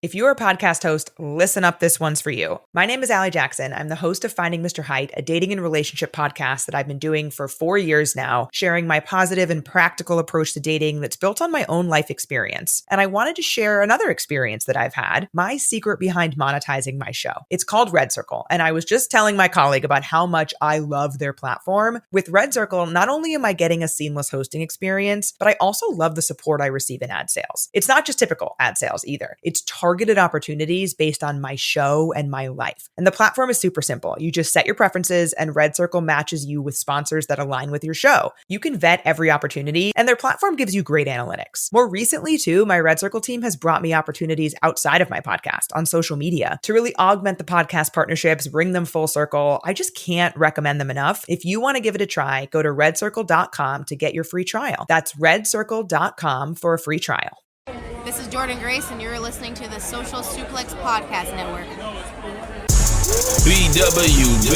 If you're a podcast host, listen up, this one's for you. My name is Allie Jackson. I'm the host of Finding Mr. Height, a dating and relationship podcast that I've been doing for 4 years now, sharing my positive and practical approach to dating that's built on my own life experience. And I wanted to share another experience that I've had, my secret behind monetizing my show. It's called Red Circle, and I was just telling my colleague about how much I love their platform. With Red Circle, not only am I getting a seamless hosting experience, but I also love the support I receive in ad sales. It's not just typical ad sales either. It's targeted opportunities based on my show and my life. And the platform is super simple. You just set your preferences and Red Circle matches you with sponsors that align with your show. You can vet every opportunity and their platform gives you great analytics. More recently too, my Red Circle team has brought me opportunities outside of my podcast on social media to really augment the podcast partnerships, bring them full circle. I just can't recommend them enough. If you want to give it a try, go to redcircle.com to get your free trial. That's redcircle.com for a free trial. This is Jordan Grace, and you're listening to the Social Suplex Podcast Network. BWB,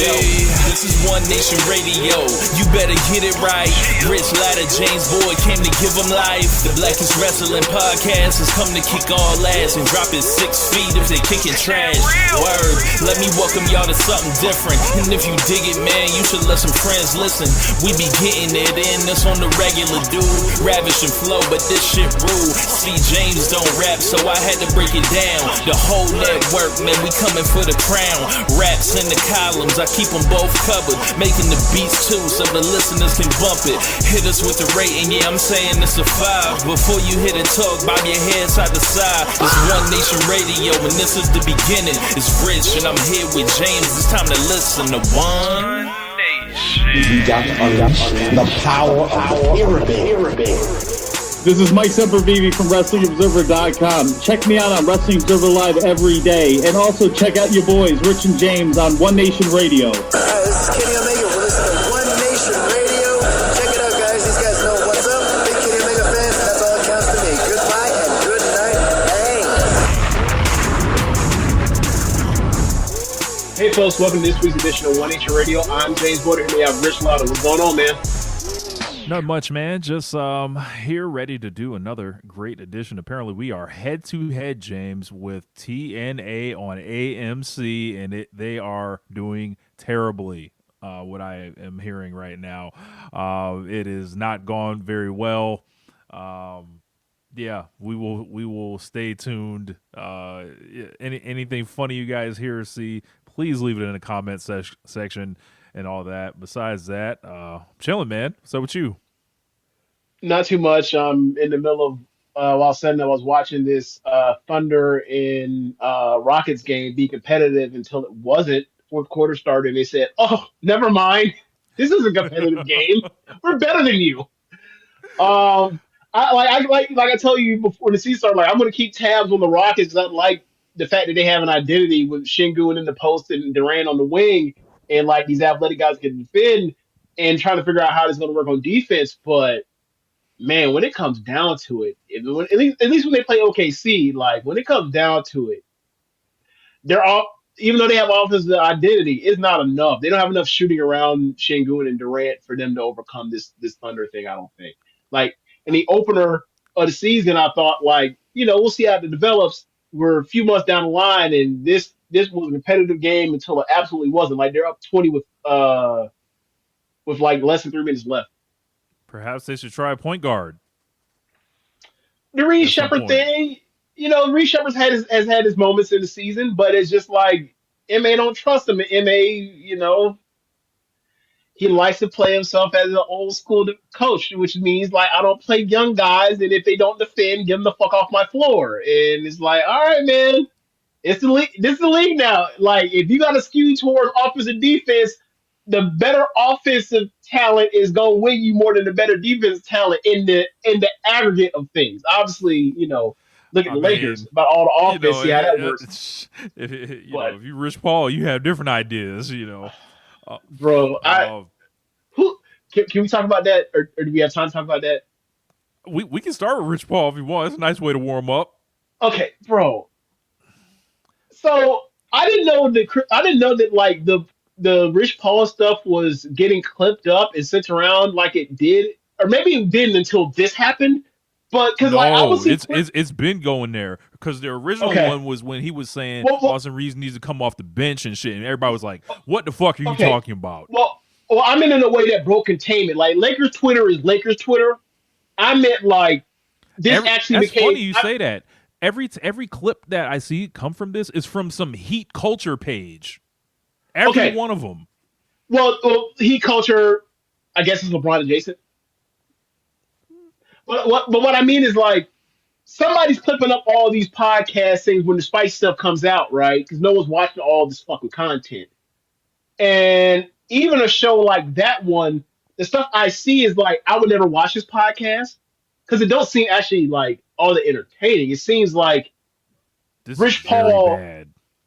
this is One Nation Radio. You better get it right. Rich Latta James Boyd came to give them life. The Blackest Wrestling Podcast has come to kick all ass and drop it 6 feet if they kicking trash. Word, let me welcome y'all to something different. And if you dig it, man, you should let some friends listen. We be getting it in, this on the regular, dude. Ravish and flow, but this shit rude. See, James don't rap, so I had to break it down. The whole network, man, we coming for the crown. Raps in the columns, I keep them both covered. Making the beats too, so the listeners can bump it. Hit us with the rating, yeah, I'm saying it's a 5. Before you hit it, talk, bob your head side to side. It's One Nation Radio, and this is the beginning. It's Rich, and I'm here with James. It's time to listen to One Nation. We got to unleash the power of the pyramid. This is Mike Sempervive from WrestlingObserver.com. Check me out on Wrestling Observer Live every day. And also check out your boys, Rich and James, on One Nation Radio. This is Kenny Omega. We're listening to One Nation Radio. Check it out, guys. These guys know what's up. Big Kenny Omega fans, that's all that counts to me. Goodbye and good night. Hey. Hey, folks. Welcome to this week's edition of One Nation Radio. I'm James Boyd. Here we have Rich Latta. What's going on, man? Not much, man. Just here ready to do another great edition. Apparently, we are head-to-head, James, with TNA on AMC, and they are doing terribly, what I am hearing right now. It is not gone very well. Yeah, we will stay tuned. Anything funny you guys hear or see, please leave it in the comment section. And all that. Besides that, chilling, man. What's up with you? Not too much. I'm in the middle of, while sitting, I was watching this Thunder and Rockets game be competitive until it wasn't. Fourth quarter started, and they said, "Oh, never mind. This is a competitive game. We're better than you." I tell you before the season started, I'm going to keep tabs on the Rockets. I like the fact that they have an identity with Şengün in the post and Durant on the wing. And these athletic guys can defend and trying to figure out how this is going to work on defense. But man, when it comes down to it, at least when they play OKC, when it comes down to it, they're all, even though they have offensive identity, it's not enough. They don't have enough shooting around Şengün and Durant for them to overcome this Thunder thing. I don't think. In the opener of the season, I thought we'll see how it develops. We're a few months down the line, and this was a competitive game until it absolutely wasn't. They're up 20 with less than 3 minutes left. Perhaps they should try a point guard. The Reed Shepherd thing, Reed Shepherd has had his moments in the season, but it's just MA don't trust him. MA, he likes to play himself as an old school coach, which means I don't play young guys, and if they don't defend, get them the fuck off my floor. And it's all right, man. It's the league. This is the league now. If you got to skew towards offensive defense, the better offensive talent is going to win you more than the better defensive talent in the aggregate of things. Obviously, look at the Lakers about all the offense. See how that works. If you Rich Paul, you have different ideas. Bro, can we talk about that, or do we have time to talk about that? We can start with Rich Paul if you want. It's a nice way to warm up. Okay, bro. So I didn't know that the Rich Paul stuff was getting clipped up and sent around like it did, or maybe it didn't until this happened. But because no, like I was, it's been going there because the original one was when he was saying Austin Reeves needs to come off the bench and shit, and everybody was like, "What the fuck are you talking about?" Well, I meant in a way that broke containment. Like Lakers Twitter is Lakers Twitter. I meant like this actually that's became. Funny you say that. Every clip that I see come from this is from some Heat culture page. Every one of them. Well, Heat culture, I guess, is LeBron adjacent. But what I mean is like somebody's clipping up all these podcast things when the Spice stuff comes out, right? Because no one's watching all this fucking content. And even a show like that one, the stuff I see is like I would never watch this podcast because it don't seem actually like all that entertaining. It seems like this Rich Paul.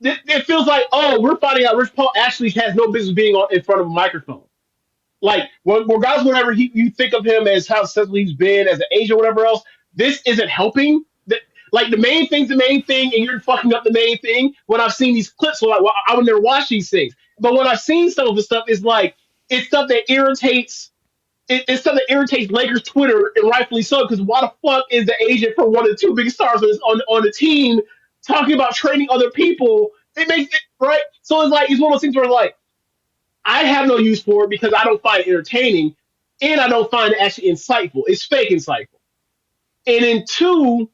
It feels like, oh, we're finding out Rich Paul actually has no business being in front of a microphone. Like, regardless of whatever you think of him as how successful he's been as an agent or whatever else, this isn't helping. Like, the main thing's the main thing, and you're fucking up the main thing. When I've seen these clips, so like, well, I would never watch these things. But when I've seen some of the stuff, it's like, it's stuff that irritates. It's stuff that irritates Lakers Twitter, and rightfully so, because why the fuck is the agent for one of the two biggest stars on the team talking about trading other people? It makes it right. So it's like it's one of those things where like I have no use for it because I don't find it entertaining, and I don't find it actually insightful. It's fake insightful. And then two,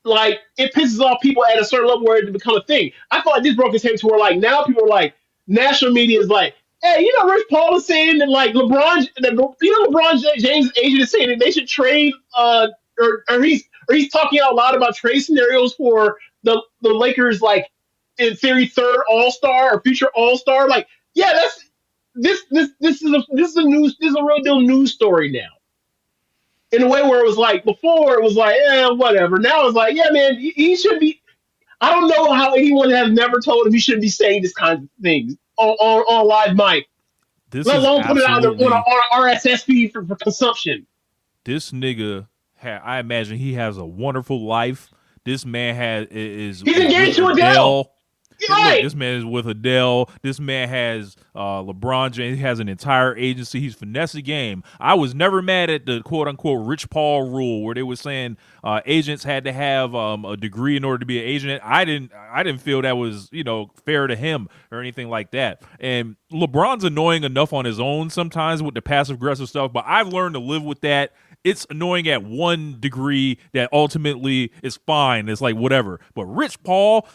like it pisses off people at a certain level where it become a thing. I feel like this broke his head to where like now people are like national media is like, hey, you know, Rich Paul is saying that like LeBron James' agent is saying that they should trade or he's talking out loud about trade scenarios for the Lakers like in theory third all-star or future all-star. Like, yeah, that's this is a real deal news story now. In a way where it was like before it was like, whatever. Now it's like, yeah, man, he should be. I don't know how anyone has never told him he shouldn't be saying this kind of things on live mic. Let alone put it out on an RSS feed for consumption. This nigga, I imagine he has a wonderful life. This man he's engaged to Adele. Right. Look, this man is with Adele. This man has LeBron James. He has an entire agency. He's finessed the game. I was never mad at the quote unquote Rich Paul rule where they were saying agents had to have a degree in order to be an agent. I didn't feel that was fair to him or anything like that. And LeBron's annoying enough on his own sometimes with the passive aggressive stuff, but I've learned to live with that. It's annoying at one degree that ultimately is fine. It's like whatever. But Rich Paul.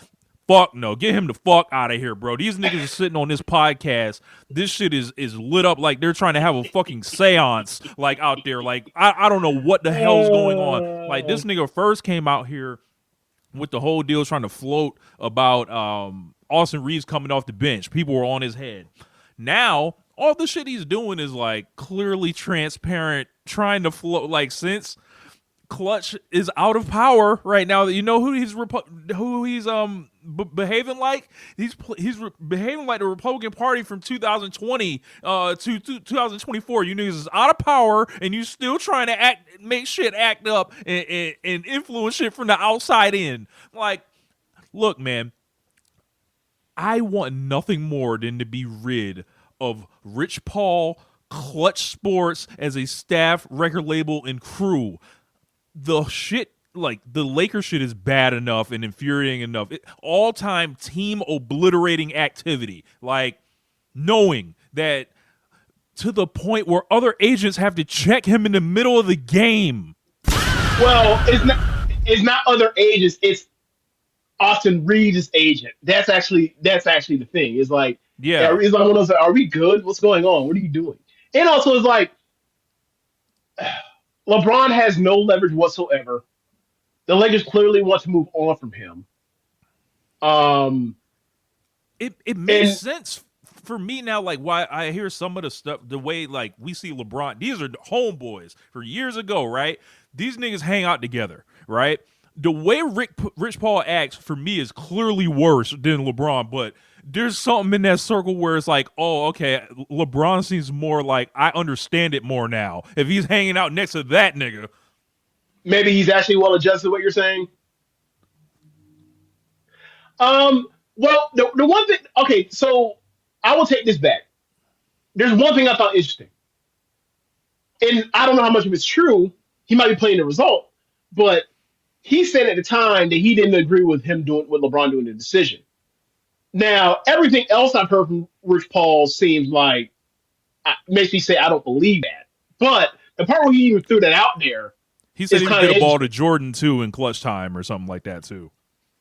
Fuck no. Get him the fuck out of here, bro. These niggas are sitting on this podcast. This shit is lit up like they're trying to have a fucking seance like out there. Like, I don't know what the hell's going on. Like, this nigga first came out here with the whole deal trying to float about Austin Reeves coming off the bench. People were on his head. Now, all the shit he's doing is like clearly transparent, trying to float like since Clutch is out of power right now. You know who he's behaving like? He's behaving like the Republican Party from 2020 to 2024. You niggas is out of power, and you still trying to make shit act up and influence shit from the outside in. Like, look, man, I want nothing more than to be rid of Rich Paul, Clutch Sports as a staff, record label, and crew. The shit, like the Lakers shit is bad enough and infuriating enough. All-time team obliterating activity. Like knowing that to the point where other agents have to check him in the middle of the game. Well, it's not other agents. It's Austin Reeves' agent. That's actually the thing. It's like, yeah. It's like one of those, are we good? What's going on? What are you doing? And also it's like, LeBron has no leverage whatsoever. The Lakers clearly want to move on from him. It makes sense for me now, like why I hear some of the stuff, the way like we see LeBron. These are homeboys for years ago, right? These niggas hang out together, right? The way Rich Paul acts for me is clearly worse than LeBron, but there's something in that circle where it's like, oh, okay, LeBron seems more like I understand it more now. If he's hanging out next to that nigga. Maybe he's actually well adjusted, what you're saying? Well, the one thing, okay, so I will take this back. There's one thing I thought interesting. And I don't know how much of it's true. He might be playing the result. but he said at the time that he didn't agree with LeBron doing the decision. Now, everything else I've heard from Rich Paul seems like makes me say I don't believe that. But the part where he even threw that out there, he said he would get a ball to Jordan too in clutch time or something like that too.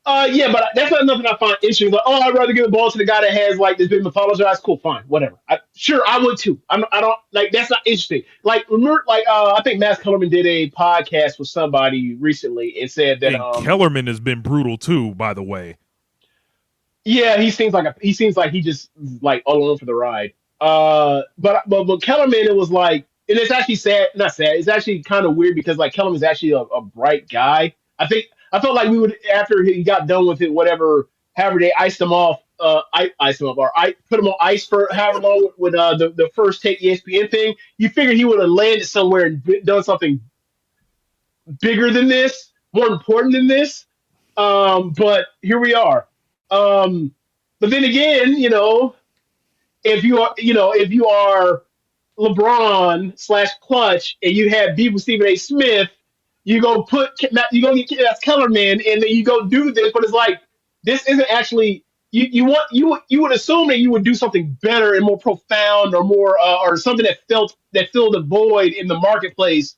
Yeah, but that's not nothing I find interesting. Like, I'd rather give the ball to the guy that has like this big mythologized. Cool, fine, whatever. Sure, I would too. I don't like that's not interesting. Like, remember, I think Matt Kellerman did a podcast with somebody recently and said that Kellerman has been brutal too. By the way, yeah, he seems like he just like all alone for the ride. But Kellerman, it was like, and it's actually sad. Not sad. It's actually kind of weird because like Kellerman's actually a bright guy. I felt like we would, after he got done with it, however they iced him off, or I put him on ice for however long with the first take ESPN thing. You figured he would have landed somewhere and done something bigger than this, more important than this. But here we are. But then again, if you are LeBron / Clutch and you have beef with Stephen A. Smith, you go get Kellerman and then you go do this, but it's like this isn't actually you would assume that you would do something better and more profound or more or something that filled a void in the marketplace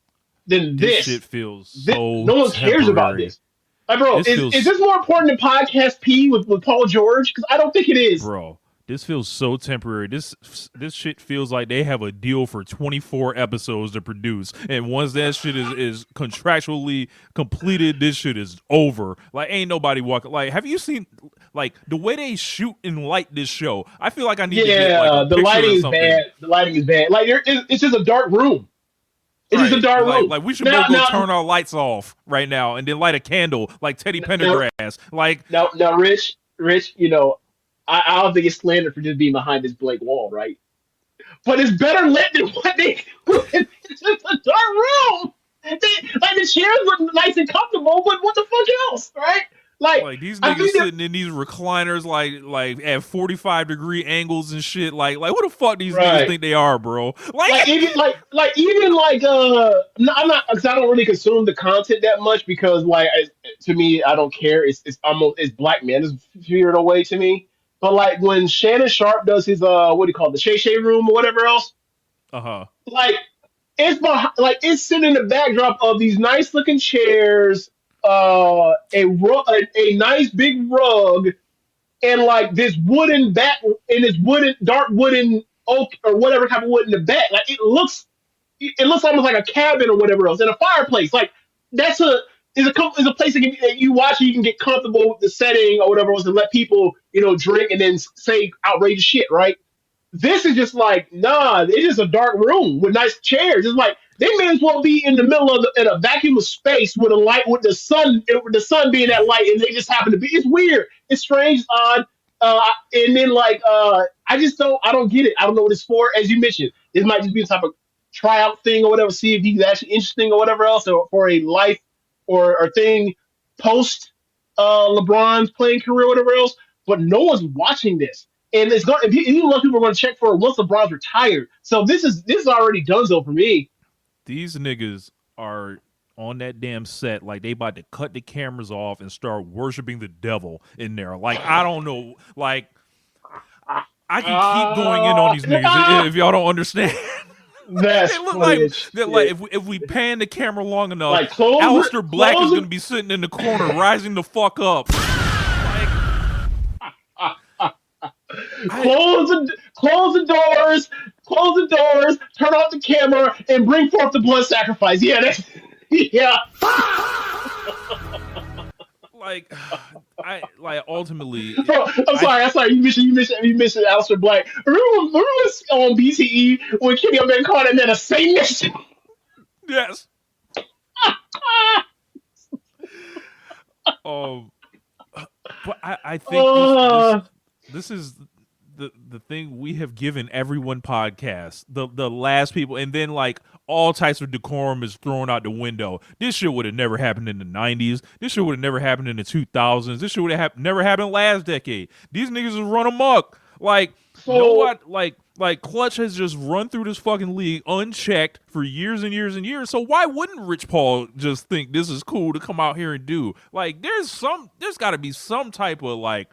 than this. Shit feels so no one cares about this. Like, bro, is this more important than Podcast P with Paul George? Because I don't think it is, bro. This feels so temporary. This shit feels like they have a deal for 24 episodes to produce, and once that shit is contractually completed, this shit is over. Like, ain't nobody walking. Like, have you seen like the way they shoot and light this show? I feel like I need to get like a the lighting is something. bad. The lighting is bad. Like, it's just a dark room. It's just a dark room. Like we should both go turn our lights off right now and then light a candle like Teddy Pendergrass. Now, Rich, I don't think it's slander for just being behind this blank wall, right? But it's better lit than what they. It's just a dark room. The chairs look nice and comfortable, but what the fuck else, right? Like these niggas sitting in these recliners, like at 45-degree angles and shit. Like who the fuck these niggas think they are, bro? I'm not, because I don't really consume the content that much because to me I don't care. It's black manosphere in a way to me. But like when Shannon Sharp does his what do you call it, the Shay room or whatever else, it's sitting in the backdrop of these nice looking chairs, a nice big rug, and like this wooden back and this dark wooden oak or whatever type of wood in the back. Like it looks almost like a cabin or whatever else, and a fireplace. Like that's a place that you watch and you can get comfortable with the setting or whatever else and let people, drink and then say outrageous shit, right? This is just like, nah, it's just a dark room with nice chairs. It's like they may as well be in the middle of in a vacuum of space with a light with the sun being that light, and they just happen to be. It's weird. It's strange, odd. And then I don't get it. I don't know what it's for. As you mentioned, this might just be a type of tryout thing or whatever. See if he's actually interesting or whatever else, or for a life or thing post LeBron's playing career or whatever else. But no one's watching this. And it's going. Even most people are going to check for it once LeBron's retired. So this is already donezo for me. These niggas are on that damn set like they about to cut the cameras off and start worshiping the devil in there. Like I don't know. Like I can keep going in on these niggas if y'all don't understand. That's they look like if we pan the camera long enough, Aleister Black is going to be sitting in the corner, rising the fuck up. Close the doors, turn off the camera, and bring forth the blood sacrifice. Yeah, ultimately. Bro, I'm sorry. You mentioned Aleister Black. Remember on BTE when Kenny Omega called him a Satanist? Yes. But I think this is the thing we have given everyone podcasts, the last people, and then all types of decorum is thrown out the window. This shit would have never happened in the 90s. This shit would have never happened in the 2000s. This shit would have never happened last decade. These niggas is run amok. Like, So, you know what? Like Clutch has just run through this fucking league unchecked for years and years and years. So why wouldn't Rich Paul just think this is cool to come out here and do? Like, there's got to be some type of like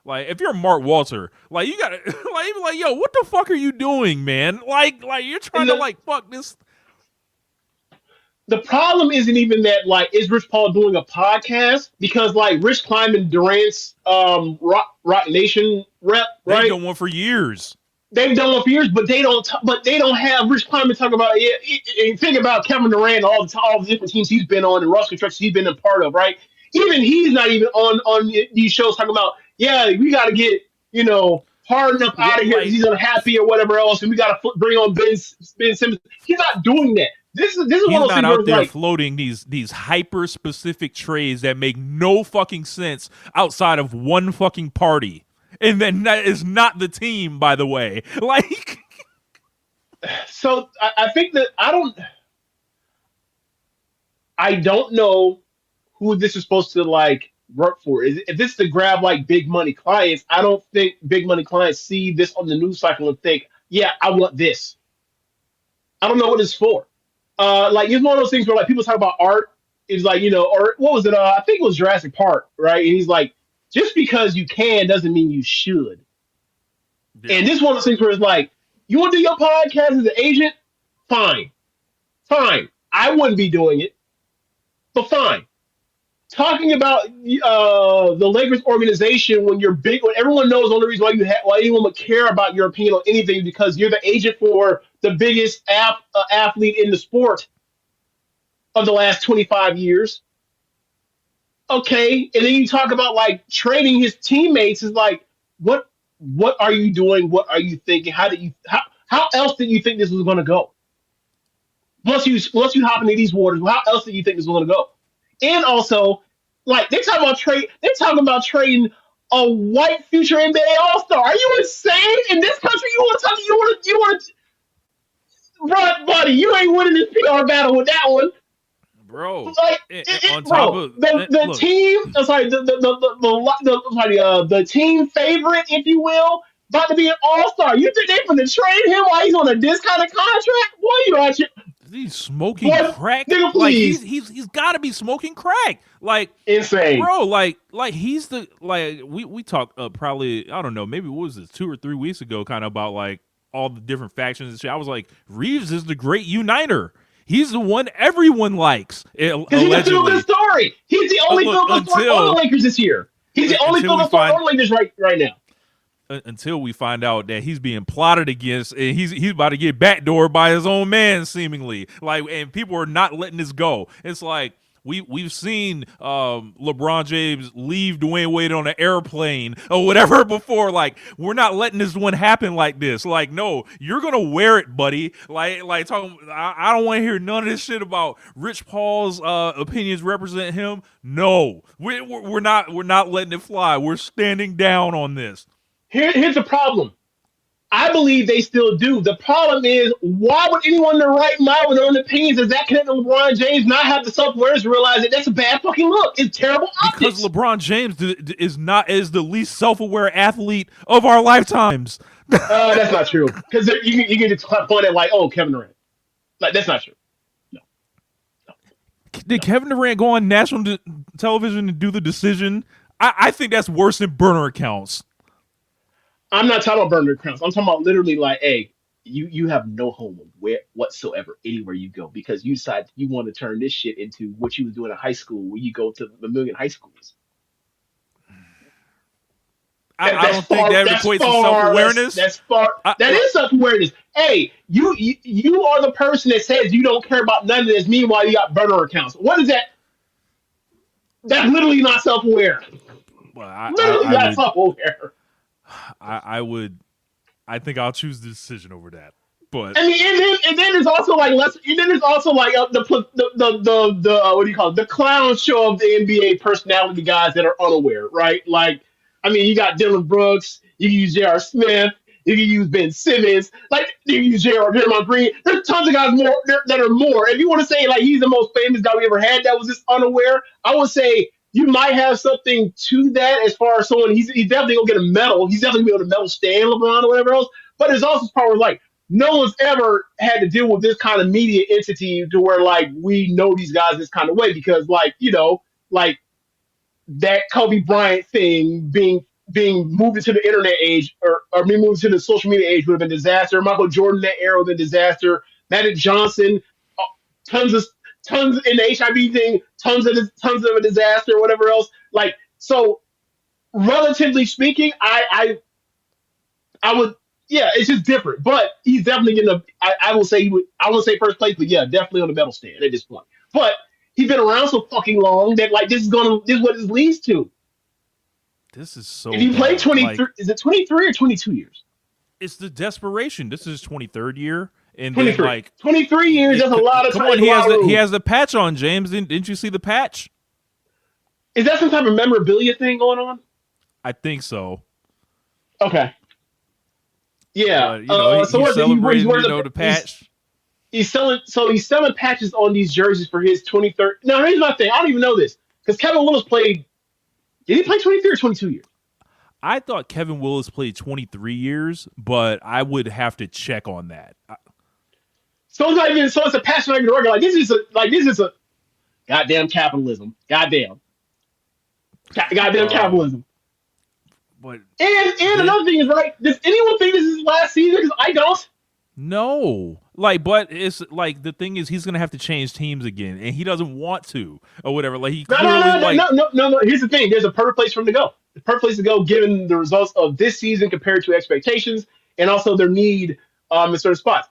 if you're Mark Walter, like you gotta like yo, what the fuck are you doing, man? Like you're trying to like fuck this. the problem isn't even that, like, is Rich Paul doing a podcast? Because, like, Rich Kleiman, Durant's Rock Nation rep, right? They've done one for years. They've done one for years, but they don't have Rich Kleiman talk about it. And think about Kevin Durant, all the different teams he's been on and roster constructions he's been a part of, right? Even he's not even on these shows talking about, yeah, we got to get, Harden up out of here because he's unhappy or whatever else, and we got to bring on Ben Simmons. He's not doing that. This is He's one of those not things out there like, floating these hyper specific trades that make no fucking sense outside of one fucking party, and then that is not the team, by the way. Like, so I think that I don't know who this is supposed to like work for. If this is to grab like big money clients, I don't think big money clients see this on the news cycle and think, yeah, I want this. I don't know what it's for. Like, it's one of those things where like people talk about art is like, or what was it? I think it was Jurassic Park, right? And he's like, just because you can doesn't mean you should. Yeah. And this is one of those things where it's like, you want to do your podcast as an agent? Fine. I wouldn't be doing it, but fine. Talking about the Lakers organization when you're big, when everyone knows the only reason why anyone would care about your opinion on anything is because you're the agent for the biggest athlete in the sport of the last 25 years. Okay, and then you talk about like trading his teammates. Is like, what are you doing? What are you thinking? How else did you think this was going to go? Once you hop into these waters, how else did you think this was going to go? And also, like, they're talking about trading a white future NBA All-Star. Are you insane? In this country, you want to run, buddy. You ain't winning this PR battle with that one, bro. Like, the team favorite, if you will, about to be an All-Star. You think they're going to trade him while he's on a discounted contract? Boy, you actually. He's smoking crack. Nigga, like he's got to be smoking crack. Like, insane, bro. Like he's the we talked probably, I don't know, maybe what was this 2 or 3 weeks ago, kind of about like all the different factions and shit. I was like, Reeves is the great uniter. He's the one everyone likes. Allegedly, he's a feel-good story. He's the only feel-good story on the Lakers this year. He's the only feel-good story on the Lakers right now. Until we find out that he's being plotted against, and he's about to get backdoored by his own man, seemingly. Like, and people are not letting this go. It's like we've seen LeBron James leave Dwayne Wade on an airplane or whatever before. Like, we're not letting this one happen like this. Like, no, you're gonna wear it, buddy. Like talking. I don't want to hear none of this shit about Rich Paul's opinions represent him. No, we're not letting it fly. We're standing down on this. Here's the problem. I believe they still do. The problem is, why would anyone in their right mind with their own opinions as that connected to LeBron James not have the self-awareness to realize that that's a bad fucking look? It's terrible optics. Because LeBron James is the least self-aware athlete of our lifetimes. That's not true. Because you can just point at like, oh, Kevin Durant. Like, that's not true. No. Did Kevin Durant go on national television and do the decision? I think that's worse than burner accounts. I'm not talking about burner accounts. I'm talking about literally like, hey, you have no home whatsoever anywhere you go because you decide you want to turn this shit into what you was doing in high school where you go to a million high schools. I don't think that equates to self-awareness. That is self-awareness. Hey, you are the person that says you don't care about none of this. Meanwhile, you got burner accounts. What is that? That's literally not self-aware. Well, literally not self-aware. I think I'll choose the decision over that. But I mean, and then there's also like what do you call it? The clown show of the NBA personality guys that are unaware, right? Like, I mean, you got Dylan Brooks, you can use J.R. Smith, you can use Ben Simmons, like you can use Draymond Green. There's tons of guys that are more. If you want to say like he's the most famous guy we ever had that was just unaware, I would say you might have something to that as far as someone he's definitely gonna get a medal. He's definitely gonna be able to medal stand LeBron or whatever else. But there's also this part where like no one's ever had to deal with this kind of media entity to where like we know these guys this kind of way because like like that Kobe Bryant thing being moved into the internet age or being moved to the social media age would have been disaster. Michael Jordan that era would have been disaster. Magic Johnson, tons in the HIV thing, tons of a disaster, whatever else. Like so, relatively speaking, I would it's just different. But he's definitely in the I will say first place, but yeah, definitely on the medal stand at this point. But he's been around so fucking long that like this is what this leads to. This is so. If you play 23, is it 23 or 22 years? It's the desperation. This is his 23rd year, and 23. then like 23 years. That's a lot of time. Come on, he has the patch on, James. Didn't you see the patch? Is that some type of memorabilia thing going on? I think so. Okay. Yeah. He's celebrating the patch. He's selling patches on these jerseys for his 23rd. Now here's my thing. I don't even know this because Kevin Willis played. Did he play 23 or 22 years? I thought Kevin Willis played 23 years, but I would have to check on that. So it's a passion like the record. Like this is a goddamn capitalism. Goddamn capitalism. But and another thing is right. Does anyone think this is his last season? Because I don't. No, but it's like the thing is he's gonna have to change teams again, and he doesn't want to or whatever. Like he no. Here's the thing: there's a perfect place for him to go. The perfect place to go, given the results of this season compared to expectations, and also their need in certain spots.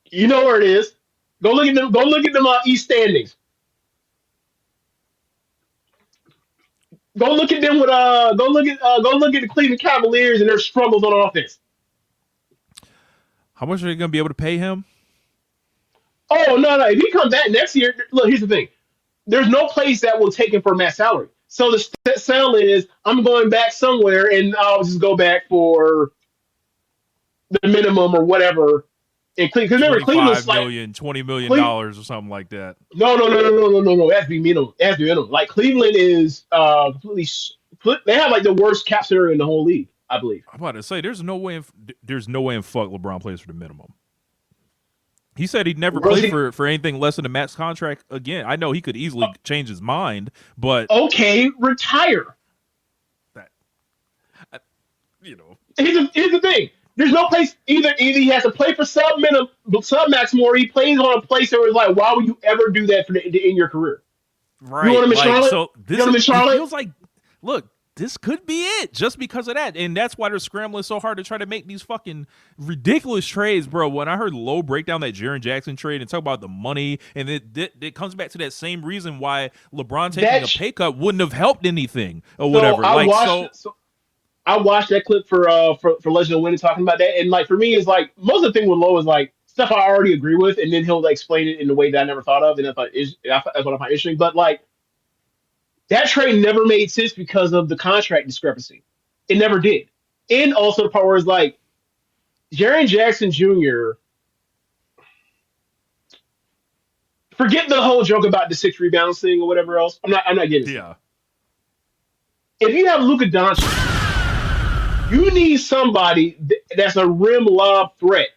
You know where it is. Go look at them. Go look at them East standings. Go look at them with Go look at the Cleveland Cavaliers and their struggles on offense. How much are they going to be able to pay him? Oh, no. If he comes back next year, look, here's the thing. There's no place that will take him for max salary. So the sell is, I'm going back somewhere, and I'll just go back for the minimum or whatever. Because remember, Cleveland's like $20 million or something like that. No. It has to be minimum. Like Cleveland is completely. They have like the worst cap scenario in the whole league, I believe. I'm about to say there's no way in fuck LeBron plays for the minimum. He said he'd never play for anything less than a max contract again. I know he could easily change his mind, but okay, retire. Here's the thing. There's no place either he has to play for sub max more. He plays on a place that was like, why would you ever do that in your career? Right. You want him in Charlotte? So you want him in Charlotte? It feels like, look, this could be it just because of that. And that's why they're scrambling so hard to try to make these fucking ridiculous trades, bro. When I heard Lowe break down that Jaren Jackson trade and talk about the money, and it comes back to that same reason why LeBron taking a pay cut wouldn't have helped anything or whatever. I watched that clip for Legend of Winning talking about that, and like for me, it's like most of the thing with Lowe is like stuff I already agree with, and then he'll like explain it in a way that I never thought of, and that's what I find interesting. But like that trade never made sense because of the contract discrepancy. It never did, and also the part where it's like Jaren Jackson Jr. Forget the whole joke about the 6 rebounds thing or whatever else. I'm not getting it. Yeah. If you have Luka Doncic, you need somebody that's a rim lob threat.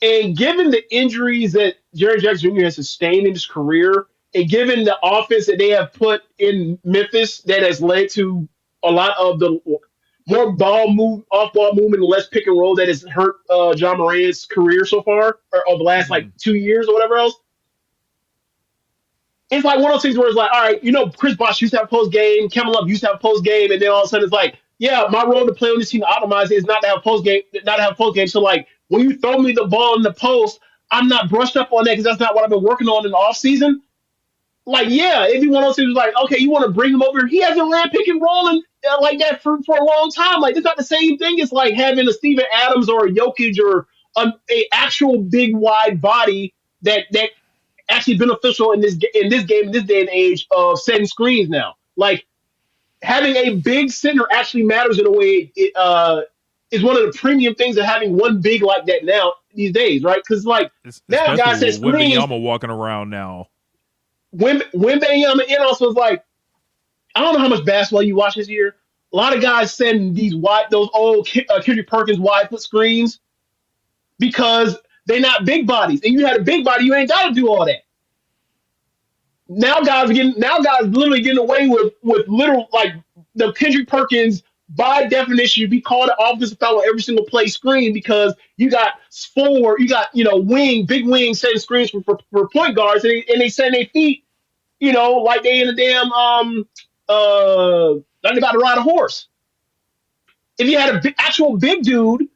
And given the injuries that Jaren Jackson Jr. has sustained in his career, and given the offense that they have put in Memphis that has led to a lot of the more off-ball movement and less pick and roll that has hurt John Morant's career so far, or the last like 2 years or whatever else. It's like one of those things where it's like, all right, Chris Bosh used to have a post game, Kevin Love used to have a post game, and then all of a sudden it's like, yeah, my role to play on this team to optimize it is not to have a post game. So like when you throw me the ball in the post, I'm not brushed up on that because that's not what I've been working on in the off season. Like, yeah, if you want to say like, okay, you want to bring him over, he hasn't ran pick and roll like that for a long time. Like, it's not the same thing as like having a Steven Adams or a Jokic or a actual big wide body that actually beneficial in this game, in this day and age of setting screens now. Like, having a big center actually matters in a way. It is one of the premium things of having one big like that now these days, right? Because like now guys set screens. Wembanyama walking around now. Wembanyama and also is like, I don't know how much basketball you watch this year. A lot of guys send those old Kendrick Perkins wide foot screens because they're not big bodies. And you had a big body, you ain't got to do all that. Now guys literally getting away with literal, like, the Kendrick Perkins, by definition, you'd be called an offensive foul on every single play screen because you got big wings setting screens for point guards, and they send their feet, like they in a damn like they about to ride a horse. If you had an actual big dude,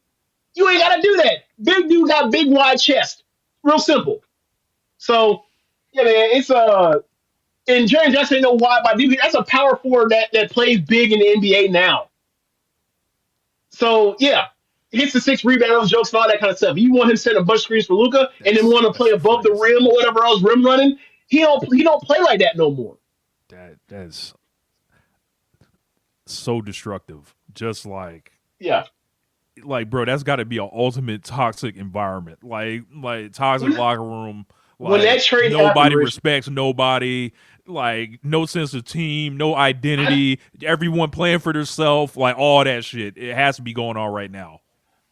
you ain't got to do that. Big dude got big wide chest. Real simple. So yeah, man, it's and Jerry Jackson ain't no wide by defense. That's a power forward that plays big in the NBA now. So yeah, hits the 6 rebounds, jokes, and all that kind of stuff. You want him to set a bunch of screens for Luka, and then want to play above the rim or whatever else, rim running. He don't play like that no more. That's so destructive. Just like bro, that's got to be an ultimate toxic environment. Like toxic locker room. Like, when that trade nobody respects nobody. Like, no sense of team, no identity, everyone playing for themselves, like all that shit. It has to be going on right now.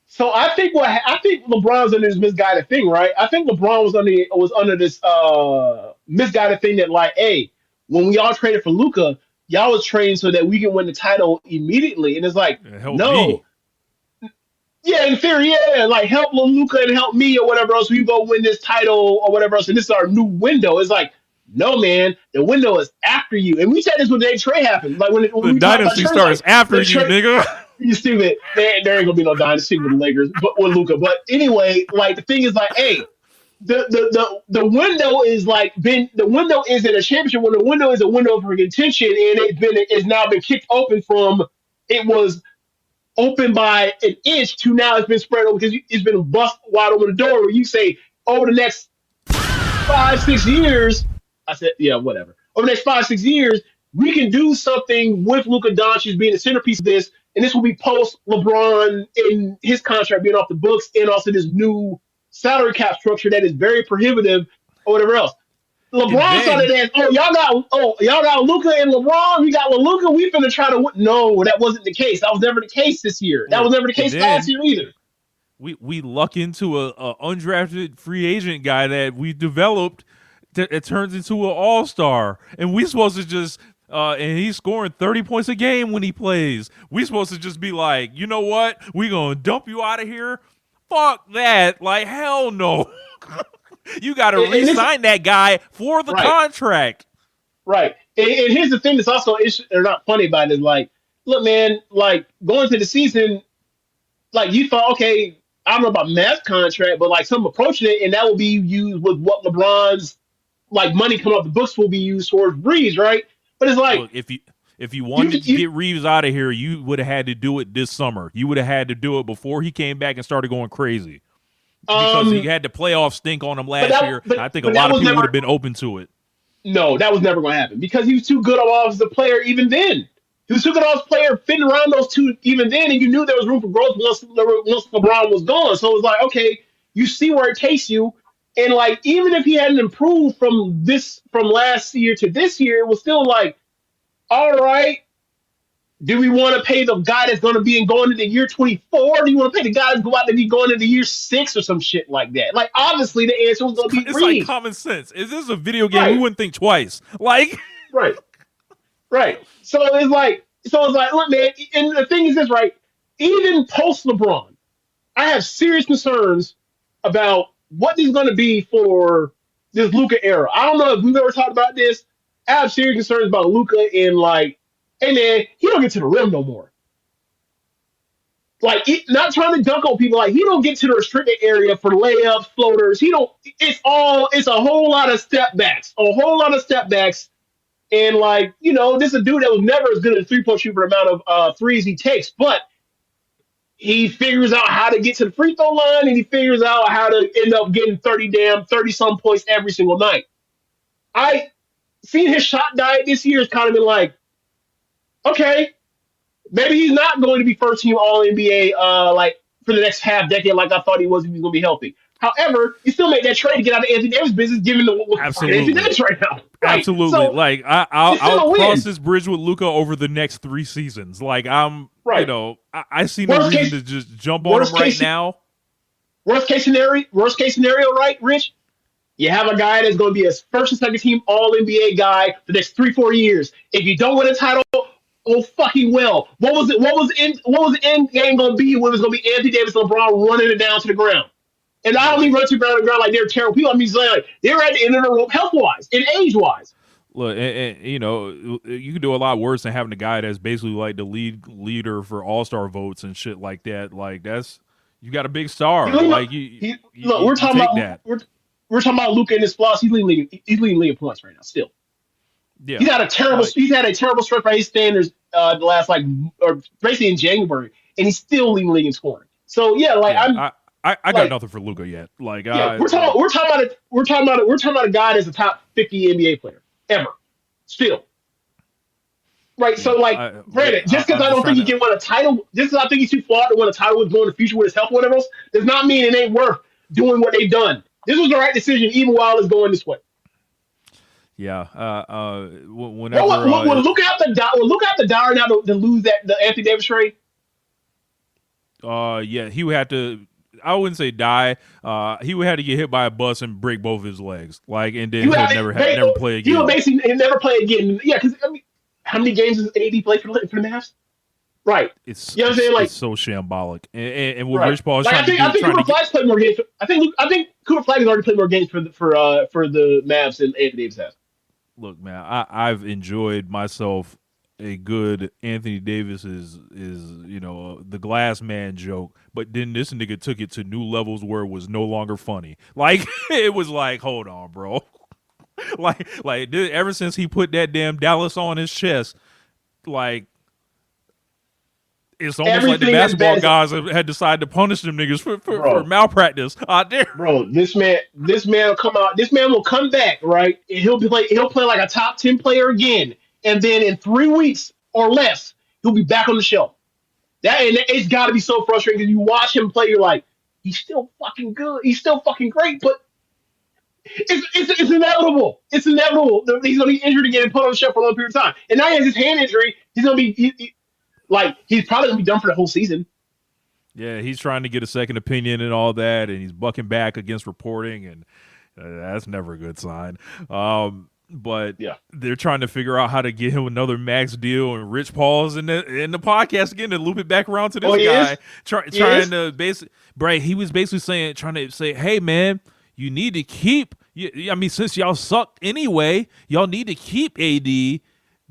So I think LeBron's under this misguided thing, right? I think LeBron was under this misguided thing that, like, hey, when we all traded for Luka, y'all was trading so that we can win the title immediately, and it's like, no. Yeah, in theory, yeah, like help Luka and help me or whatever else. We go win this title or whatever else, and this is our new window. It's like, no, man, the window is after you. And we said this when the trade happened. Like when the dynasty starts after you, nigga. You stupid. There ain't gonna be no dynasty with the Lakers, but with Luka. But anyway, like the thing is, like, hey, the window is like the window isn't a championship when the window is a window for contention, and it's now been kicked open from it was open by an inch to now it's been spread over because it's been bust wide open the door where you say over the next 5-6 years. I said, yeah, whatever. Over the next 5-6 years, we can do something with Luka Doncic being the centerpiece of this, and this will be post LeBron in his contract being off the books, and also this new salary cap structure that is very prohibitive or whatever else. LeBron saw that as, y'all got Luka and LeBron. We got Luka. We finna try to win. No, that wasn't the case. That was never the case this year. That was never the case last year either. We luck into a undrafted free agent guy that we developed. It turns into an all-star, and we supposed to just and he's scoring 30 points a game when he plays. We supposed to just be like, you know what? We gonna dump you out of here. Fuck that! Like, hell no. You got to re-sign that guy for the contract. Right. And here's the thing that's also not funny about it is, like, look, man, like, going to the season, like, you thought, okay, I don't know about Matt's contract, but, like, some approaching it, and that will be used with what LeBron's, like, money coming off the books will be used towards Breeze, right? But it's like... Look, if you wanted to get Reeves out of here, you would have had to do it this summer. You would have had to do it before he came back and started going crazy. Because he had the playoff stink on him last year. I think a lot of people would have been open to it. No, that was never going to happen because he was too good as a player even then. He was too good as a player fitting around those two even then, and you knew there was room for growth once LeBron was gone. So it was like, okay, you see where it takes you. And, like, even if he hadn't improved from last year to this year, it was still like, all right, do we want to pay the guy that's going to be going into year 24? Or do you want to pay the guy that's going to be going into year 6 or some shit like that? Like, obviously, the answer was going to be It's Reeves. like common sense. Is this a video game? We wouldn't think twice. Like, right. So it's like, look, man. And the thing is this, right? Even post LeBron, I have serious concerns about what this is going to be for this Luka era. I don't know if we've ever talked about this. I have serious concerns about Luka and, like, hey, man, he don't get to the rim no more. Like, not trying to dunk on people. Like, he don't get to the restricted area for layups, floaters. It's a whole lot of step backs. And, like, you know, this is a dude that was never as good at a three-point shooter for the amount of threes he takes. But he figures out how to get to the free throw line, and he figures out how to end up getting 30-some points every single night. Seeing his shot diet this year has kind of been like, okay, maybe he's not going to be first team All NBA like for the next half decade, like I thought he was if he was going to be healthy. However, you still make that trade to get out of Anthony Davis business, given the Anthony Davis right now. Right. Absolutely. So, like it's I'll still a cross win. this bridge with Luca over the next 3 seasons. Like Right. you know, I see no Worst reason case- to just jump on him worst right case- now. Worst case scenario, right, Rich? You have a guy that's going to be a first and second team All NBA guy the next 3-4 years. If you don't win a title, oh fucking well. What was the end game going to be? When it was going to be Anthony Davis and LeBron running it down to the ground? And I don't mean run to the ground like they're terrible people. I mean like they're at the end of the rope health wise and age wise. Look, and you know, you can do a lot worse than having a guy that's basically like the leader for All-Star votes and shit like that. Like you got a big star. Like we're talking about we're talking about Luka and his flaws. He's leading league in points right now. Still, yeah, he's had a terrible stretch by his standards the last or basically in January, and he's still leading league in scoring. So yeah, I got nothing for Luka yet. Like we're talking about a guy that's a top 50 NBA player ever. Still. Right, so granted, just because I don't think he can win a title, just because I think he's too flawed to win a title with going in the future with his health or whatever else, does not mean it ain't worth doing what they've done. This was the right decision, even while it's going this way. Yeah. Whenever look out the dollar now to lose the Anthony Davis trade. Yeah, he would have to. I wouldn't say die. He would have to get hit by a bus and break both his legs, and then he'll never play again. He'll basically never play again. Yeah, because I mean, how many games does AD play for the Mavs? Right. It's you know what I'm saying? Like, it's so shambolic. And what right. Rich Paul is I think Cooper Flag's played more games. I think Cooper Flag has already played more games for the Mavs than Anthony Davis has. Look, man, I've enjoyed myself a good Anthony Davis is the glass man joke, but then this nigga took it to new levels where it was no longer funny. Like it was like, hold on, bro. like ever since he put that damn Dallas on his chest, like it's almost like the basketball guys had decided to punish them niggas for malpractice out there. Bro, this man will come out. This man will come back, right? And he'll play like a top 10 player again. And then in 3 weeks or less, he'll be back on the shelf. It's got to be so frustrating because you watch him play, you're like, he's still fucking good. He's still fucking great, but it's inevitable. It's inevitable. He's going to be injured again and put on the shelf for a long period of time. And now he has his hand injury. He's going to be he's probably going to be done for the whole season. Yeah, he's trying to get a second opinion and all that, and he's bucking back against reporting, and that's never a good sign. But yeah, they're trying to figure out how to get him another max deal, and Rich Paul's in the podcast again to loop it back around to this guy, trying to basically, he was basically trying to say, hey man, you need to keep. I mean, since y'all sucked anyway, y'all need to keep AD.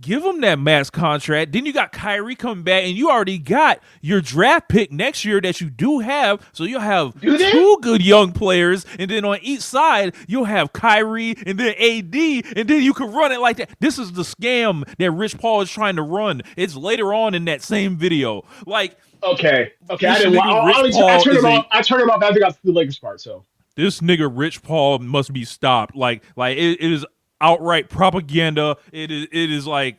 Give him that max contract. Then you got Kyrie coming back, and you already got your draft pick next year that you do have. So you'll have two good young players, and then on each side, you'll have Kyrie and then AD, and then you can run it like that. This is the scam that Rich Paul is trying to run. It's later on in that same video. Okay. I didn't watch. I turned it off after I got to the Lakers part. So this nigga Rich Paul must be stopped. It is outright propaganda. It is like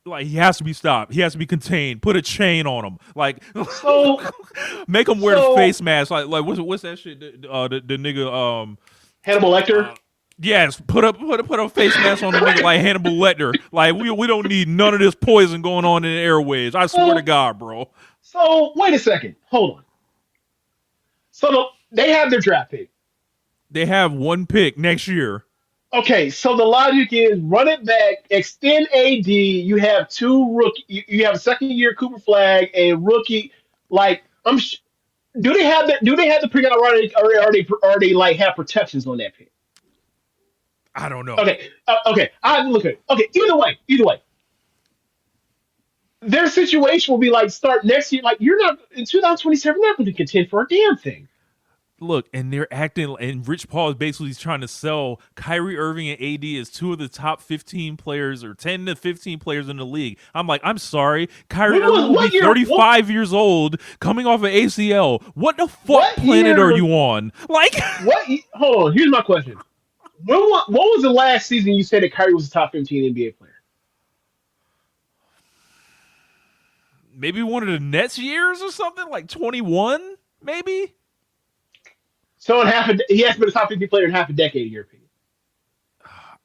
he has to be stopped. He has to be contained. Put a chain on him. Make him wear the face mask. What's that shit? The nigga Hannibal Lecter. Yes, put a face mask on the nigga like Hannibal Lecter. Like we don't need none of this poison going on in the airwaves. I swear to God, bro. So wait a second. Hold on. So they have their draft pick. They have one pick next year. Okay, so the logic is run it back, extend AD. You have two rookie. You have a second year Cooper Flag, a rookie. Do they have the pick already? Or are they have protections on that pick? I don't know. Okay. I look at it. Okay. Either way, their situation will be start next year. You're not in 2027. Not going to contend for a damn thing. Look, and they're acting, and Rich Paul is basically trying to sell Kyrie Irving and AD as two of the top 15 players or 10 to 15 players in the league. I'm like, I'm sorry. Kyrie Irving will be 35 years old coming off an ACL. What the fuck planet are you on? What? Hold on. Here's my question. What was the last season you said that Kyrie was a top 15 NBA player? Maybe one of the Nets years or something, 21, maybe? So he has been a top 50 player in half a decade, in your opinion.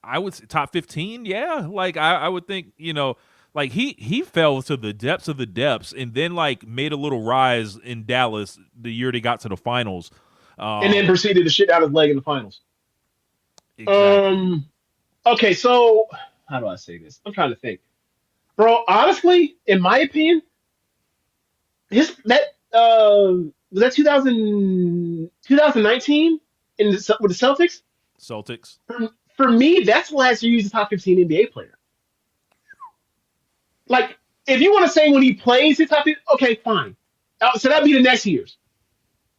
I would say top 15. Yeah, like I would think, like he fell to the depths of the depths, and then like made a little rise in Dallas the year they got to the finals, and then proceeded to shit out his leg in the finals. Exactly. Okay, so how do I say this? I'm trying to think, bro. Honestly, in my opinion, was that 2019 with the Celtics. Celtics. For me, that's the last year he was a top 15 NBA player. Like, if you want to say when he plays, he's top 15, okay, fine. So that'd be the next years.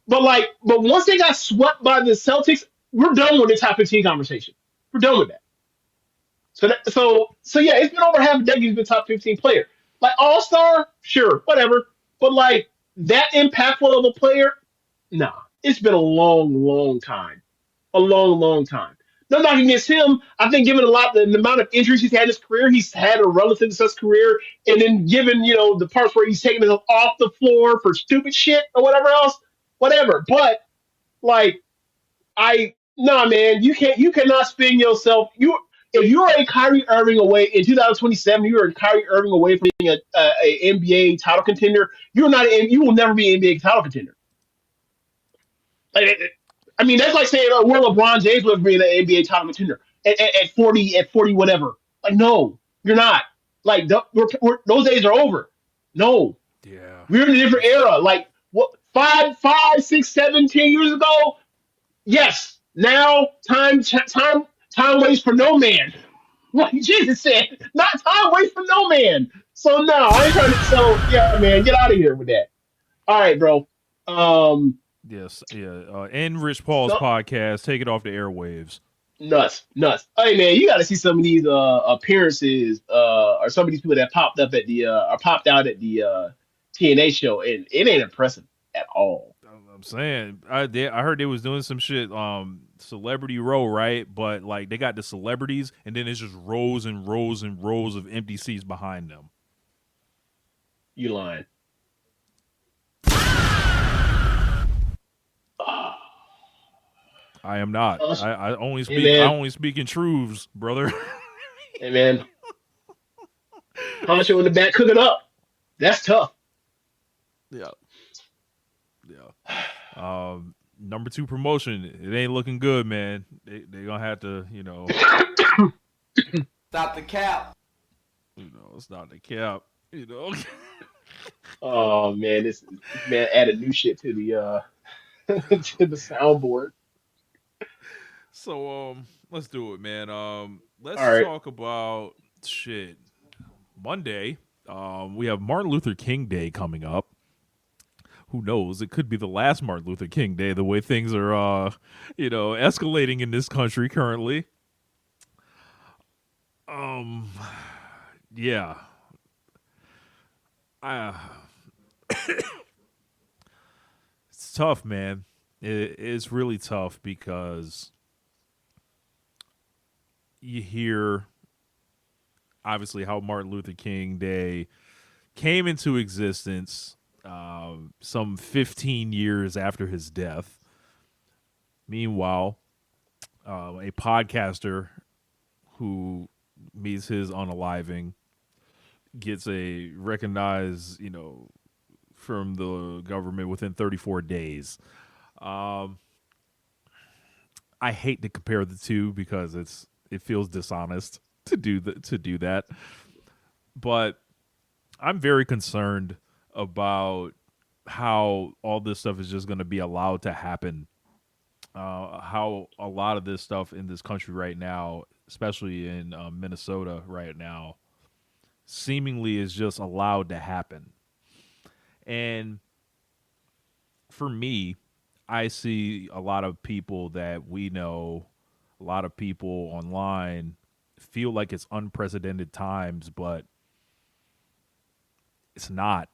But once they got swept by the Celtics, we're done with the top 15 conversation. We're done with that. So yeah, it's been over half a decade he's been top 15 player. Like All-Star, sure, whatever. But like that impactful of a player, nah. It's been a long, long time. A long, long time. No knocking against him. I think given the amount of injuries he's had in his career, he's had a relatively successful career. And then given, the parts where he's taking himself off the floor for stupid shit or whatever else, whatever. But like nah, man, you cannot spin yourself. If you're a Kyrie Irving away in 2027, you are a Kyrie Irving away from being a NBA title contender. You will never be an NBA title contender. Like, I mean, that's like saying, will LeBron James will be an NBA title contender at 40 whatever. Like, no, you're not. Like, those days are over. No. Yeah. We're in a different era. Like, what, 5, 6, 7, 10 years ago? Yes. Now, time waits for no man. Like Jesus said, not time waits for no man. So, no, I ain't trying to. So, yeah, man, get out of here with that. All right, bro. Yes, yeah. And Rich Paul's podcast, take it off the airwaves. Nuts. Hey man, you got to see some of these appearances, or some of these people that popped out at the TNA show, and it ain't impressive at all. I'm saying, I heard they was doing some shit, Celebrity Row, right? But like they got the celebrities, and then it's just rows and rows and rows of empty seats behind them. You lying? I am not. I only speak. Hey, I only speak in truths, brother. Hey man, Honcho in the back cooking up. That's tough. Yeah. Number 2 promotion. It ain't looking good, man. They gonna have to, stop the cap. Stop the cap. Oh man, this man added new shit to the to the soundboard. So let's do it, man. Let's right. talk about shit. Monday, we have Martin Luther King Day coming up. Who knows? It could be the last Martin Luther King Day, the way things are escalating in this country currently. Yeah. It's tough, man. It's really tough because you hear obviously how Martin Luther King Day came into existence some 15 years after his death. Meanwhile, a podcaster who meets his unaliving gets a recognized, from the government within 34 days. I hate to compare the two because it feels dishonest to do that. But I'm very concerned about how all this stuff is just going to be allowed to happen. How a lot of this stuff in this country right now, especially in Minnesota right now, seemingly is just allowed to happen. And for me, I see a lot of people that we know, a lot of people online feel like it's unprecedented times, but it's not.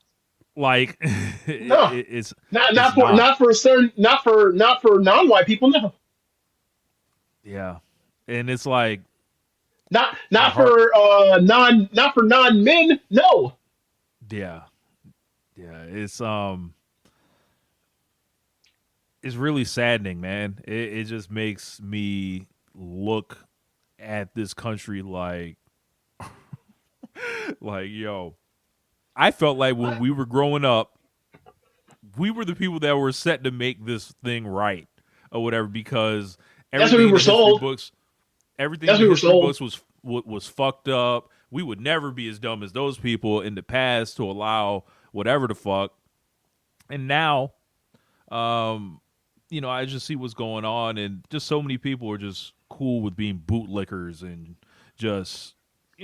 Like no, it's not for non-white people. No. Yeah, and it's like not for non-men. No. Yeah, it's really saddening, man. It just makes me look at this country like yo, I felt like when we were growing up, we were the people that were set to make this thing right or whatever, because That's what we were sold. Everything in the history books was fucked up. We would never be as dumb as those people in the past to allow whatever the fuck. And now, I just see what's going on, and just so many people are just cool with being bootlickers and just,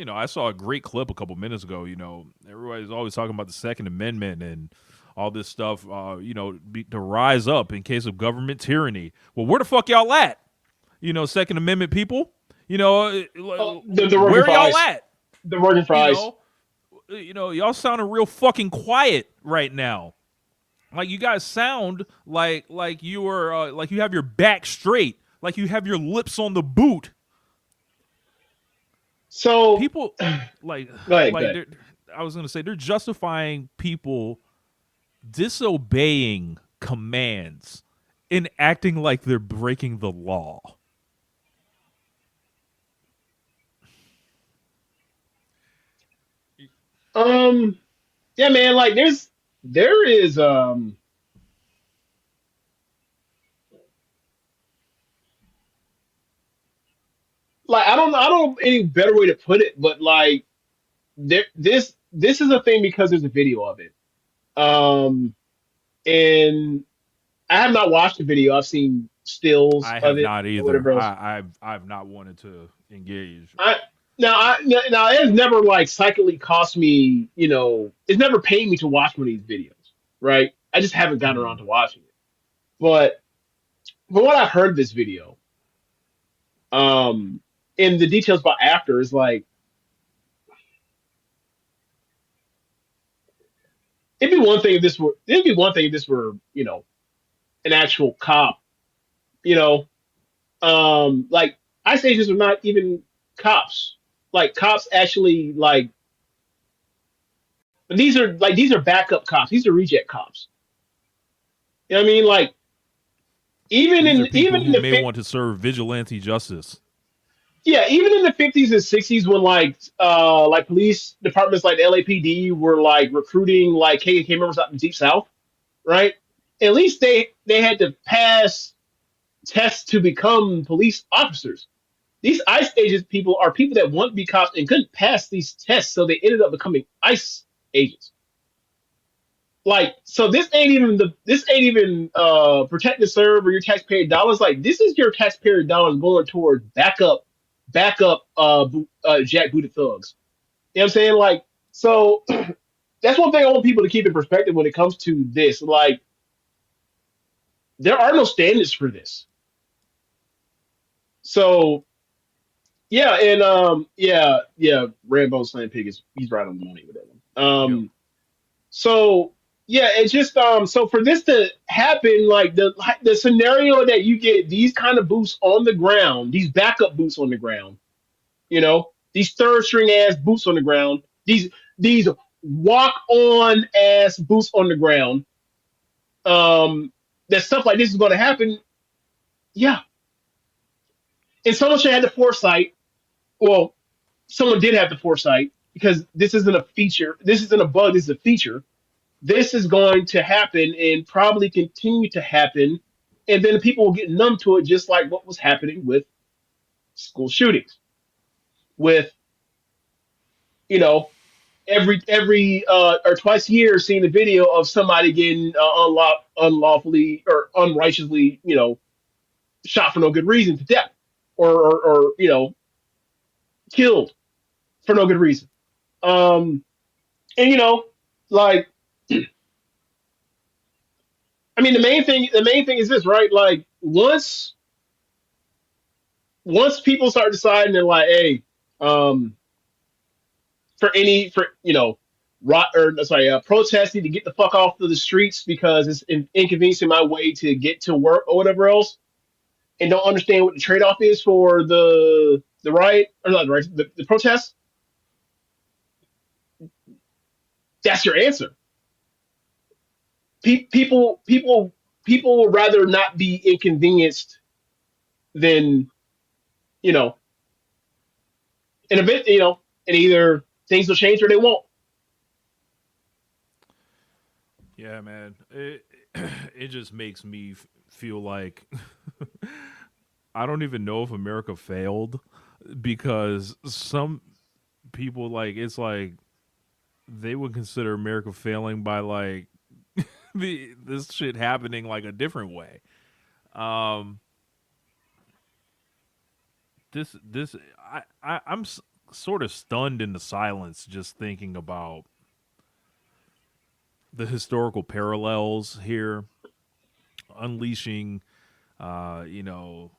I saw a great clip a couple minutes ago. Everybody's always talking about the Second Amendment and all this stuff, to rise up in case of government tyranny. Well, where the fuck y'all at? Second Amendment people? The where y'all at? The working fries. Y'all sounding real fucking quiet right now. Like you guys sound like you are like you have your back straight, like you have your lips on the boot. So people go ahead. I was gonna say they're justifying people disobeying commands and acting like they're breaking the law. Yeah, man, like there is like I don't know any better way to put it, but like this is a thing because there's a video of it. And I have not watched the video. I've seen stills I of have it. not either. I've not wanted to engage. Now it has never like psychically cost me, it's never paid me to watch one of these videos, right? I just haven't gotten around to watching it. But from what I've heard of this video, and the details about after is like, it'd be one thing if this were, an actual cop, like ice agents are not even cops. Like cops actually but these are backup cops. These are reject cops. You know what I mean? Like even in the may want to serve vigilante justice. Yeah, even in the 50s and 60s when like police departments like the LAPD were like recruiting like KKK members out in the Deep South, right? At least they had to pass tests to become police officers. These ICE agents people are people that want to be cops and couldn't pass these tests, so they ended up becoming ICE agents. Like, so this ain't even protect and serve or your taxpayer dollars. Like, this is your taxpayer dollars going towards backup jackbooted thugs. You know what I'm saying? Like, so that's one thing I want people to keep in perspective when it comes to this. Like, there are no standards for this. So yeah, and Rambo Slam Pig he's right on the money with that one. Yep. So yeah, it's just so for this to happen, like the scenario that you get these kind of boots on the ground, these backup boots on the ground, these third string ass boots on the ground, these walk on ass boots on the ground, that stuff like this is going to happen. Yeah, and someone should have the foresight. Well, someone did have the foresight because this isn't a feature. This isn't a bug. This is a feature. This is going to happen and probably continue to happen. And then people will get numb to it, just like what was happening with school shootings. With, every or twice a year seeing a video of somebody getting unlawfully or unrighteously, shot for no good reason to death or killed for no good reason. And like, I mean, the main thing is this, right? Like once people start deciding they're like, hey, protesting to get the fuck off of the streets because it's inconveniencing my way to get to work or whatever else, and don't understand what the trade-off is for the riot or not the riot, the protest. That's your answer. People would rather not be inconvenienced than, And a bit, and either things will change or they won't. Yeah, man. It just makes me feel like I don't even know if America failed, because some people, like, it's like they would consider America failing by like this shit happening like a different way. I'm sort of stunned into silence just thinking about the historical parallels here, unleashing, the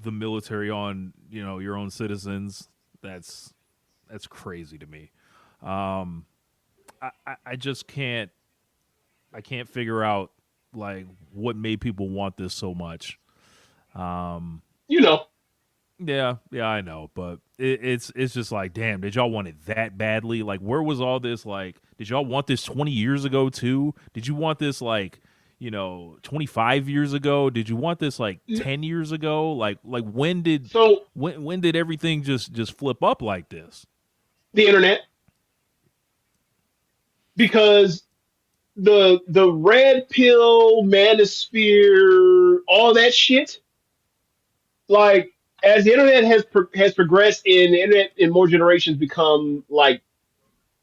military on, your own citizens. That's crazy to me. I just can't figure out like what made people want this so much. Yeah, I know, but it's just like, damn, did y'all want it that badly? Like, where was all this? Like, did y'all want this 20 years ago too? Did you want this 25 years ago? Did you want this 10 years ago? Like when did everything just flip up like this? The internet, because the red pill, manosphere, all that shit, like, as the internet has progressed and the internet in more generations become like,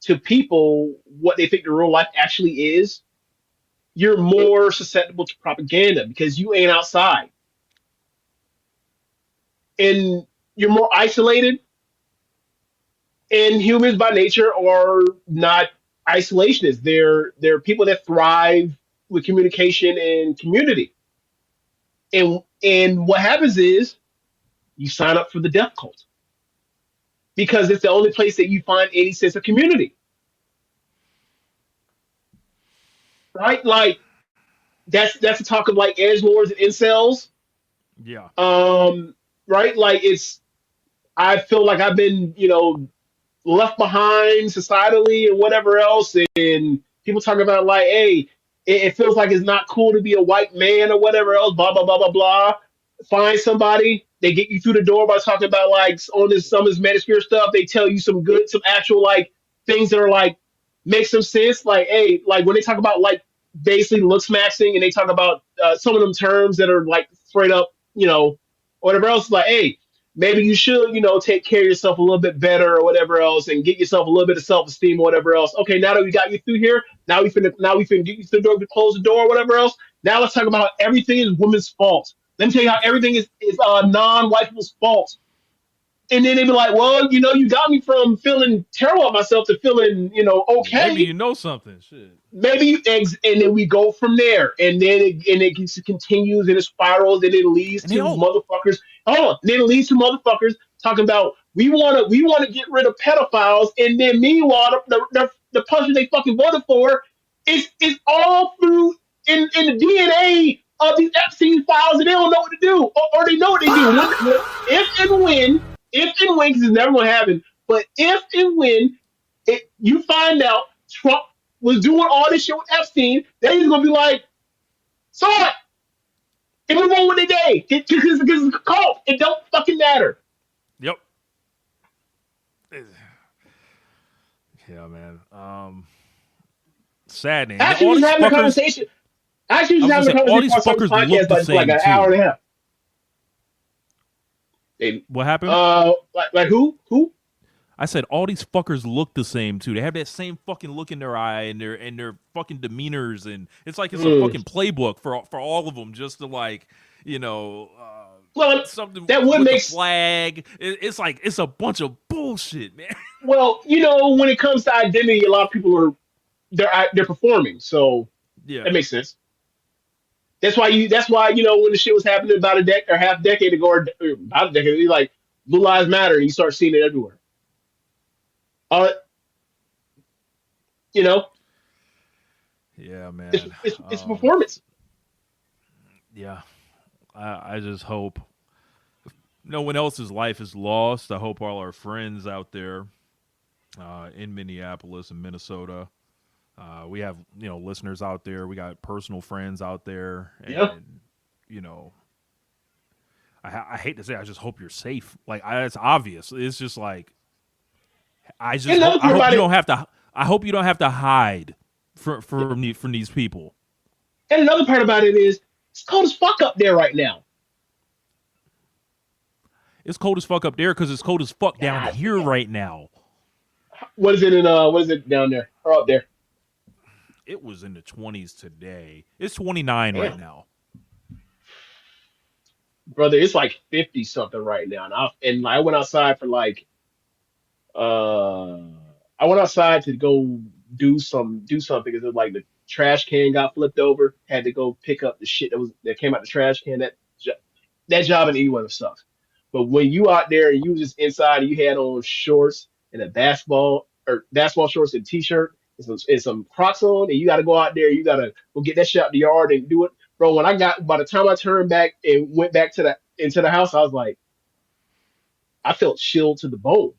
to people, what they think the real life actually is, you're more susceptible to propaganda because you ain't outside. And you're more isolated. And humans by nature are not isolationists. They're people that thrive with communication and community. And what happens is you sign up for the death cult because it's the only place that you find any sense of community. Right? Like, that's the talk of like edgelords and incels. Yeah. Right? Like, I feel like I've been, left behind societally and whatever else, and people talking about like, hey, it feels like it's not cool to be a white man or whatever else, blah blah blah blah blah. Find somebody, they get you through the door by talking about like on this some of this manosphere stuff. They tell you some actual like things that are like make some sense. Like, hey, like when they talk about like basically looks maxing, and they talk about some of them terms that are like straight up, whatever else. Like, hey, maybe you should, take care of yourself a little bit better or whatever else, and get yourself a little bit of self-esteem or whatever else. Okay, now that we got you through here, now we finna get you through the door, close the door or whatever else. Now let's talk about how everything is women's fault. Let me tell you how everything is non-white people's fault. And then they be like, well, you got me from feeling terrible about myself to feeling, okay. Maybe you know something. Shit. Maybe and then we go from there, and then it continues and it spirals, and it leads to motherfuckers. Hold on, then it leads to motherfuckers talking about we want to get rid of pedophiles, and then meanwhile the person they fucking voted for is all through in the DNA of these Epstein files, and they don't know what to do, or they know what they do. If and when, because it's never gonna happen, but if and when you find out Trump was doing all this shit with Epstein, then he's gonna be like, so what? And move on with their day. Because it's a cult. It don't fucking matter. Yep. Yeah, man. Saddening. Actually, we was having a conversation. All these fuckers look the same, like an hour and a half. What happened? Like who? Who? I said all these fuckers look the same too. They have that same fucking look in their eye and their fucking demeanors, and it's like it's a fucking playbook for all of them, just to like, well, something that would with make the flag. It's like it's a bunch of bullshit, man. Well, when it comes to identity, a lot of people they're performing, so yeah, that makes sense. That's why when the shit was happening about half a decade ago, or about a decade, like Blue Lives Matter, and you start seeing it everywhere. Yeah, man. It's performance. Yeah, I just hope no one else's life is lost. I hope all our friends out there in Minneapolis and Minnesota, we have listeners out there. We got personal friends out there, and I hate to say, I just hope you're safe. Like, it's obvious. It's just like I hope you don't have to. I hope you don't have to hide from these people. And another part about it is it's cold as fuck up there right now. It's cold as fuck up there because it's cold as fuck down here right now. What is it down there or up there? It was in the 20s today. It's 29 right now. Brother, it's like 50 something right now. And I went outside for I went outside to go do something because it like the trash can got flipped over. Had to go pick up the shit that came out the trash can. That job in E-weather sucks. But when you out there and you was just inside and you had on shorts and a basketball shorts and t-shirt and some Crocs on, and you got to go out there, you got to go get that shit out the yard and do it, bro. By the time I turned back and went back into the house, I was like, I felt chilled to the bone.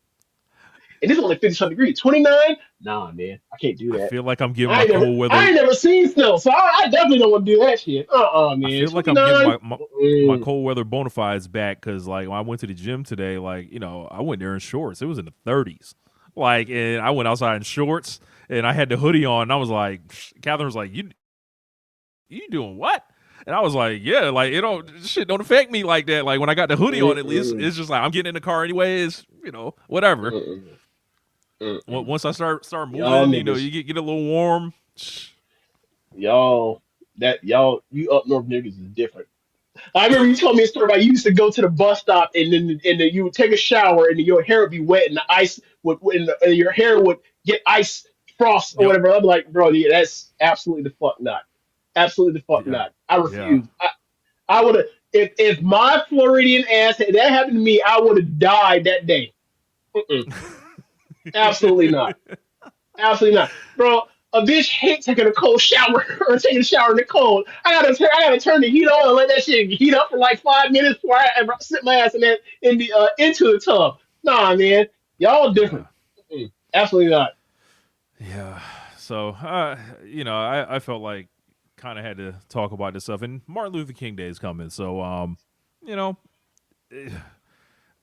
And it's only 50-something degrees. 29? Nah, man, I can't do that. I feel like I'm getting my cold weather. I ain't never seen snow, so I definitely don't want to do that shit. Man. I feel like I'm getting my cold weather bona fides back because, like, when I went to the gym today, like, I went there in shorts. It was in the 30s. Like, and I went outside in shorts, and I had the hoodie on, and I was like, Catherine was like, you doing what? And I was like, yeah, like, shit don't affect me like that. Like, when I got the hoodie on, at least, it's just like, I'm getting in the car anyways, whatever. Once I start moving, you get a little warm. You up north niggas is different. I remember you told me a story about you used to go to the bus stop and then you would take a shower and your hair would be wet and the ice and your hair would get ice frost or whatever. I'm like, bro, yeah, that's absolutely the fuck not. Absolutely the fuck not. I refuse. Yeah. I would have if my Floridian ass that happened to me, I would have died that day. Absolutely not. Absolutely not, bro. A bitch hates taking a cold shower or taking a shower in the cold. I gotta turn the heat on and let that shit heat up for like 5 minutes before I ever sit my ass into the tub. Nah, man, y'all different. Absolutely not. Yeah. So, I felt like kind of had to talk about this stuff, and Martin Luther King Day is coming. So,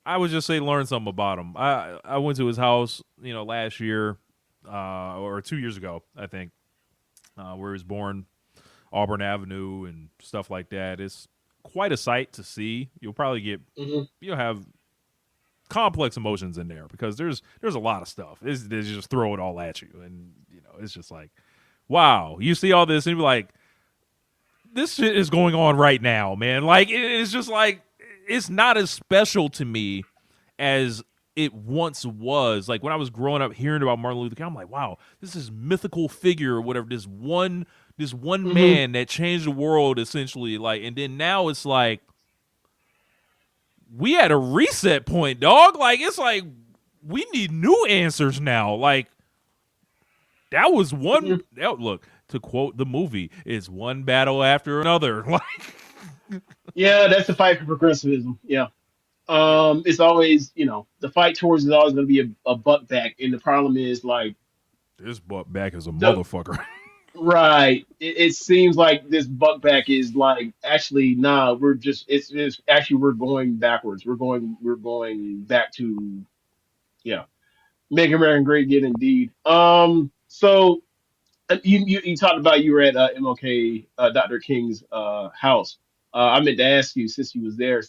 I would just say learn something about him. I went to his house, last year or 2 years ago, I think, where he was born, Auburn Avenue and stuff like that. It's quite a sight to see. You'll probably get you'll have complex emotions in there because there's a lot of stuff. They just throw it all at you, and it's just like, wow. You see all this and you're like, this shit is going on right now, man. Like it's just like. It's not as special to me as it once was. Like when I was growing up hearing about Martin Luther King, I'm like, wow, this is mythical figure or whatever, this one man that changed the world essentially. Like, and then now it's like we at a reset point, dog. Like it's like we need new answers now. Like that was one look, to quote the movie, it's one battle after another. Like yeah, that's the fight for progressivism. Yeah. It's always, the fight towards is always going to be a buck back. And the problem is, like, this buck back is a motherfucker. Right. It seems like this buck back is like, actually, nah, we're going backwards. We're going back to, make America great again, indeed. So you talked about you were at MLK, Dr. King's house. I meant to ask you since you was there.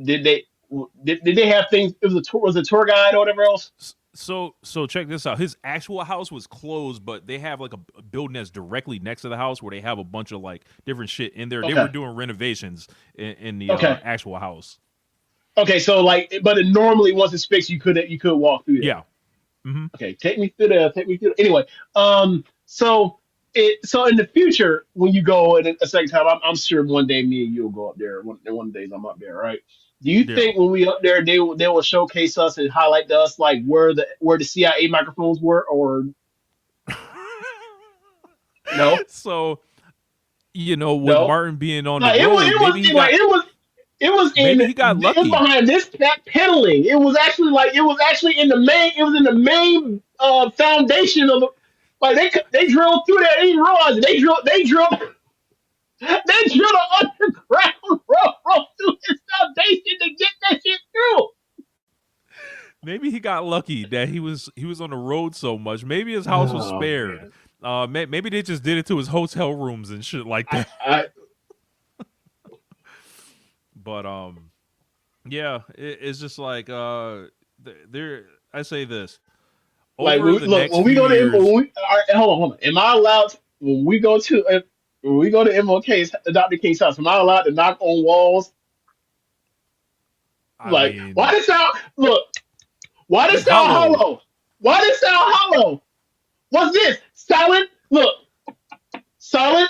Did they have things? It was a tour guide or whatever else. So check this out. His actual house was closed, but they have like a building that's directly next to the house where they have a bunch of like different shit in there. Okay. They were doing renovations in the actual house. Okay, so like, but normally once it's fixed, you could walk through there. Yeah. Mm-hmm. Okay, take me through there. Anyway, So in the future, when you go a second time, I'm sure one day me and you'll go up there. One of the days I'm up there, right? Do you think when we up there, they will showcase us and highlight to us like where the CIA microphones were, or no? So with Martin being on the road, maybe he got lucky. It was behind this pedaling. It was actually in the main foundation of the. Like they drilled through there. They didn't realize it. They drilled an underground road through his foundation to get that shit through. Maybe he got lucky that he was on the road so much. Maybe his house was spared. Maybe they just did it to his hotel rooms and shit like that. But yeah, it's just like there. I say this. Like, look, when we go to all right, hold on. Am I allowed when we go to MLK's Dr. King's house? Am I allowed to knock on walls? Why does sound look? Why does sound hollow? Why does sound hollow? What's this? Silent? Look. Silent?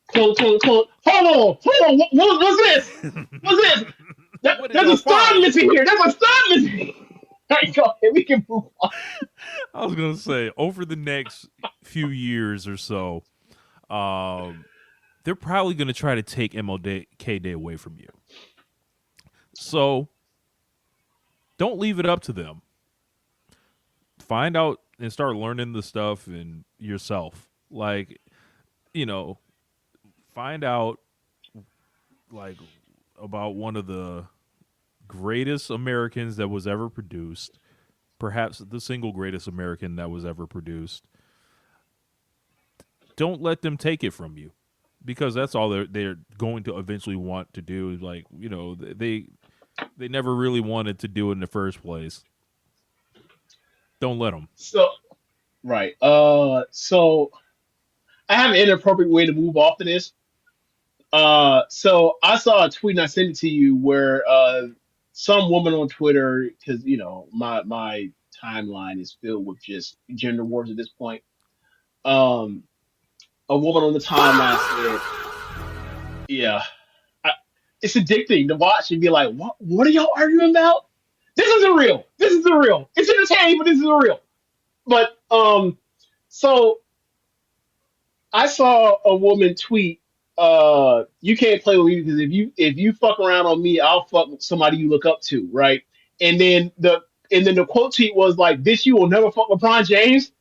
Clunk, clunk, clunk. Hold on. What's this? What's this? There's a star missing here. There's a star missing. All right, go ahead. We can move on. I was gonna say, over the next few years or so, they're probably gonna try to take MLK Day away from you. So don't leave it up to them. Find out and start learning the stuff and yourself. Like, find out like about one of the greatest Americans that was ever produced, perhaps the single greatest American that was ever produced. Don't let them take it from you, because that's all they're going to eventually want to do. Like, they never really wanted to do it in the first place. Don't let them. So, right. So I have an inappropriate way to move off of this. So I saw a tweet and I sent it to you where some woman on Twitter, because my timeline is filled with just gender wars at this point. A woman on the timeline said, "Yeah, it's addicting to watch and be like, what are y'all arguing about? This isn't real. It's entertaining, but this isn't real." But so I saw a woman tweet, "You can't play with me because if you fuck around on me, I'll fuck with somebody you look up to, right?" And then the quote tweet was like, "Bitch, you will never fuck LeBron James."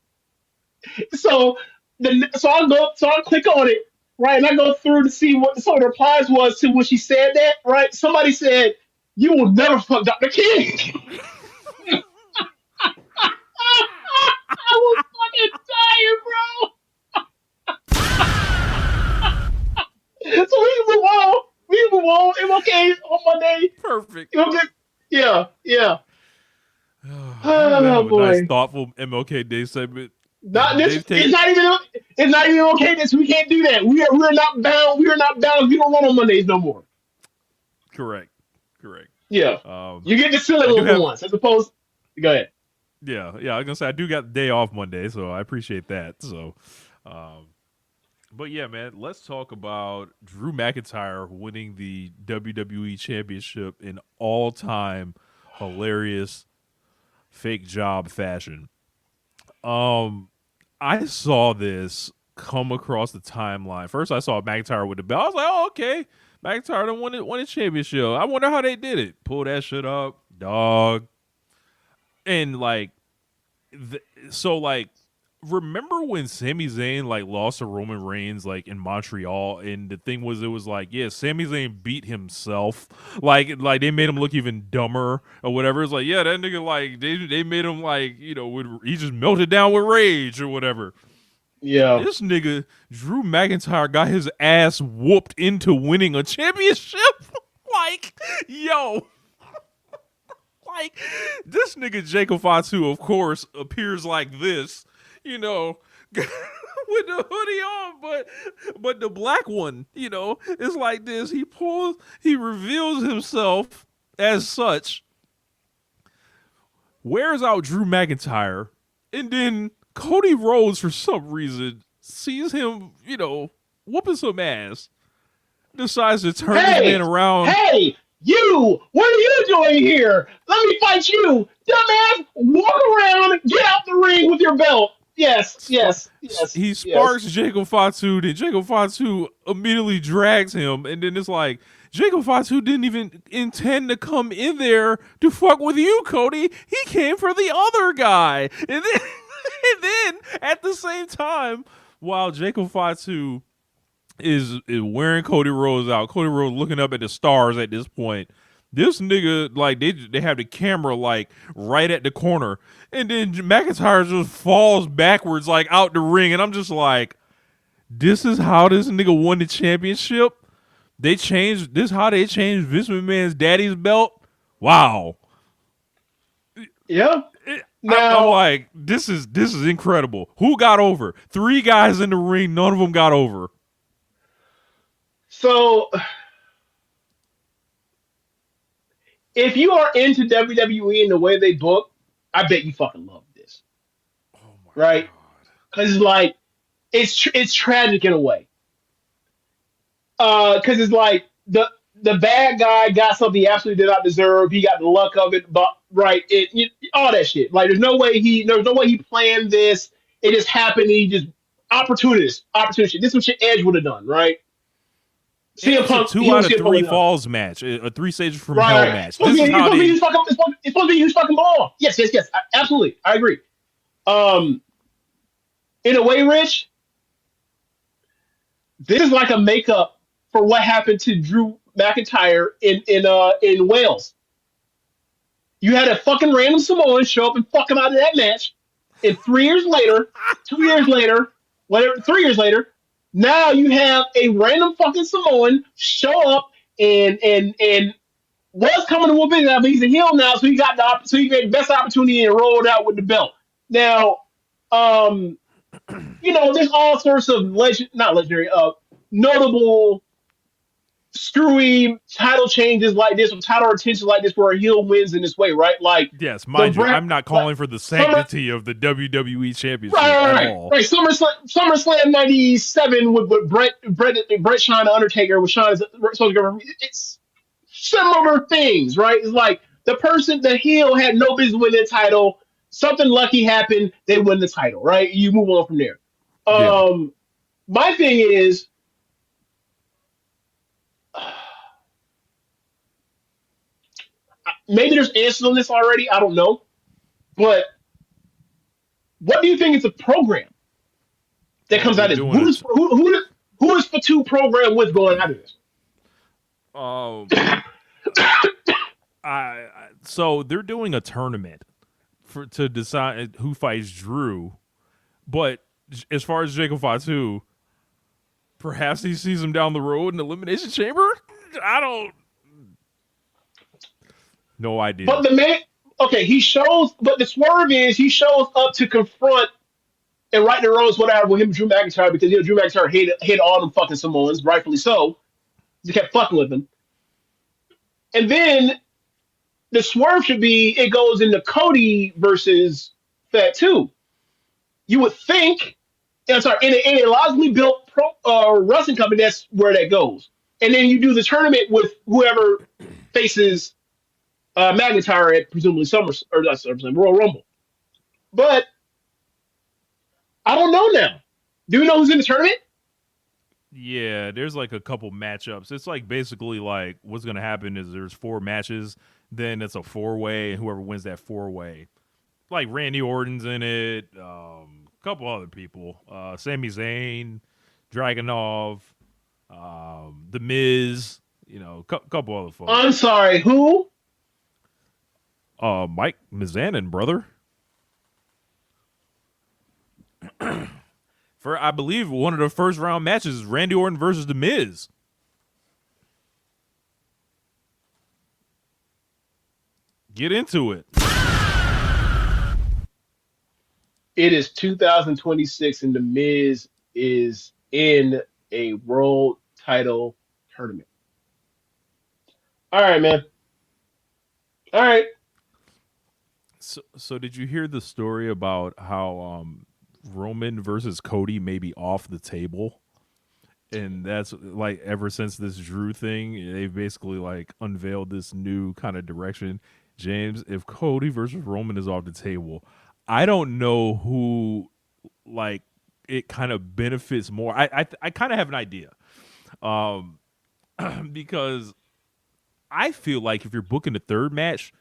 So I click on it, right, and I go through to see what some of the replies was to when she said that, right? Somebody said, "You will never fuck Dr. King." I was fucking tired, bro. So we can move on. MLK on Monday. Perfect. Yeah. Oh boy. Nice, thoughtful MLK Day segment. It's not even okay. We can't do that. We're not bound. We are not bound. We don't run on Mondays no more. Correct. Yeah. You get the silly little ones as opposed. Go ahead. Yeah. I was gonna say I do got the day off Monday, so I appreciate that. So, but yeah, man, let's talk about Drew McIntyre winning the WWE Championship in all-time hilarious fake job fashion. I saw this come across the timeline. First, I saw McIntyre with the belt. I was like, "Oh, okay, McIntyre done won a championship. I wonder how they did it. Pull that shit up, dog." And remember when Sami Zayn lost to Roman Reigns in Montreal, and the thing was, it was Sami Zayn beat himself, like they made him look even dumber or whatever. It's that nigga they made him he just melted down with rage or whatever. Yeah, this nigga Drew McIntyre got his ass whooped into winning a championship. This nigga Jacob Fatu, of course, appears like this. With the hoodie on, but the black one, is like this. He reveals himself as such, wears out Drew McIntyre, and then Cody Rhodes, for some reason, sees him, whooping some ass, decides to turn this man around. Hey! You! What are you doing here? Let me fight you! Dumbass! Walk around, get out the ring with your belt! Yes. He sparks Jacob Fatu, then Jacob Fatu immediately drags him, and then it's Jacob Fatu didn't even intend to come in there to fuck with you, Cody. He came for the other guy. And then at the same time, while Jacob Fatu is wearing Cody Rhodes out, Cody Rhodes looking up at the stars at this point, This nigga, like, they have the camera, like, right at the corner. And then McIntyre just falls backwards, like, out the ring. And I'm just like, this is how this nigga won the championship? This how they changed Vince McMahon's daddy's belt? Wow. Yeah. I'm like, this is incredible. Who got over? 3 guys in the ring, none of them got over. So, if you are into WWE and the way they book, I bet you fucking love this. Oh my right? Because like it's tragic in a way. Because it's like the bad guy got something he absolutely did not deserve. He got the luck of it, but right, all that shit. Like there's no way he planned this. It just happened. He just opportunist. This is what shit Edge would have done, right? CM Punk, 2 out of 3 falls match, a 3 stages from hell match. This is how it's supposed to be huge fucking ball. Yes, absolutely, I agree. In a way, Rich, this is like a makeup for what happened to Drew McIntyre in Wales. You had a fucking random Samoan show up and fuck him out of that match, and 3 years later, 2 years later, whatever, 3 years later. Now you have a random fucking Samoan show up and was coming to whoop it out, but he's a heel now, so he got the best opportunity and rolled out with the belt. Now, there's all sorts of notable screwy title changes like this, or title retention like this, where a heel wins in this way, right? Like, yes, mind you, I'm not calling for the sanctity of the WWE Championship at all. Right, SummerSlam '97 with Brett Shawn, Undertaker, with Shawn supposed to go. It's similar things, right? It's like the heel had no business winning the title. Something lucky happened, they win the title, right? You move on from there. My thing is, maybe there's answers on this already. I don't know. But what do you think is a program that comes out of this? Who is Fatu program with going out of this? So they're doing a tournament to decide who fights Drew. But as far as Jacob Fatu, perhaps he sees him down the road in the Elimination Chamber? I don't... No idea. But the swerve is he shows up to confront and right the roads, whatever, with him and Drew McIntyre, because Drew McIntyre hated all them fucking Samoans, rightfully so. He kept fucking with them. And then the swerve should be it goes into Cody versus Fatu. You would think, in a logically built wrestling company, that's where that goes. And then you do the tournament with whoever faces McIntyre at presumably Royal Rumble. But I don't know now. Do we know who's in the tournament? Yeah, there's like a couple matchups. It's like basically like what's going to happen is there's 4 matches, then it's a 4-way, and whoever wins that 4-way. Like Randy Orton's in it, a couple other people. Sami Zayn, Dragunov, The Miz, couple other folks. I'm sorry, who? Mike Mizanin, brother. For I believe one of the first round matches is Randy Orton versus The Miz. Get into it. It is 2026 and The Miz is in a world title tournament. All right, man. All right. So did you hear the story about how Roman versus Cody may be off the table? And that's like ever since this Drew thing, they've basically like unveiled this new kind of direction. James, if Cody versus Roman is off the table, I don't know who like it kind of benefits more. I kind of have an idea. Because I feel like if you're booking the third match,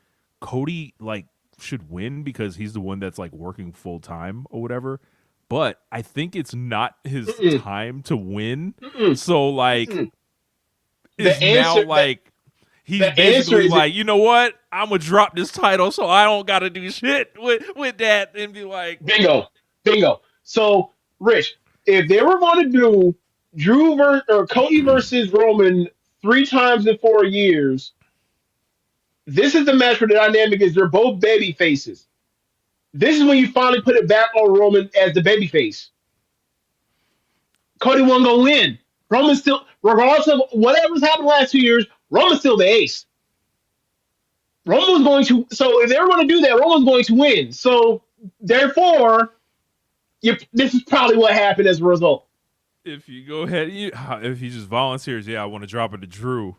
Cody like should win because he's the one that's like working full time or whatever. But I think it's not his time to win. So like it's now like he's The answer basically is like, you know what? I'm gonna drop this title so I don't gotta do shit with that and be like, bingo. So, Rich, if they were going to do Cody versus Roman 3 times in 4 years, this is the match where the dynamic is they're both baby faces. This is when you finally put it back on Roman as the baby face. Cody wasn't gonna win. Roman's still, regardless of whatever's happened the last 2 years, Roman's still the ace. Roman was going to. So if they were going to do that, Roman's going to win. So therefore, this is probably what happened as a result. if you go ahead, if he just volunteers, I want to drop it to Drew,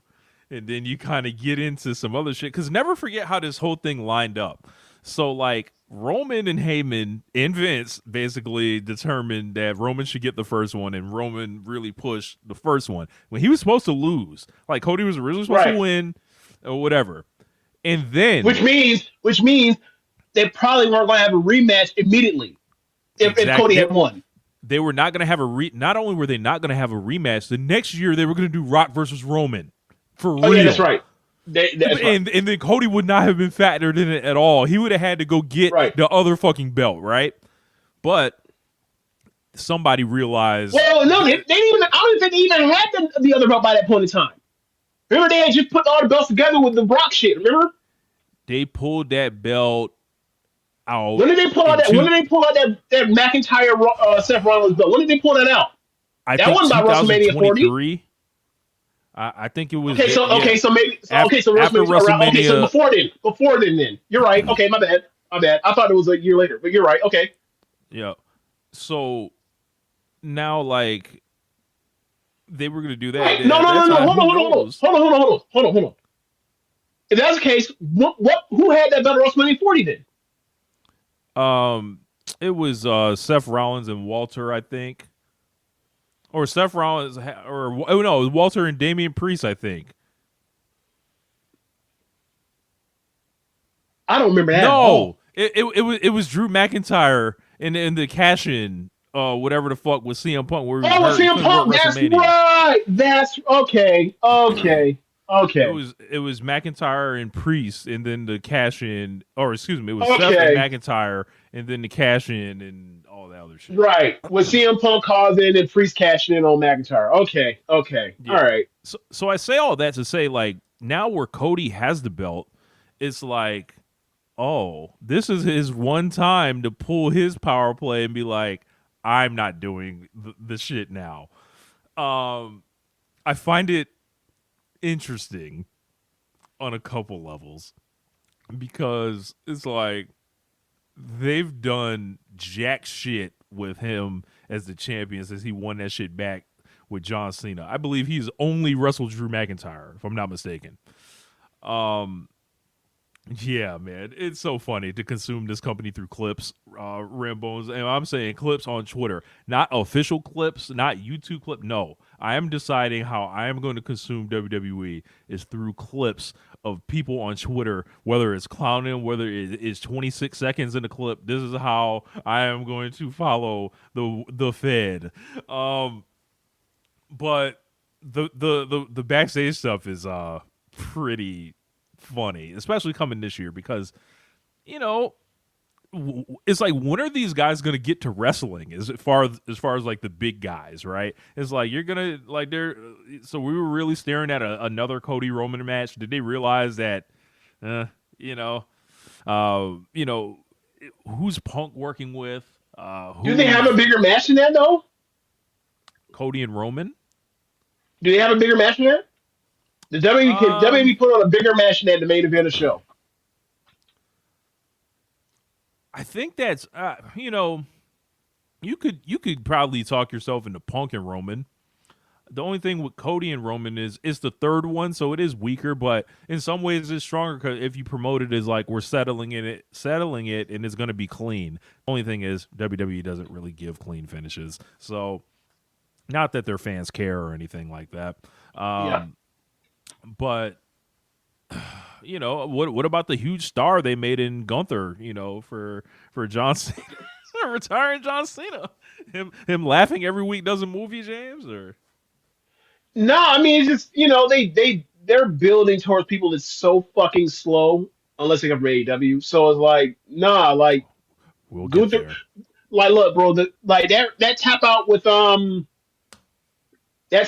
and then you kind of get into some other shit. Because never forget how this whole thing lined up. So like Roman and Heyman and Vince basically determined that Roman should get the first one, and Roman really pushed the first one when he was supposed to lose. Like Cody was originally supposed to win, or whatever. And then, which means they probably weren't going to have a rematch immediately if Cody had won. They were not going to have not only were they not going to have a rematch, the next year they were going to do Rock versus Roman for real. Oh yeah, that's right. That's and then Cody would not have been factored in it at all. He would have had to go get the other fucking belt, right? But somebody realized. Well, no, they didn't even. I don't think they even had the other belt by that point in time. Remember, they had just put all the belts together with the Brock shit. Remember? They pulled that belt out. When did they pull out that? When did they pull out that McIntyre Seth Rollins belt? When did they pull that out? That wasn't by WrestleMania 40. I think it was. Okay, so WrestleMania. Okay, so before then. You're right. Okay, my bad. I thought it was a year later, but you're right. Okay. Yeah. So now, like, they were going to do that. Right. No. Hold on. If that's the case, who had that belt at WrestleMania 40 then? It was Seth Rollins and Walter, I think. Or Seth Rollins, it was Walter and Damian Priest, I think. I don't remember that. No, it was Drew McIntyre in the cash-in, whatever the fuck was CM Punk. Where CM Punk. That's right. That's okay. It was McIntyre and Priest, and then the cash-in, or excuse me, it was Seth and McIntyre, and then the cash-in and all that other shit. Right. With CM Punk calls in and Priest cashing in on McIntyre. Okay. Yeah. All right. So I say all that to say, like, now where Cody has the belt, it's like, oh, this is his one time to pull his power play and be like, I'm not doing the shit now. I find it interesting on a couple levels because it's like they've done jack shit with him as the champion since he won that shit back with John Cena. I believe he's only wrestled Drew McIntyre, if I'm not mistaken. Yeah, man, it's so funny to consume this company through clips, Rambones, and I'm saying clips on Twitter, not official clips, not YouTube clip. No, I am deciding how I am going to consume WWE is through clips of people on Twitter, whether it's clowning, whether it is 26 seconds in a clip. This is how I am going to follow the Fed. But the backstage stuff is pretty funny, especially coming this year because, you know, it's like, when are these guys going to get to wrestling as far as like the big guys, right? It's like, you're going to like so we were really staring at another Cody Roman match. Did they realize that, who's Punk working with? Do they have a bigger match than that though? Cody and Roman? Do they have a bigger match than that? The WWE put on a bigger match than the main event of the show. I think that's you could probably talk yourself into Punk and Roman. The only thing with Cody and Roman is it's the third one, so it is weaker, but in some ways it's stronger because if you promote it as like we're settling it, and it's going to be clean. The only thing is WWE doesn't really give clean finishes, so not that their fans care or anything like that. But what about the huge star they made in Gunther? For John Cena, retiring John Cena, him laughing every week doesn't move you, James? Or no, I mean it's just they're building towards people that's so fucking slow unless they come from AEW. So it's like, nah, like We'll get Gunther, there. like look, bro, that tap out with that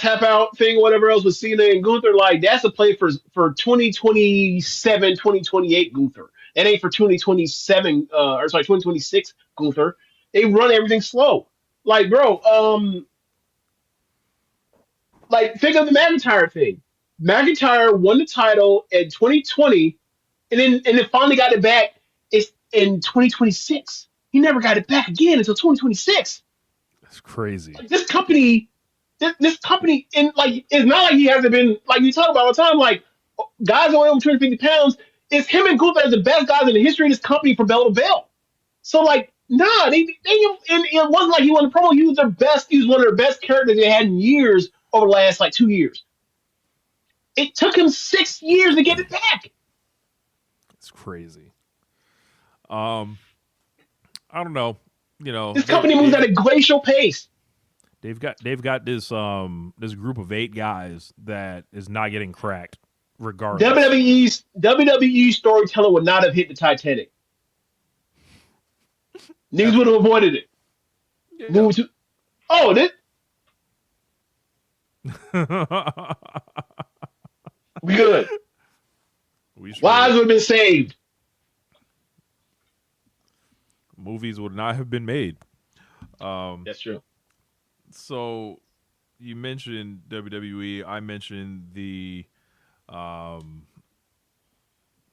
tap out thing, whatever else with Cena and Gunther, like that's a play for 2027, 2028 Gunther. That ain't for 2027, or sorry, 2026 Gunther. They run everything slow. Like, bro, like think of the McIntyre thing. McIntyre won the title in 2020, and then finally got it back. It's in 2026. He never got it back again until 2026. That's crazy. Like, this company, and like it's not like he hasn't been like you talk about all the time. Like guys only over 250 pounds. It's him and Gunther as the best guys in the history of this company from bell to bell. So like, nah, and it wasn't like he won the promo. He was their best. He was one of their best characters they had in years over the last like 2 years. It took him 6 years to get it back. It's crazy. I don't know. You know, This company moves at a glacial pace. They've got this this group of 8 guys that is not getting cracked regardless. WWE storytelling would not have hit the Titanic. Niggas would have avoided it. Yeah. We good. Lives would have been saved. Movies would not have been made. That's true. So you mentioned WWE. I mentioned the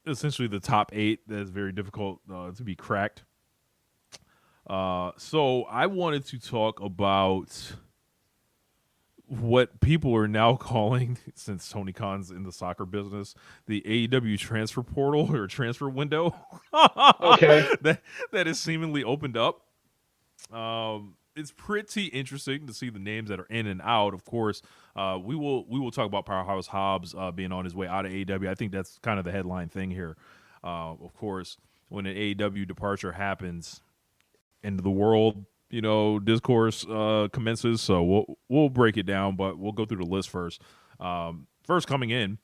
essentially the top 8 that's very difficult to be cracked. So I wanted to talk about what people are now calling, since Tony Khan's in the soccer business, the AEW transfer portal or transfer window. Okay. That is seemingly opened up. It's pretty interesting to see the names that are in and out. Of course, we will talk about Powerhouse Hobbs being on his way out of AEW. I think that's kind of the headline thing here. Of course, when an AEW departure happens, end of the world, discourse commences. So we'll break it down, but we'll go through the list first. First coming in,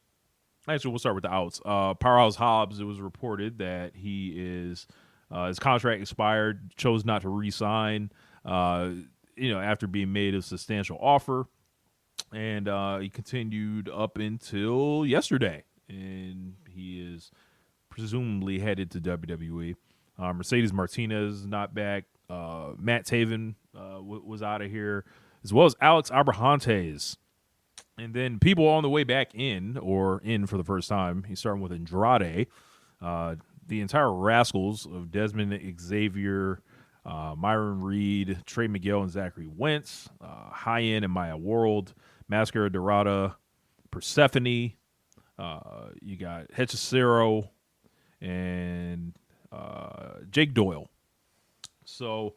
actually we'll start with the outs. Powerhouse Hobbs, it was reported that he is his contract expired, chose not to re-sign, after being made a substantial offer, and he continued up until yesterday, and he is presumably headed to WWE. Mercedes Martinez is not back. Matt Taven was out of here, as well as Alex Abrahantes. And then people on the way back in, or in for the first time, he's starting with Andrade. The entire Rascals of Desmond Xavier, Myron Reed, Trey Miguel, and Zachary Wentz, High End and Maya World, Mascara Dorada, Persephone. You got Hechicero and Jake Doyle. So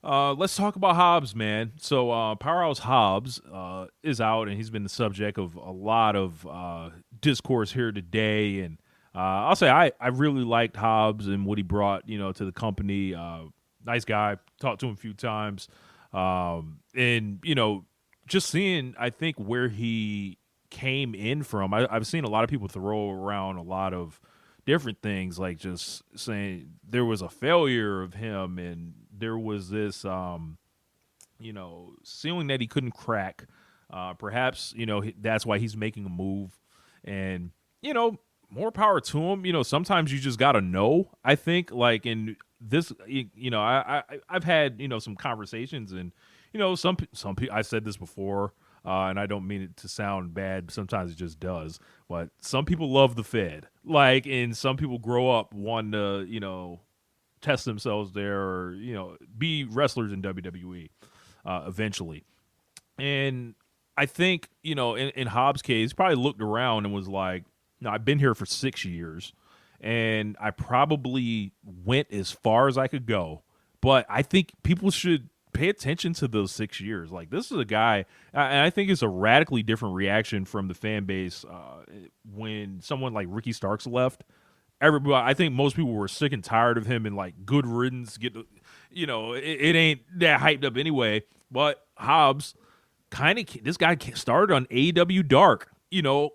let's talk about Hobbs, man. So Powerhouse Hobbs is out, and he's been the subject of a lot of discourse here today. And I'll say I really liked Hobbs and what he brought, to the company. Nice guy. Talked to him a few times. And, just seeing, I think, where he came in from, I've seen a lot of people throw around a lot of different things, like just saying there was a failure of him and there was this, ceiling that he couldn't crack. Perhaps, that's why he's making a move. And, more power to him. Sometimes you just got to know, I think, like in this, I've had, some conversations and, some people, I said this before, and I don't mean it to sound bad. Sometimes it just does. But some people love the Fed. Like, and some people grow up wanting to, test themselves there or, be wrestlers in WWE eventually. And I think, in Hobbs' case, probably looked around and was like, no, I've been here for 6 years, and I probably went as far as I could go. But I think people should pay attention to those 6 years. Like, this is a guy, and I think it's a radically different reaction from the fan base when someone like Ricky Starks left. Everybody, I think most people were sick and tired of him and like good riddance. It ain't that hyped up anyway. But Hobbs this guy started on AEW Dark.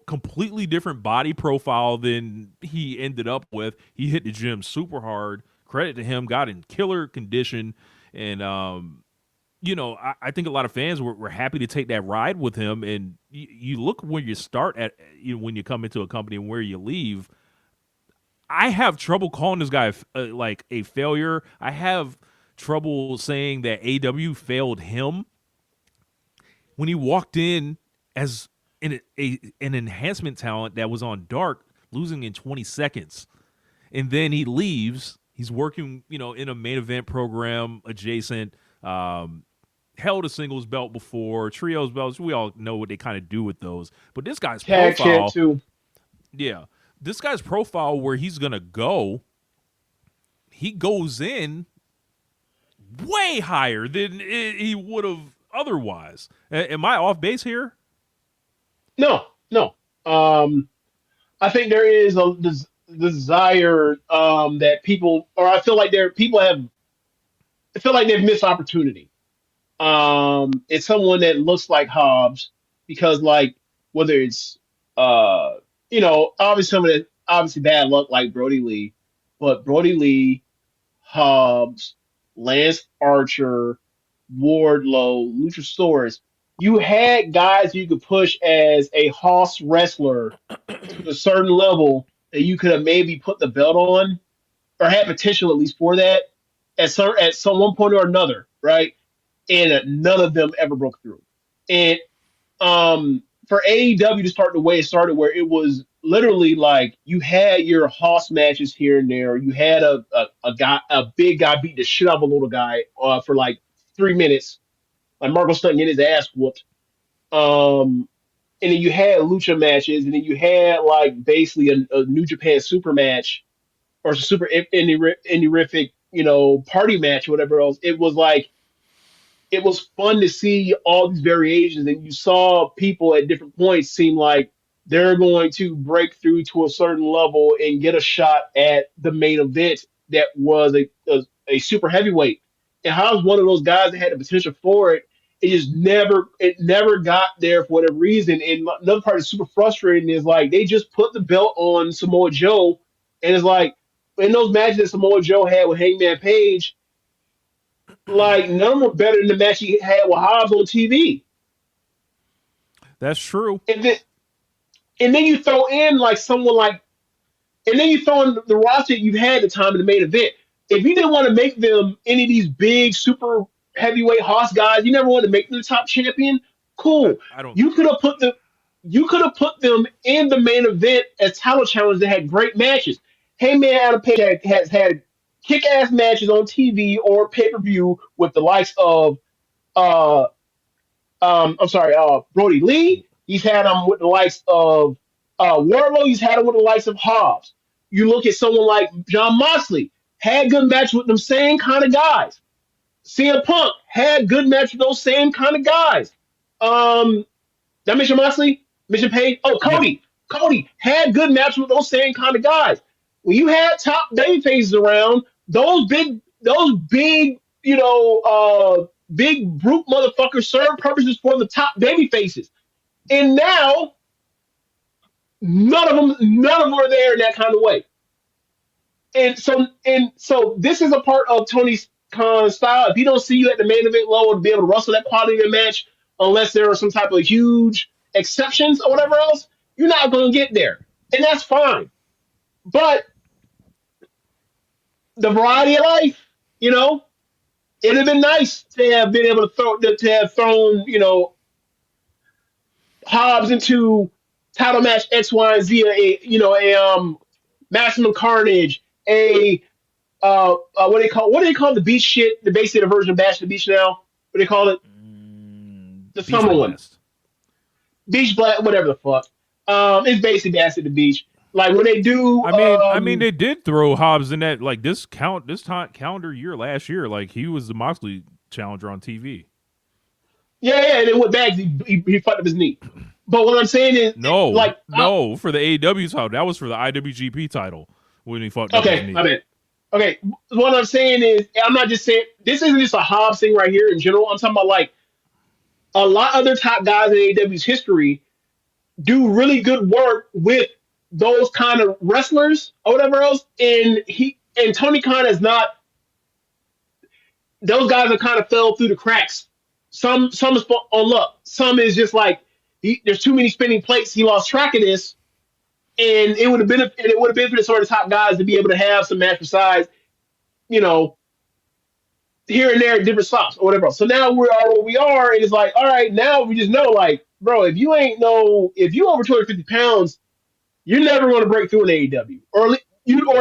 completely different body profile than he ended up with. He hit the gym super hard. Credit to him, got in killer condition. And, I think a lot of fans were happy to take that ride with him. And you look when you start when you come into a company and where you leave. I have trouble calling this guy like a failure. I have trouble saying that AEW failed him. When he walked in as an enhancement talent that was on Dark, losing in 20 seconds. And then he leaves. He's working, in a main event program adjacent. Held a singles belt before, trios belts. We all know what they kind of do with those. But this guy's profile, too. Yeah, this guy's profile where he's gonna go, he goes in way higher than he would have otherwise. Am I off base here? No. I think there is a desire that people, or I feel like I feel like they've missed opportunity. It's someone that looks like Hobbs because, like, whether it's obviously bad luck like Brody Lee, but Brody Lee, Hobbs, Lance Archer, Wardlow, Luchasaurus, you had guys you could push as a Hoss wrestler to a certain level that you could have maybe put the belt on or had potential at least for that at some one point or another, right? And none of them ever broke through. And for AEW to start the way it started, where it was literally like you had your Hoss matches here and there. You had a big guy beat the shit out of a little guy for like 3 minutes, like Marco Stunt getting his ass whooped. And then you had lucha matches, and then you had like basically a New Japan super match or super indie-rific, party match or whatever else. It was like, it was fun to see all these variations, and you saw people at different points seem like they're going to break through to a certain level and get a shot at the main event that was a super heavyweight. And Hobbs one of those guys that had the potential for it. It never got there for whatever reason. And another part that's super frustrating is like they just put the belt on Samoa Joe, and it's like in those matches that Samoa Joe had with Hangman Page, like none of them were better than the match he had with Hobbs on TV. That's true. And then you throw in like someone like, and then you throw in the roster you've had at the time of the main event. If you didn't want to make them any of these big super heavyweight Hoss guys, you never wanted to make them the top champion. Cool. I don't. You could have put them in the main event as title challengers that had great matches. Heyman Adam Page has had kick-ass matches on TV or pay-per-view with the likes of Brody Lee. He's had them with the likes of Wardlow. He's had them with the likes of Hobbs. You look at someone like Jon Moxley, had good matches with them same kind of guys. CM Punk had good matches with those same kind of guys. Did I mention Moxley? Mention Page? Oh, Cody. Yeah. Cody had good matches with those same kind of guys. When you had top baby faces around, those big, big brute motherfuckers serve purposes for the top baby faces. And now, none of them are there in that kind of way. And so this is a part of Tony Khan's style. If he don't see you at the main event level to be able to wrestle that quality of the match, unless there are some type of huge exceptions or whatever else, you're not going to get there. And that's fine. But the variety of life, it'd have been nice to have been able to have thrown, Hobbs into title match X, Y, and Z, a Maximum Carnage, what do they call the beach shit? The basically the version of Bash the Beach now. What do they call it? The Beach summer one. Blast. Beach Blast, whatever the fuck. It's basically Bash at the Beach. Like when they do, I mean, they did throw Hobbs in that like this calendar year last year. Like he was the Moxley challenger on TV. Yeah, and then went back. He fucked up his knee. But what I'm saying is, no, for the AEW title, that was for the IWGP title when he fucked up his knee. Okay, what I'm saying is, I'm not just saying this isn't just a Hobbs thing right here in general. I'm talking about like a lot of other top guys in AEW's history. do really good work with those kind of wrestlers or whatever else. And Tony Khan is not. Those guys have kind of fell through the cracks. Some is on luck. Some is just like there's too many spinning plates. He lost track of this, and it would have benefited some of the top guys to be able to have some match besides, you know, here and there at different stops or whatever else. So now we are where we are, and it's like, all right, now we just know, like, bro, if you over 250 pounds, you're never going to break through in AEW, or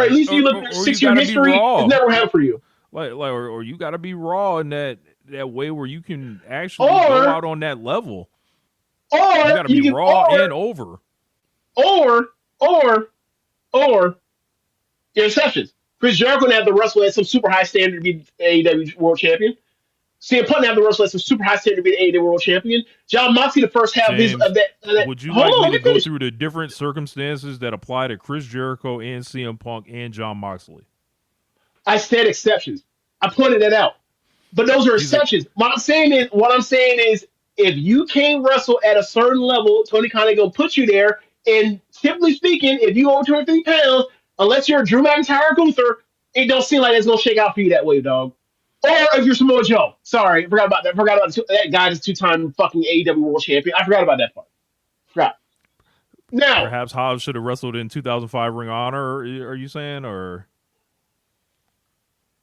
at least you look at 6-year history, it's never happened for you. Or you got to be raw in that way where you can actually go out on that level. Or you got to be raw and over. Or your exceptions. Chris Jericho have to wrestle at some super high standard to be AEW World Champion. CM Punk have to wrestle at some super high standard to be AEW World Champion. John Moxley the first half James, of that. Would you like me to go through the different circumstances that apply to Chris Jericho and CM Punk and John Moxley? I said exceptions. I pointed that out. But those are exceptions. What I'm saying is, if you can't wrestle at a certain level, Tony Khan ain't gonna put you there. And typically speaking, if you over 250 pounds, unless you're Drew McIntyre or Gunther, it don't seem like it's gonna shake out for you that way, dog. Or if you're Samoa Joe. Sorry, I forgot about that. That guy is 2-time fucking AEW World Champion. I forgot about that part. Now, perhaps Hobbs should have wrestled in 2005 Ring of Honor. Are you saying, or?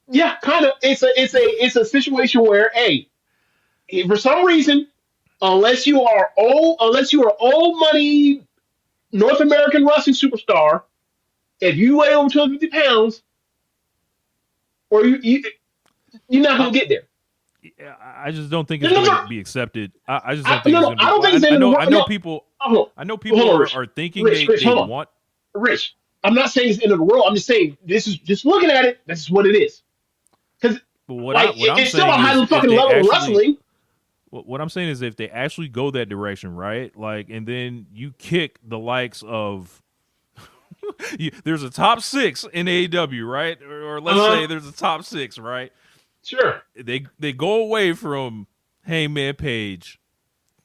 Yeah, kind of. It's a situation where, hey, for some reason, unless you are old money North American wrestling superstar, if you weigh over 250 pounds, or you're not gonna get there. I just don't think it's going to be accepted. I just don't think it's going to be. I don't think it's I know people. I know people are thinking they want. Rich, I'm not saying it's the end of the world. I'm just saying this is just looking at it. This is what it is. Because it's still a high fucking level of wrestling. What I'm saying is, if they actually go that direction, right? Like, and then you kick the likes of. There's a top 6 in AEW, right? Or let's say there's a top 6, right? Sure. They go away from Hangman Page,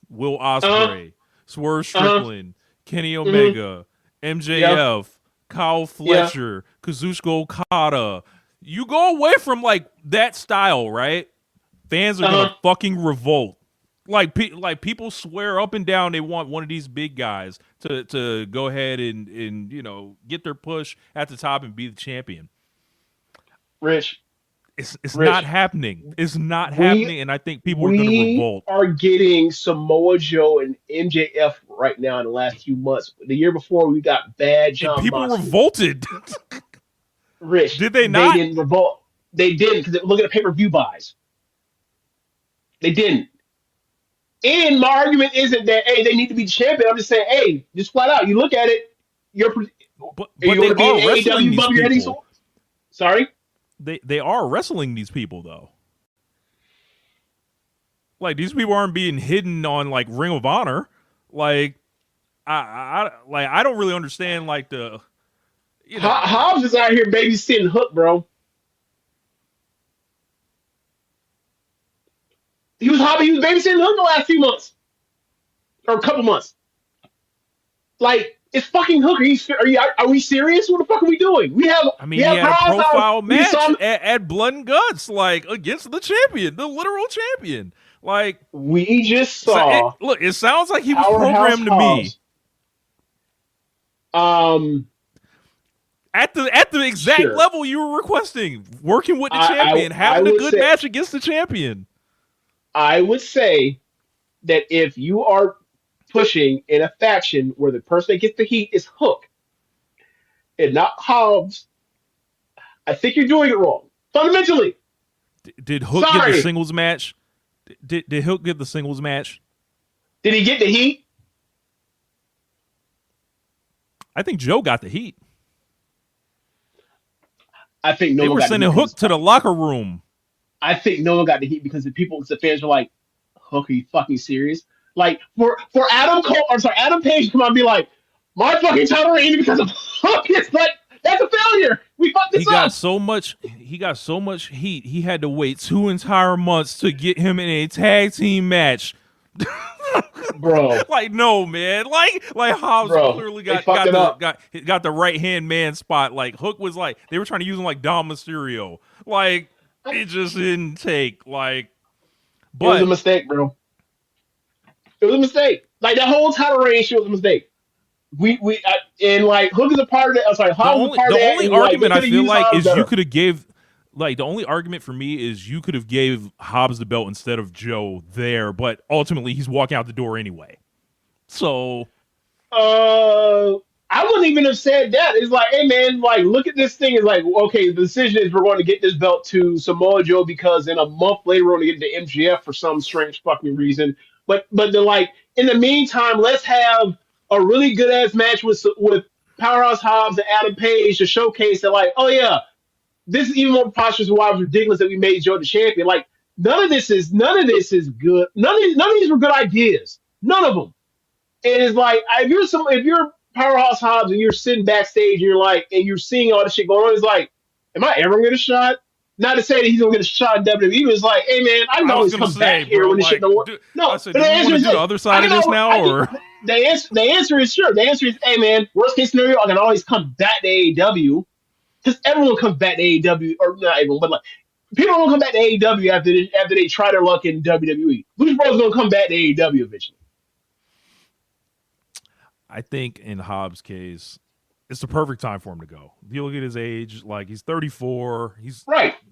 Will Ospreay, Swerve Strickland, Kenny Omega, MJF, Kyle Fletcher, Kazuchika Okada. You go away from like that style, right? Fans are gonna fucking revolt. Like people swear up and down they want one of these big guys to go ahead and get their push at the top and be the champion. Rich. It's not happening. It's not happening, and I think people are going to revolt. We are getting Samoa Joe and MJF right now in the last few months. The year before, we got bad John and people Moxley. Revolted. Rich, did they not? They didn't revolt. They didn't, because look at the pay-per-view buys. They didn't. And my argument isn't that, hey, they need to be champion. I'm just saying, hey, just flat out, you look at it, but they are wrestling these people. Sorry? They are wrestling these people though. Like, these people aren't being hidden on like Ring of Honor. Like, I don't really understand like the. Hobbs is out here babysitting Hook, bro. He was babysitting Hook the last few months, or a couple months. Like, it's fucking Hook. Are we serious? What the fuck are we doing? He had a profile match at Blood and Guts, like against the champion, the literal champion. Like, we just saw. It sounds like he was programmed to me. At the exact level you were requesting, working with the champion, having a good match against the champion. I would say that if you are pushing in a faction where the person that gets the heat is Hook and not Hobbs, I think you're doing it wrong. Fundamentally. Did Hook get the singles match? Did Hook get the singles match? Did he get the heat? I think Joe got the heat. I think they were sending Hook to the locker room. I think no one got the heat because the fans were like, Hook, are you fucking serious? Like, for Adam Page to come out and be like, my fucking title reign because of Hook, it's like, that's a failure. We fucked this up. He got so much heat, he had to wait 2 entire months to get him in a tag team match. Bro. Like, no, man. Like Hobbs clearly got the right hand man spot. Like Hook was like they were trying to use him like Dom Mysterio. Like it just didn't take. Like, but it was a mistake, bro. It was a mistake. Like that whole title reign shit was a mistake. And like Hook is a part of it. I'm sorry, Hobbs is a part of it. The only argument I feel like is better. you could have gave. Like the only argument for me is you could have gave Hobbs the belt instead of Joe there, but ultimately he's walking out the door anyway. So, I wouldn't even have said that. It's like, hey man, like look at this thing. It's like, okay, the decision is we're going to get this belt to Samoa Joe because in a month later we're going to get it to MJF for some strange fucking reason. But they're like, in the meantime, let's have a really good ass match with Powerhouse Hobbs and Adam Page to showcase that, like, oh yeah. This is even more preposterous why it was ridiculous that we made Joe the champion. Like none of this is good. None of these were good ideas. None of them. And it's like if you're Powerhouse Hobbs and you're sitting backstage and you're seeing all this shit going on, it's like, am I ever gonna get a shot? Not to say that he's gonna get a shot in WWE, but it's like, hey man, I can always come back here when this shit don't work. No, but the answer is the other side of this now, or the answer is sure. The answer is, hey man, worst case scenario, I can always come back to AEW. Because everyone comes back to AEW, or not everyone, but like people don't come back to AEW after they try their luck in WWE. Lucha Bros gonna come back to AEW eventually. I think in Hobbs' case, it's the perfect time for him to go. If you look at his age, like he's 34, he's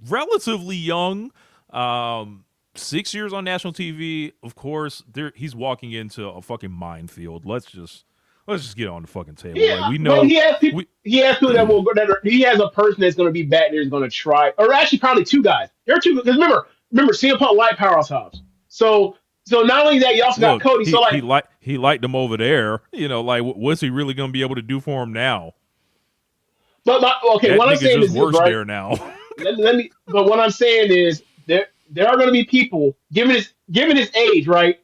relatively young. 6 years on national TV, of course. He's walking into a fucking minefield. Let's just get on the fucking table. Yeah, like, we know he has people that will. He has a person that's going to be back there is going to try, or actually probably two guys. There are two because remember, CM Punk liked Powerhouse Hobbs. So not only that, you also got Cody. He liked him over there. You know, like what's he really going to be able to do for him now? But what I'm saying is worse right, there now. But what I'm saying is there are going to be people given his age, right?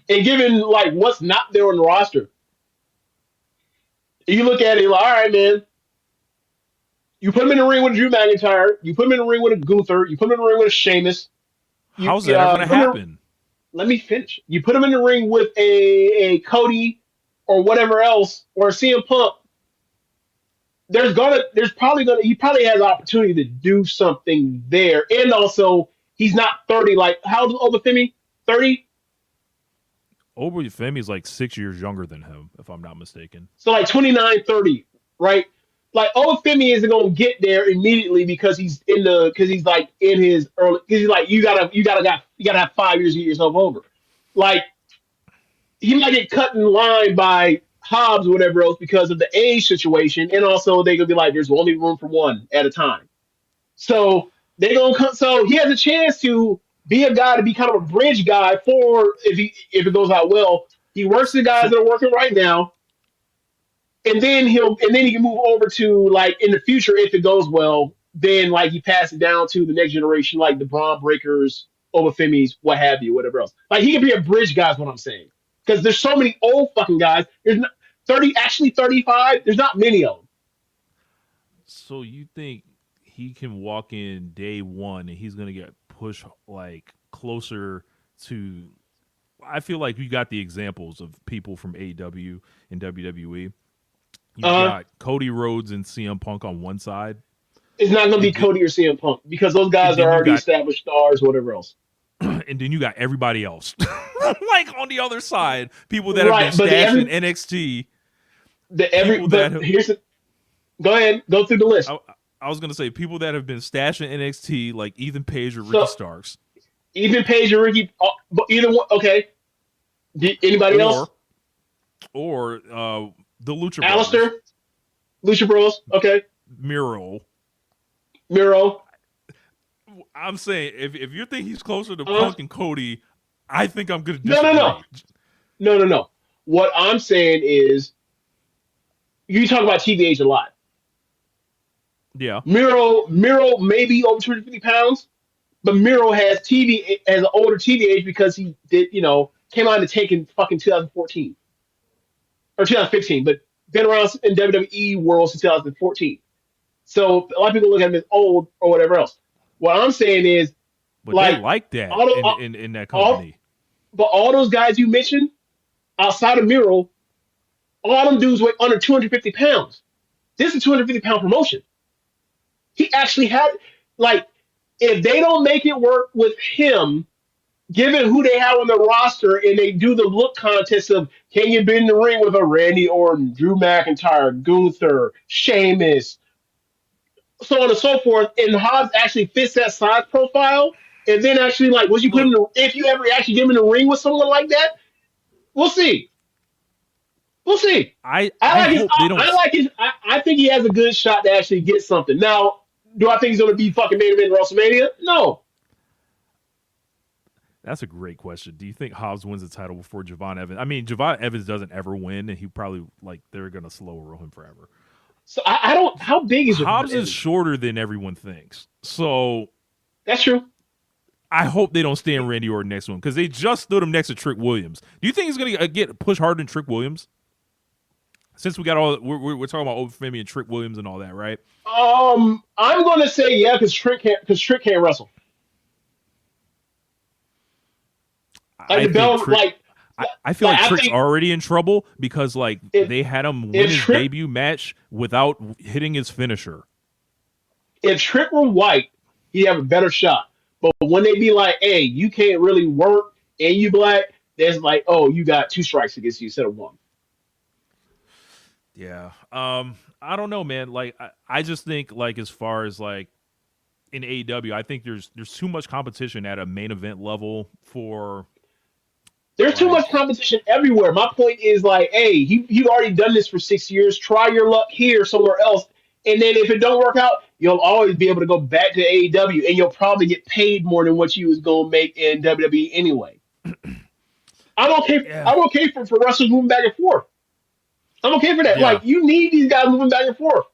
And given like what's not there on the roster, you look at it like, all right, man. You put him in the ring with Drew McIntyre. You put him in the ring with a Gunther. You put him in the ring with a Sheamus. How's that ever going to happen? Let me finish. You put him in the ring with a Cody or whatever else, or a CM Punk. He probably has opportunity to do something there, and also he's not 30. Like how old is Obafemi? 30. Obafemi is like 6 years younger than him, if I'm not mistaken. So like 29, 30, right? Like Obafemi isn't gonna get there immediately because he's like in his early. Because he's like you gotta have 5 years to get yourself over. Like he might get cut in line by Hobbs or whatever else because of the age situation, and also they gonna be like there's only room for one at a time. So they gonna come. So he has a chance to be a guy to be kind of a bridge guy for if it goes out well. He works the guys that are working right now, and then he can move over to like in the future if it goes well. Then like he passes it down to the next generation, like the Braun Breakers, Obafemi's, what have you, whatever else. Like he can be a bridge guy, is what I'm saying. Because there's so many old fucking guys. There's not 35. There's not many of them. So you think he can walk in day one and he's gonna get pushed like closer to? I feel like we got the examples of people from AEW and WWE. You got Cody Rhodes and CM Punk on one side. It's not going to be Cody or CM Punk because those guys are already established stars, whatever else. And then you got everybody else, like on the other side, people that have been stashed in NXT. Go ahead, go through the list. I was going to say people that have been stashed in NXT, like Ethan Page or Ricky Starks. Ethan Page or Ricky, either one. Okay. Anybody else? Or the Lucha Bros. Alistair? Lucha Bros. Okay. Miro. I'm saying if you think he's closer to Punk and Cody, I think I'm going to disagree. No. What I'm saying is, you talk about TV age a lot. Yeah. Miro may be over 250 pounds, but Miro has an older TV age because he did, came out in the tank in fucking 2014 or 2015, but been around in WWE world since 2014. So a lot of people look at him as old or whatever else. What I'm saying is, but they like that in that company. But all those guys you mentioned outside of Miro, all them dudes weigh under 250 pounds. This is a 250-pound promotion. He actually had, like, if they don't make it work with him, given who they have on the roster, and they do the look contest of can you be in the ring with a Randy Orton, Drew McIntyre, Gunther, Sheamus, so on and so forth, and Hobbs actually fits that size profile, and then actually, like, once you put him in the, if you ever actually get him in the ring with someone like that, we'll see. We'll see. I hope they don't. I think he has a good shot to actually get something. Now, do I think he's going to be fucking main event WrestleMania? No. That's a great question. Do you think Hobbs wins the title before Javon Evans? I mean, Javon Evans doesn't ever win, and he probably, like, they're going to slow roll him forever. So I don't. How big is Hobbs? Is shorter than everyone thinks. So that's true. I hope they don't stand Randy Orton next to him because they just stood him next to Trick Williams. Do you think he's going to get pushed harder than Trick Williams? Since we got we're talking about Obafemi and Trick Williams and all that, right? I'm going to say yeah because Trick can't wrestle. I feel like Trick's already in trouble because they had him win his debut match without hitting his finisher. If Trick were white, he'd have a better shot. But when they be like, "Hey, you can't really work," and you black, there's like, "Oh, you got 2 strikes against you instead of 1." Yeah. I don't know, man. Like, I just think, like, as far as, like, in AEW, I think there's too much competition at a main event level for... There's too much competition everywhere. My point is, like, hey, you've already done this for 6 years. Try your luck here, somewhere else. And then if it don't work out, you'll always be able to go back to AEW, and you'll probably get paid more than what you was going to make in WWE anyway. I'm okay for wrestlers moving back and forth. I'm okay for that. Yeah. Like, you need these guys moving back and forth.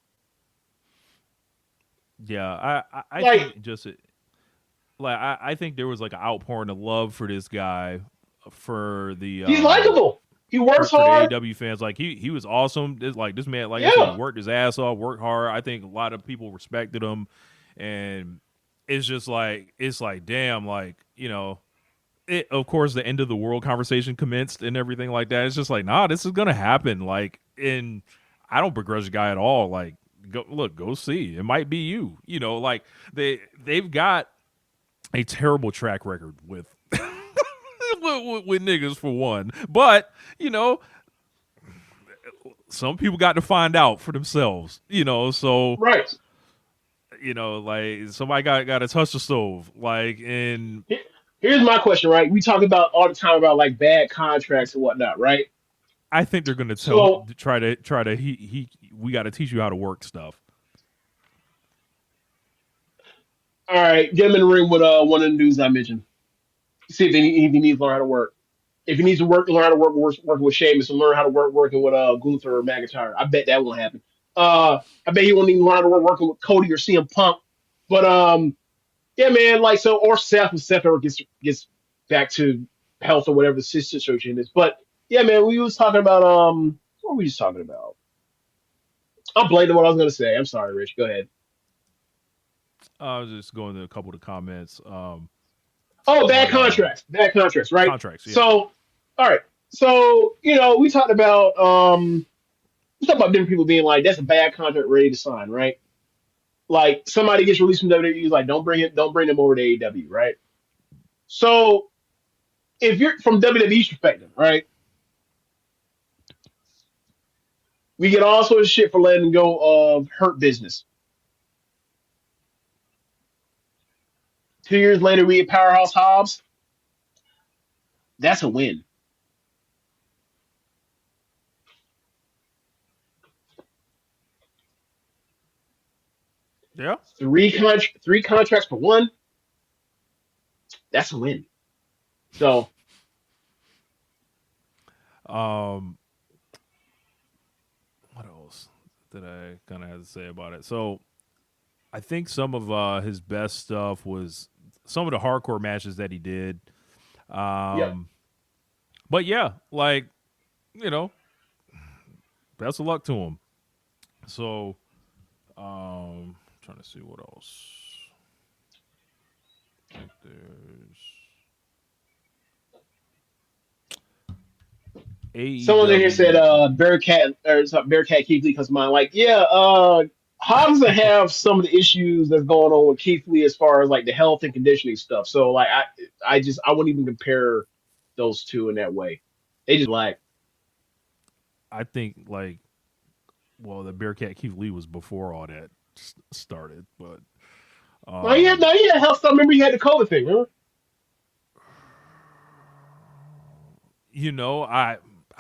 Yeah, I think just I think there was like an outpouring of love for this guy for the. He's likable. He works hard. For the AEW fans, like he was awesome. This man, like I said, worked his ass off, worked hard. I think a lot of people respected him, and it's just like damn, like It, of course, the end of the world conversation commenced and everything like that. It's just like, nah, this is gonna happen. Like, and I don't begrudge the guy at all. Like, go see. It might be you. Like they've got a terrible track record with with niggas for one. But some people got to find out for themselves. So right. Like somebody got to touch the stove. Like and. Here's my question, right? We talk about all the time about like bad contracts and whatnot, right? I think they're going to try to we got to teach you how to work stuff. All right, get him in the ring with one of the dudes I mentioned. See if he needs to learn how to work. If he needs to learn how to work working with Sheamus and learn how to work working with Gunther or McIntyre. I bet that won't happen. I bet he won't even learn how to work working with Cody or CM Punk. But yeah, man, like so, or Seth ever gets back to health or whatever the situation is. But yeah, man, we was talking about what were we just talking about? I'm blanking what I was gonna say. I'm sorry, Rich. Go ahead. I was just going to a couple of the comments. Bad contracts, right? Contracts. Yeah. So, all right. So we talked about different people being like, that's a bad contract, ready to sign, right? Like somebody gets released from WWE, like don't bring them over to AEW, right? So if you're from WWE's perspective, right, we get all sorts of shit for letting go of Hurt Business. 2 years later, we get Powerhouse Hobbs. That's a win. Yeah. 3 contracts for 1. That's a win. So, what else did I kind of have to say about it? So, I think some of his best stuff was some of the hardcore matches that he did. But yeah, like best of luck to him. So, trying to see what else. I think there's Someone in here said AEW. Bearcat or something, Bearcat Keith Lee comes to mind. Like, yeah, Hobbs will have some of the issues that's going on with Keith Lee as far as like the health and conditioning stuff. So like I wouldn't even compare those two in that way. They just like I think like, well, the Bearcat Keith Lee was before all that started, but he had health stuff. Remember he had the COVID thing, remember?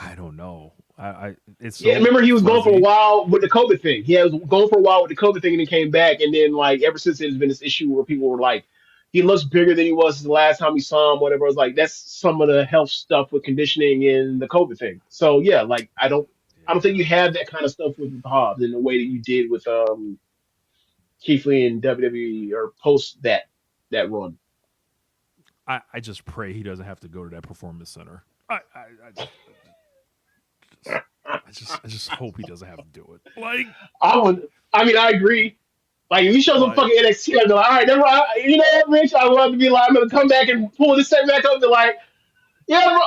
I don't know. I it's Yeah, so remember he was going for a fuzzy. while with the COVID thing. He was going for a while with the COVID thing and then came back. And then, like, ever since there's been this issue where people were like, he looks bigger than he was the last time we saw him, whatever. I was like, that's some of the health stuff with conditioning and the COVID thing. So, yeah, like, I don't think you have that kind of stuff with Hobbs in the way that you did with Keith Lee and WWE or post that run. I just pray he doesn't have to go to that performance center. I just hope he doesn't have to do it. Like, I agree. Like, if he shows up like fucking NXT, I'd be like, all right, never, you know what, Rich? I love to be like, I'm going to come back and pull this segment back up. They're like, yeah,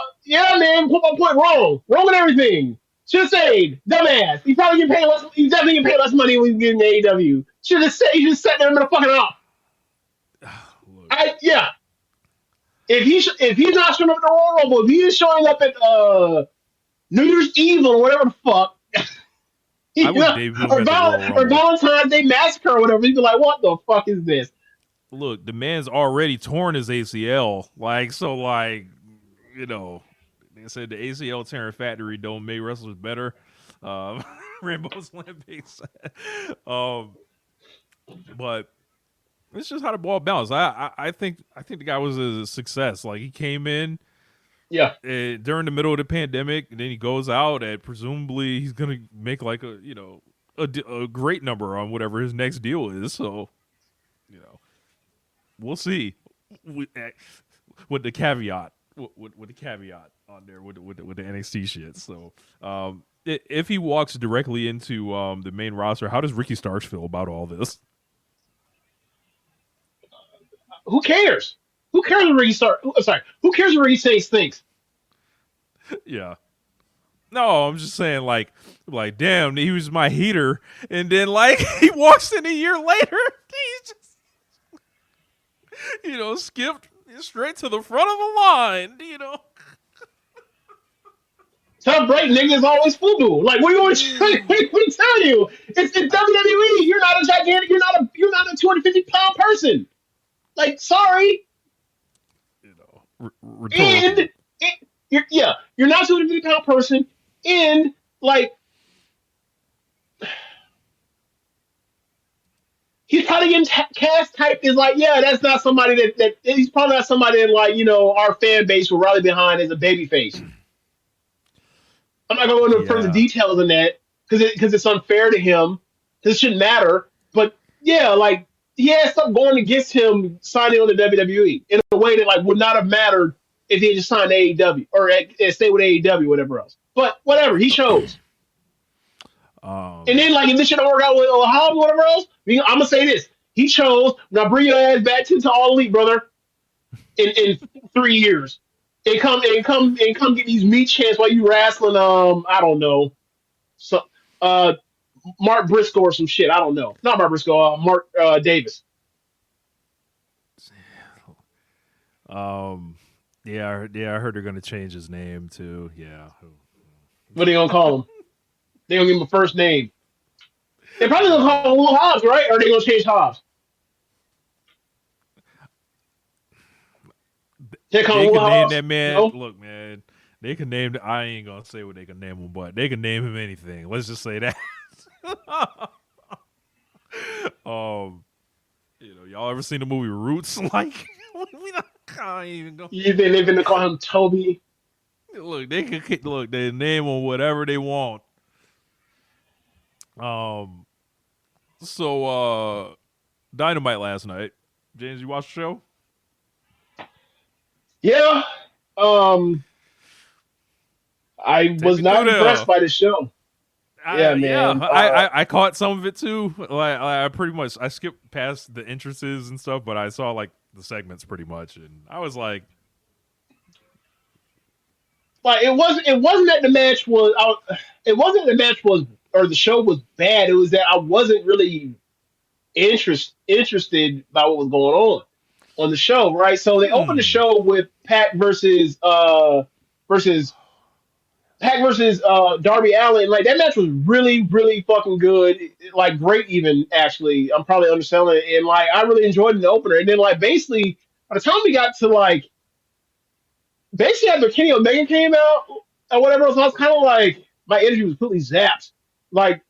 man, put my point wrong. Wrong with everything. Should have said, dumbass. You probably get paid less. You definitely get paid less money when you get in AEW. Should have said, you just sat there and been a fucking off. look, If he's not showing up at the Royal Rumble, if he is showing up at New Year's Eve or whatever the fuck, I would debut him or, at the Royal or Rumble. Valentine's Day Massacre or whatever, he'd be like, what the fuck is this? Look, the man's already torn his ACL. Like, so, like, they said the ACL tearing factory don't make wrestlers better. Rainbow's Lampies. But it's just how the ball bounced. I think the guy was a success. Like, he came in during the middle of the pandemic, and then he goes out, and presumably he's gonna make like a great number on whatever his next deal is. So, we'll see. With the caveat, with the caveat on there with the NXT shit. So, if he walks directly into the main roster, how does Ricky Starks feel about all this? Who cares? Who cares what Ricky Starks? Who cares what Ricky Starks thinks? Yeah. No, I'm just saying, like, damn, he was my heater, and then like he walks in a year later, he just, skipped straight to the front of the line, Tough break, nigga, is always FUBU. Like, what do you want to tell you? It's WWE. You're not a gigantic. You're not a 250-pound person. Like, sorry. Rhetorical. You're not a 250-pound person. And like, he's probably getting cast typed as like, that's not somebody that he's probably not somebody that like our fan base will rally behind as a baby face. I'm not going to go into further details than that because it's unfair to him. This shouldn't matter. But like he has something going against him signing on to WWE in a way that like would not have mattered if he had just signed AEW or stay with AEW or whatever else. But whatever, he chose. And then like if this shit don't work out with Hobbs or whatever else, I'm gonna say this: he chose. Now bring your ass back to All Elite, brother. In 3 years. And come get these meat chants while you wrestling I don't know. So Mark Briscoe or some shit. I don't know. Not Mark Briscoe, Mark Davis. Yeah, I heard they're gonna change his name too. Yeah. What are they gonna call him? They gonna give him a first name. They probably gonna call him Will Hobbs, right? Or are they gonna change Hobbs? They can name Hobbs? that man. No? Look, man, they can name. I ain't gonna say what they can name him, but they can name him anything. Let's just say that. Y'all ever seen the movie Roots? Like, I ain't even go. They're gonna call him Toby. Look, they name him whatever they want. So Dynamite last night. James, you watched the show? Yeah. I was not impressed by the show. Man. Yeah, I caught some of it too. Like I pretty much I skipped past the entrances and stuff, but I saw like the segments pretty much, and I was like, like it wasn't that the match was it wasn't the match was or the show was bad. It was that I wasn't really interested by what was going on the show, right? So they opened the show with versus Pac versus Darby Allin. Like that match was really, really fucking good. Like great even actually. I'm probably underselling it. And like I really enjoyed the opener. And then like basically by the time we got to like basically after Kenny Omega came out or whatever else, I was kind of like my energy was completely zapped. Like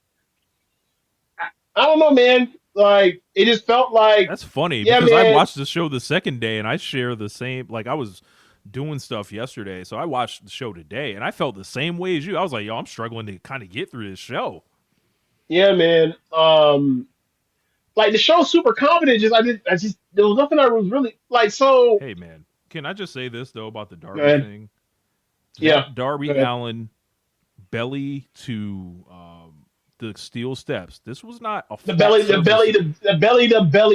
I don't know, man. Like it just felt like That's funny yeah, because man. I watched the show the second day and I share the same. Like I was doing stuff yesterday, so I watched the show today and I felt the same way as you. I was like, yo, I'm struggling to kind of get through this show. Yeah, man. Like the show's super confident. I just there was nothing I was really like. So Hey, man, can I just say this though about the Darby ahead. thing? Yeah, Darby go ahead. Allin belly to the steel steps. This was not a the belly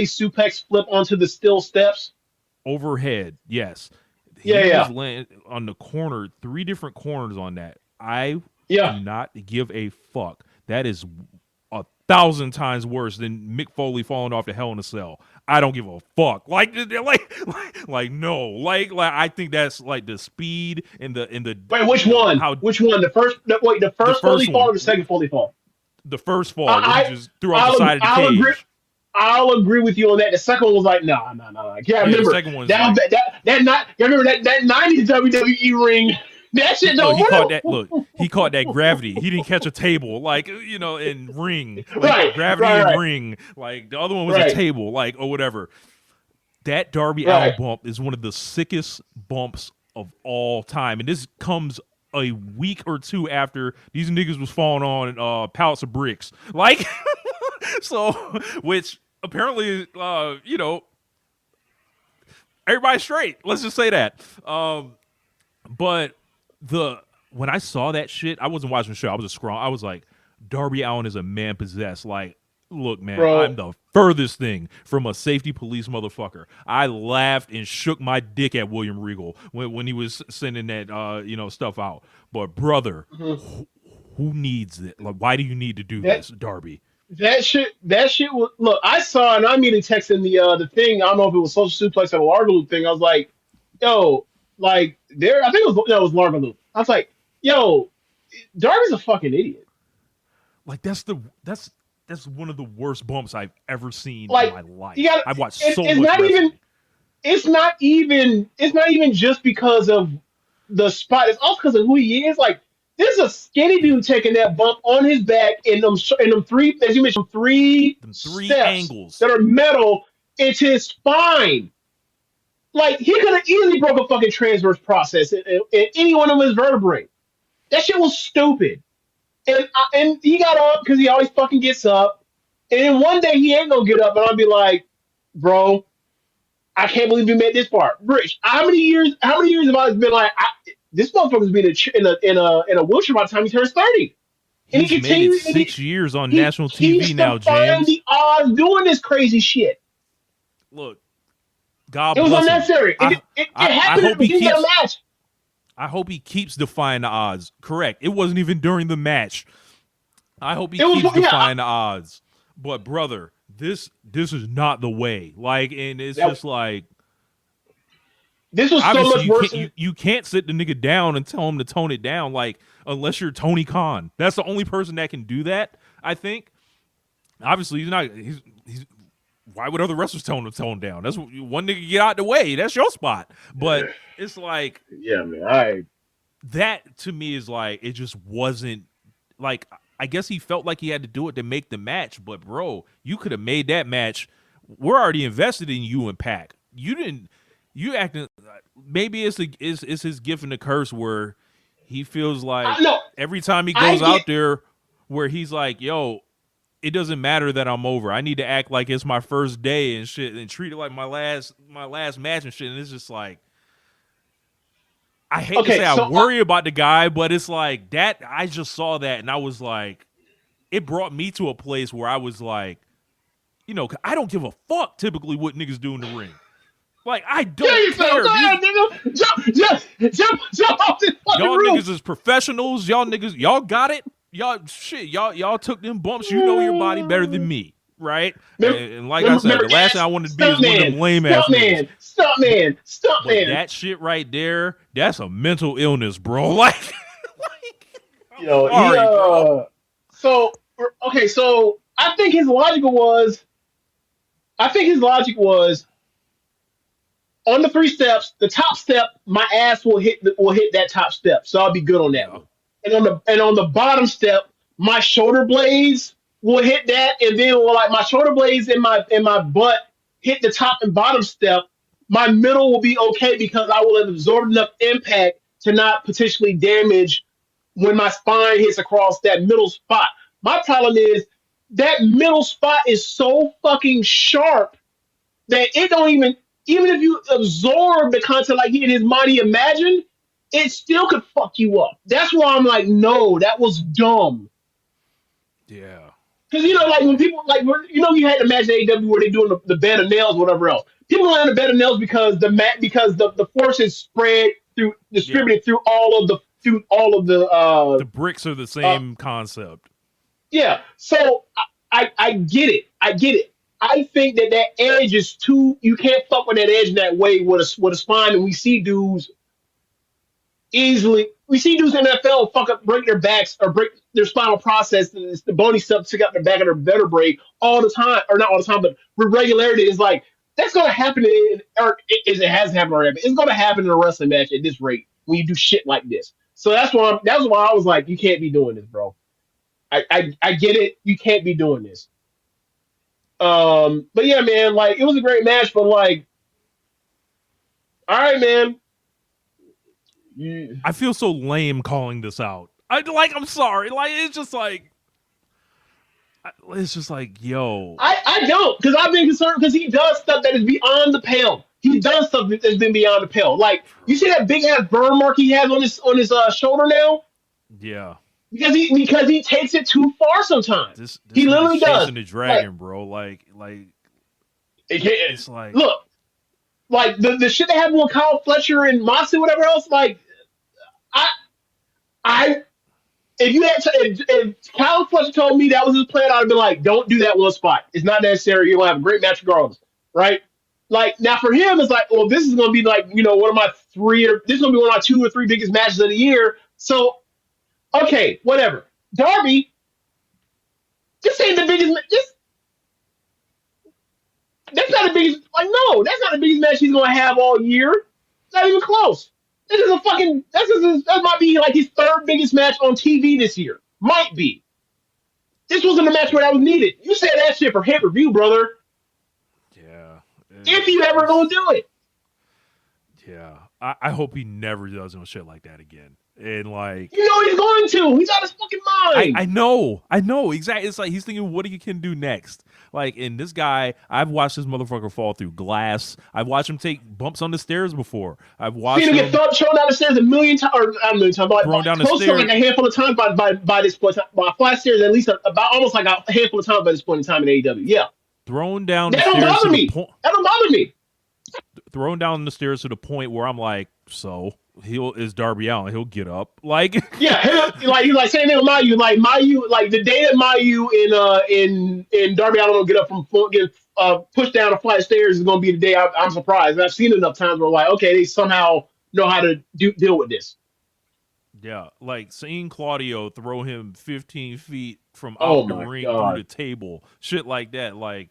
suplex flip onto the steel steps. overhead. Yes, Yeah. was laying on the corner, 3 different corners on that. I Yeah. do not give a fuck. That is 1,000 times worse than Mick Foley falling off the Hell in a Cell. I don't give a fuck. Like no. Like I think that's like the speed and the Wait, which one? Which one? The first Foley fall or the second Foley fall? The first fall, where he just threw off the side of the cage. I'll agree with you on that. The second one was like, no. Yeah, remember the second one's that remember that 90s WWE ring. That shit don't work. He caught that gravity. He didn't catch a table, like, you know, in ring. Like, right, gravity right, and ring. Like, the other one was a table, like, or whatever. That Darby Allin bump is one of the sickest bumps of all time. And this comes a week or two after these niggas was falling on pallets of bricks. Like, so, which apparently, you know, everybody's straight. Let's just say that. But when I saw that shit, I wasn't watching the show. I was just scrolling. I was like, Darby Allin is a man possessed. Like, look, man, Bro. I'm the furthest thing from a safety police motherfucker. I laughed and shook my dick at William Regal when he was sending that stuff out. But brother, who needs it? Like, why do you need to do this, Darby? That shit was look. I saw, and I immediately texted the thing. I don't know if it was Social Suplex or Largo Loop thing. I was like, yo, like there. I think it was Largo Loop. I was like, yo, Darby's a fucking idiot. Like that's one of the worst bumps I've ever seen like, in my life. I've watched so much wrestling. It's not even just because of the spot. It's also because of who he is. Like, there's a skinny dude taking that bump on his back in them 3, as you mentioned, three steps angles that are metal into his spine. Like, he could have easily broke a fucking transverse process in any one of his vertebrae. That shit was stupid. And he got up because he always fucking gets up. And then one day he ain't gonna get up, and I'll be like, bro, I can't believe you made this far. Rich, how many years have I been like, this motherfucker's been in a wheelchair by the time he turns 30? And He's made it 6 years on national TV now, James. The odds doing this crazy shit. Look, God it was bless him. unnecessary. It happened at the beginning of the match. I hope he keeps defying the odds. Correct. It wasn't even during the match. I hope he keeps defying the odds. But brother, this is not the way. Like, and it's just like, this was so much worse. You can't sit the nigga down and tell him to tone it down. Like, unless you're Tony Khan, that's the only person that can do that. I think. Obviously, he's not. He's. Why would other wrestlers tell him to tone down? That's one nigga get out the way. That's your spot. But it's like, yeah, man. That to me is like, it just wasn't like. I guess he felt like he had to do it to make the match. But bro, you could have made that match. We're already invested in you and Pac. You didn't. You acting. Maybe it's his gift and the curse where he feels like every time he goes out there, where he's like, yo, it doesn't matter that I'm over. I need to act like it's my first day and shit, and treat it like my last match and shit. And it's just like, I hate to say I worry about the guy, but it's like that. I just saw that and I was like, it brought me to a place where I was like, you know, I don't give a fuck typically what niggas do in the ring. Like, I Kill don't yourself. care. Go ahead, nigga. Jump off this fucking Y'all roof. niggas is professionals. Y'all got it. Y'all took them bumps. You know your body better than me, right? And like I said, the last thing I wanted to be is one of them lame ass niggas. Stuntman. But that shit right there, that's a mental illness, bro. Like Yo, sorry, bro. So I think his logic was on the 3 steps, the top step, my ass will hit that top step, so I'll be good on that one. And on the bottom step, my shoulder blades will hit that, and then like my shoulder blades and my butt hit the top and bottom step. My middle will be okay because I will have absorbed enough impact to not potentially damage when my spine hits across that middle spot. My problem is that middle spot is so fucking sharp that it don't even if you absorb the content like he in his mind he imagined, it still could fuck you up. That's why I'm like, no, that was dumb. Yeah. Because, like when people, you had to imagine AEW where they're doing the bed of nails, whatever else. People land the bed of nails because the force is distributed through all of the the bricks are the same concept. Yeah. So I get it. I think that edge is too. You can't fuck with that edge that way with a spine, and we see dudes easily. We see dudes in the NFL break their backs or break their spinal process. The bony stuff stick out the back of their vertebrae all the time, or not all the time, but with regularity. It's like that's going to happen it has happened already. It's going to happen in a wrestling match at this rate when you do shit like this. So that's why I was like, you can't be doing this, bro. I get it. You can't be doing this. But yeah, man, like it was a great match, but like, all right, man. I feel so lame calling this out. I'm sorry. Like it's just like, yo. I don't, because I've been concerned because he does stuff that is beyond the pale. He does stuff that's been beyond the pale. Like you see that big ass burn mark he has on his shoulder now. Yeah. Because he takes it too far sometimes. This he literally does. The dragon, bro. Like it's like look, like the shit that happened with Kyle Fletcher and Moxley, whatever else. Like, if Kyle Fletcher told me that was his plan, I'd have been like, don't do that one spot. It's not necessary. You're gonna have a great match regardless, right? Like now for him, it's like, well, this is gonna be like one of my this is gonna be one of my 2 or 3 biggest matches of the year. So. Okay, whatever. Darby, this ain't the biggest. That's not the biggest. Like, no, that's not the biggest match he's gonna have all year. It's not even close. This is that might be like his 3rd biggest match on TV this year. Might be. This wasn't a match where that was needed. You said that shit for hit review, brother. Yeah. If you ever gonna do it. Yeah, I hope he never does no shit like that again. And like, he's going to. He's out of his fucking mind. I know exactly. It's like he's thinking what he can do next. Like, and this guy, I've watched this motherfucker fall through glass. I've watched him take bumps on the stairs before. I've watched him get thrown down the stairs a million times, or not a million times, but thrown down the stairs like a handful of times by this point. By flat stairs, at least about almost like a handful of times by this point in time in AEW. Yeah, thrown down. That don't bother me. That don't bother me. Thrown down the stairs to the point where I'm like, so. Is Darby Allin? He'll get up, like yeah, like same thing with Mayu. Like Mayu, like the day that Mayu in Darby Allin will get up from get pushed down a flight of stairs is going to be the day I'm surprised. And I've seen enough times where like, okay, they somehow know how to deal with this. Yeah, like seeing Claudio throw him 15 feet from out the ring through the table, shit like that, like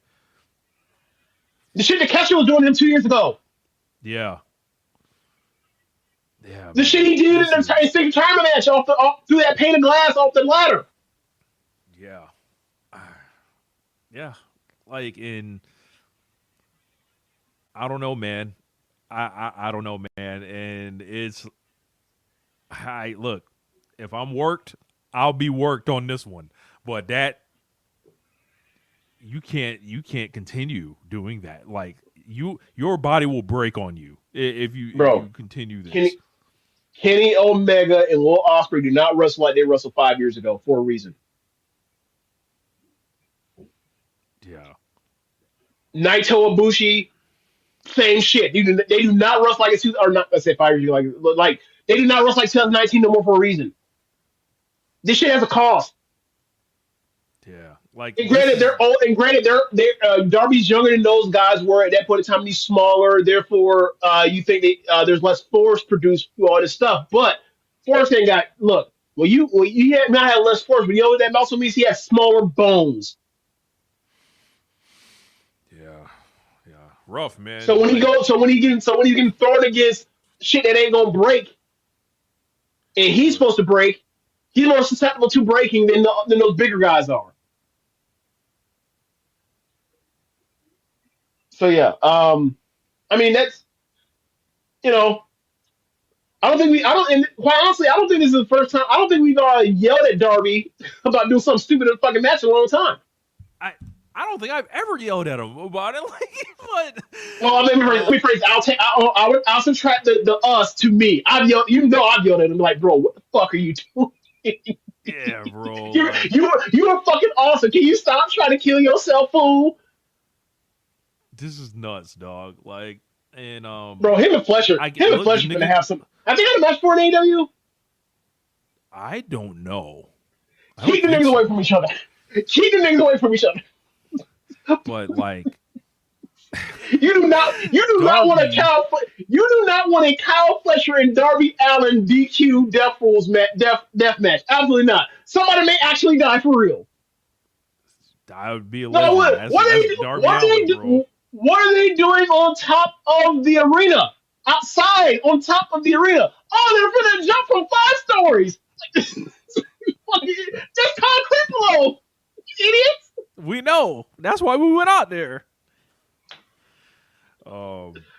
the shit that Kesha was doing to him 2 years ago. Yeah. Yeah, the shit he did in the second tournament match through that pane of glass off the ladder. Yeah. Yeah. Like I don't know, man. I don't know, man. And look, if I'm worked, I'll be worked on this one. But that you can't continue doing that. Like your body will break on you if you continue this. Kenny Omega and Will Ospreay do not wrestle like they wrestled 5 years ago for a reason. Yeah. Naito Ibushi Same shit. They do not rush like it's or not. Let's say 5 years like they do not rush like 2019 no more for a reason. This shit has a cost. Yeah, like and granted, they're old. And granted, Darby's younger than those guys were at that point in time. He's smaller, therefore, you think that there's less force produced through all this stuff. But Forrest ain't got look. You might have less force, but you know what that also means? He has smaller bones. Yeah, rough, man. So when he getting thrown against shit that ain't gonna break, and he's supposed to break, he's more susceptible to breaking than those bigger guys are. So yeah, I mean that's and quite honestly, I don't think this is the first time. I don't think we've yelled at Darby about doing something stupid in a fucking match in a long time. I don't think I've ever yelled at him about it. But well, let me rephrase. I'll subtract the us to me. I've yelled at him like, bro, what the fuck are you doing? Yeah, bro. You are fucking awesome. Can you stop trying to kill yourself, fool? This is nuts, dog. Like, and bro, him and Fletcher gonna have some. I think I had a match for an AEW. I don't know. Keep the niggas away from each other. Keep the niggas away from each other. But like, you do not want a Kyle Fletcher and Darby Allin DQ death match. Absolutely not. Somebody may actually die for real. I would be a legend. What are they doing on top of the arena? Outside, on top of the arena. Oh, they're gonna jump from 5 stories. Just concrete below. Idiots. We know. That's why we went out there. Fuck.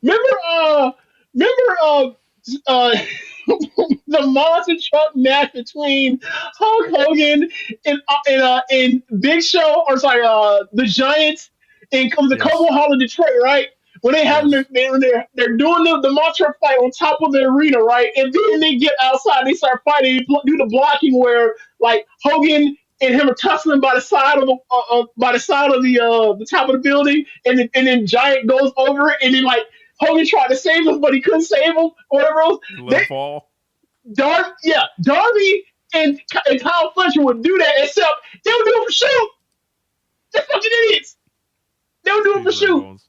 Remember the monster truck match between Hulk Hogan and Big Show, or sorry, the Giants in the Cobo Hall of Detroit, right? When they have they're doing the monster fight on top of the arena, right? And then they get outside, they start fighting, they do the blocking where like Hogan and him are tussling by the side of the top of the building, and then Giant goes over it, and then like Hogan tried to save him, but he couldn't save him, or whatever else. Let fall. Darby and Kyle Fletcher would do that, except they would do it for shoot. They're fucking idiots. They would do it for shoot.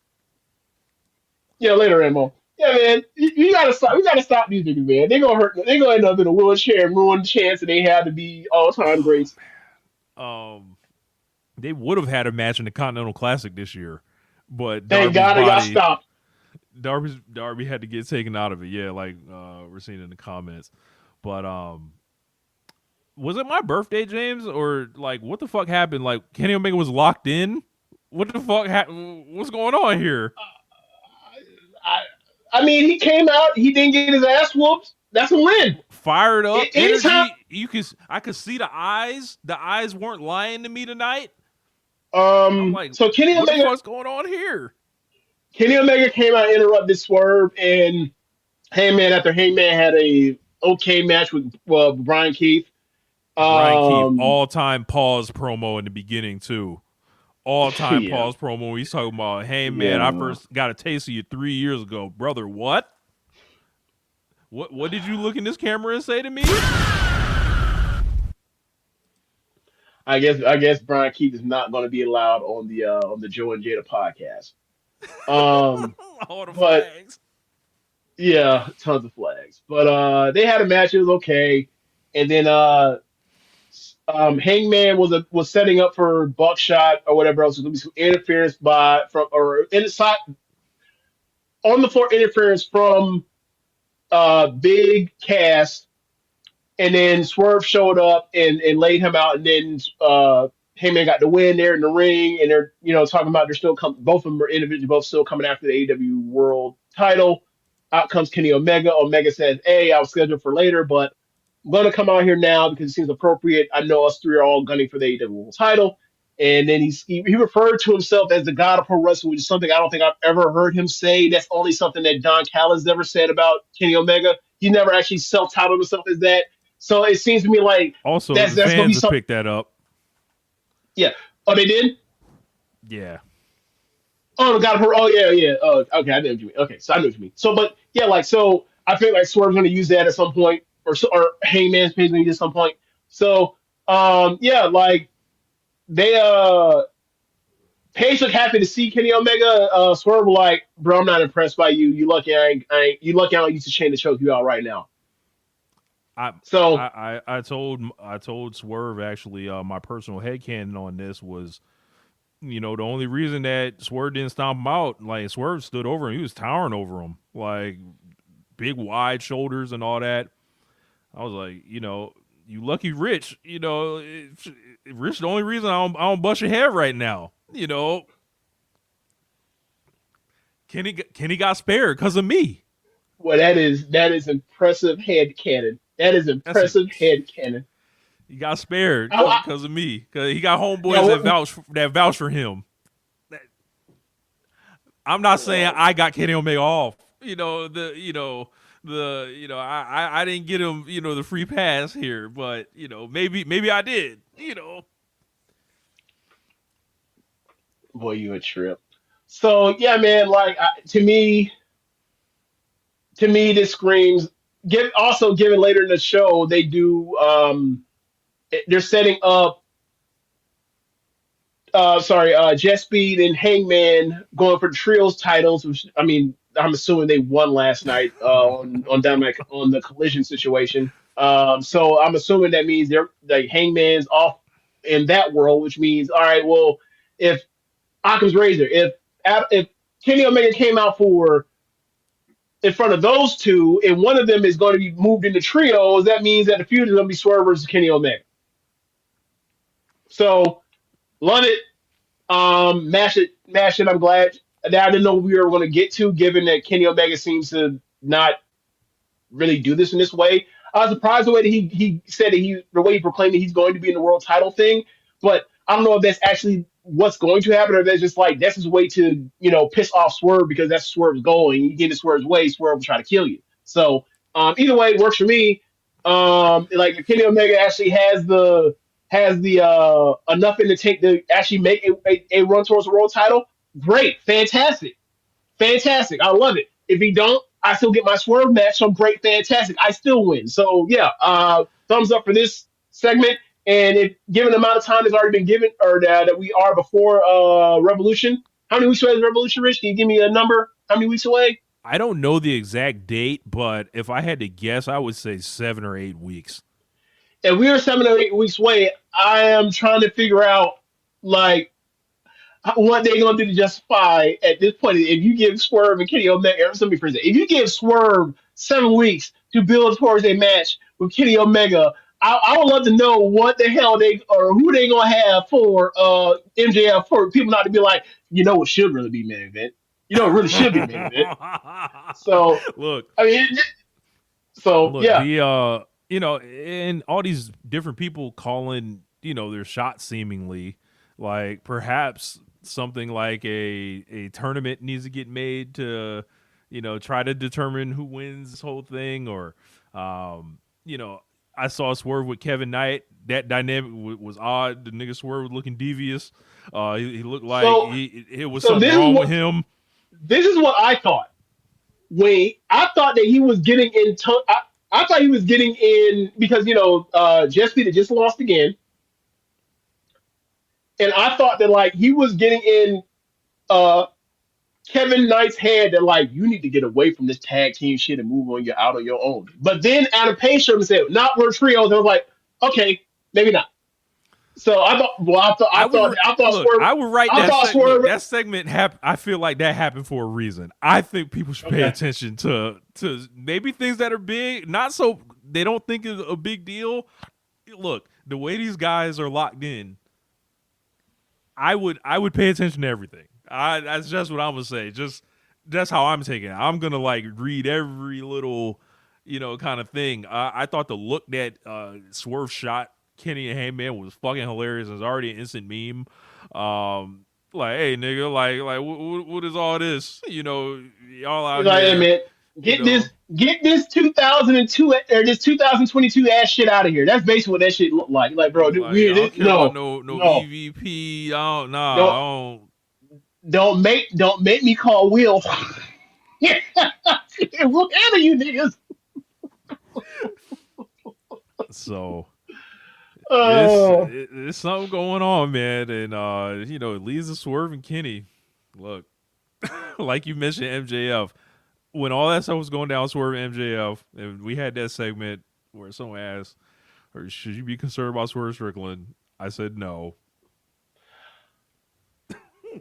Yeah, later, Amo. Yeah, man, you gotta stop. We gotta stop these niggas, man. They're gonna hurt. They're gonna end up in a wheelchair and ruin the chance that they have to be all-time greats. They would have had a match in the Continental Classic this year, but thank God it got stopped. Darby had to get taken out of it. Yeah, like we're seeing in the comments. But was it my birthday, James, or like what the fuck happened? Like Kenny Omega was locked in. What the fuck happened? What's going on here? I mean, he came out. He didn't get his ass whooped. That's a win. Fired up energy. I could see the eyes. The eyes weren't lying to me tonight. Like, so Kenny Omega, what's going on here? Kenny Omega came out, interrupted Swerve, and Hangman after Hangman had a okay match with Brian Keith. Brian Keith, all-time pause promo in the beginning too. All-time pause promo. He's talking about, hey man, I first got a taste of you 3 years ago, brother. What did you look in this camera and say to me? I guess Brian Keith is not going to be allowed on the Joe and Jada podcast. All the flags. Yeah, tons of flags. But they had a match. It was okay, and then Hangman was setting up for Buckshot or whatever else. There was some interference inside on the floor interference from Big Cass, and then Swerve showed up and laid him out, and then Hangman got the win there in the ring, and they're talking about they're still both of them are individually both still coming after the AEW World Title. Out comes Kenny Omega. Omega says, "Hey, I was scheduled for later, but I'm going to come out here now because it seems appropriate. I know us three are all gunning for the AEW World Title." And then he referred to himself as the God of Pro Wrestling, which is something I don't think I've ever heard him say. That's only something that Don Callis ever said about Kenny Omega. he never actually self-titled himself as that. So it seems to me like Also, that's the gonna be fans have something. picked that up. Yeah. Oh, they did. Yeah. Oh, got her. Oh, yeah. Oh, okay. I know what you mean. Okay, so I know what you mean. So, but yeah, like, so I feel like Swerve's going to use that at some point, or Hangman's Page going to use it at some point. So, yeah, like they Paige looked happy to see Kenny Omega. Swerve was like, bro, I'm not impressed by you. You lucky you lucky I don't use the chain to choke you out right now. So I told Swerve actually my personal headcanon on this was, the only reason that Swerve didn't stomp him out, like Swerve stood over him, he was towering over him, like big wide shoulders and all that. I was like, you lucky Rich, Rich the only reason I don't bust your head right now, Kenny got spared because of me. Well, that is impressive head cannon. That is impressive head cannon. He got spared because of me. Because he got homeboys that vouch for him. I'm not saying I got Kenny Omega off. I didn't get him, the free pass here, but maybe I did. Boy, you a trip. So yeah, man. Like to me, this screams. Given later in the show, they do. They're setting up. Jet Speed and Hangman going for the trios titles. Which I mean, I'm assuming they won last night on Dynamite on the Collision situation. So I'm assuming that means they're like Hangman's off in that world, which means all right. Well, if Occam's razor, if Kenny Omega came out in front of those two, and one of them is going to be moved into trios, that means that the feud is going to be Swerve versus Kenny Omega. So, love it. Mash it. I'm glad that I didn't know we were going to get to, given that Kenny Omega seems to not really do this in this way. I was surprised the way that he said that the way he proclaimed that he's going to be in the world title thing, but I don't know if that's actually what's going to happen, or that's just like that's his way to piss off Swerve because that's Swerve's goal, and you get in Swerve's way, Swerve will try to kill you. So either way, it works for me. Like if Kenny Omega actually has the enough in the tank to actually make a run towards the world title, great, fantastic. I love it. If he don't, I still get my Swerve match. So great, fantastic. I still win. So yeah, thumbs up for this segment. And if given the amount of time that's already been given, or that we are before Revolution, how many weeks away is Revolution, Rich? Can you give me a number? How many weeks away? I don't know the exact date, but if I had to guess, I would say 7 or 8 weeks. If we are 7 or 8 weeks away, I am trying to figure out like what they're going to do to justify at this point. If you give Swerve and Kenny Omega, if you give Swerve 7 weeks to build towards a match with Kenny Omega, I would love to know what the hell who they gonna have for MJF, for people not to be like, what should really be main event. It really should be main event. So look, I mean, yeah, and all these different people calling, their shot seemingly, like perhaps something like a tournament needs to get made to, try to determine who wins this whole thing, or I saw Swerve with Kevin Knight. That dynamic was odd. The nigga Swerve was looking devious. He looked like it was something wrong with him. This is what I thought. I thought that he was getting in. I thought he was getting in because Jet Speed had just lost again, and I thought that like he was getting in Kevin Knight's head that like you need to get away from this tag team shit and move out on your own. But then Adam Page showed and said, "Not we're trios." I was like, okay, maybe not. So I thought Swerve, I would write that segment. That segment I feel like that happened for a reason. I think people should pay attention to maybe things that are big, not so they don't think is a big deal. Look, the way these guys are locked in, I would pay attention to everything. That's just what I'm gonna say. Just that's how I'm taking it. I'm gonna like read every little, kind of thing. I thought the look that Swerve shot Kenny and Hangman was fucking hilarious. It's already an instant meme. Like, hey nigga, like what is all this? Y'all out like, here. Hey, man. Get this 2002 or this 2022 ass shit out of here. That's basically what that shit looked like. Like, bro, I don't care about no EVP. Don't make me call Will. Look at you niggas. So there's something going on, man, and it leads to Swerve and Kenny. Look, like you mentioned, MJF. When all that stuff was going down, Swerve and MJF, and we had that segment where someone asked, "Or should you be concerned about Swerve Strickland?" I said no.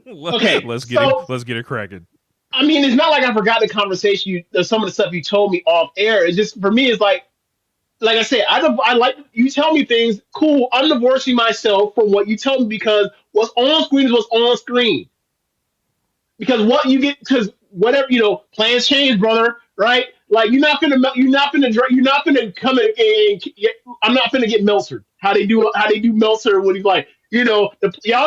Let's get it cracking. I mean, it's not like I forgot the conversation. Some of the stuff you told me off air. It's just, for me, it's like I said, I like you tell me things. Cool. I'm divorcing myself from what you tell me, because what's on screen is what's on screen. Because what you get, because whatever, plans change, brother. Right? Like, you're not gonna come in and I'm not gonna get Meltzer. How they do Meltzer when he's like, y'all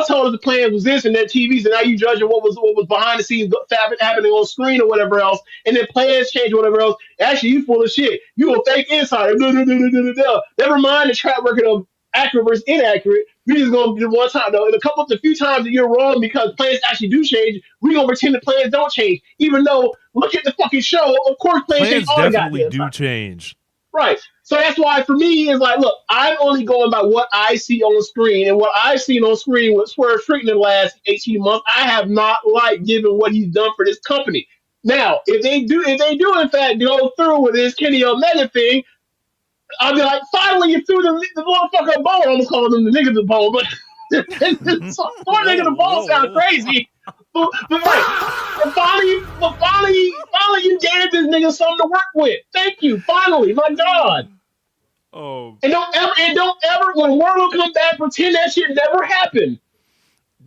told us the plan was this and that TVs, and now you judging what was behind the scenes happening on screen or whatever else, and then plans change or whatever else. Actually, you full of shit. You a fake insider. Never mind the track record of accurate versus inaccurate. We just gonna do one time though, and the few times that you're wrong because plans actually do change, we gonna pretend the plans don't change, even though look at the fucking show. Of course, plans definitely do change. Right. So that's why, for me, it's like, look, I'm only going by what I see on the screen, and what I've seen on screen with Swerve Strickland in the last 18 months, I have not liked, given what he's done for this company. Now, if they do in fact go through with this Kenny Omega thing, I'll be like, finally you threw the motherfucker a bone. I'm gonna call them the nigga the bone, but poor nigga the bone sounds crazy. But finally you gave this nigga something to work with. Thank you. Finally, my God. Oh. And don't ever when Wardlow comes back, pretend that shit never happened.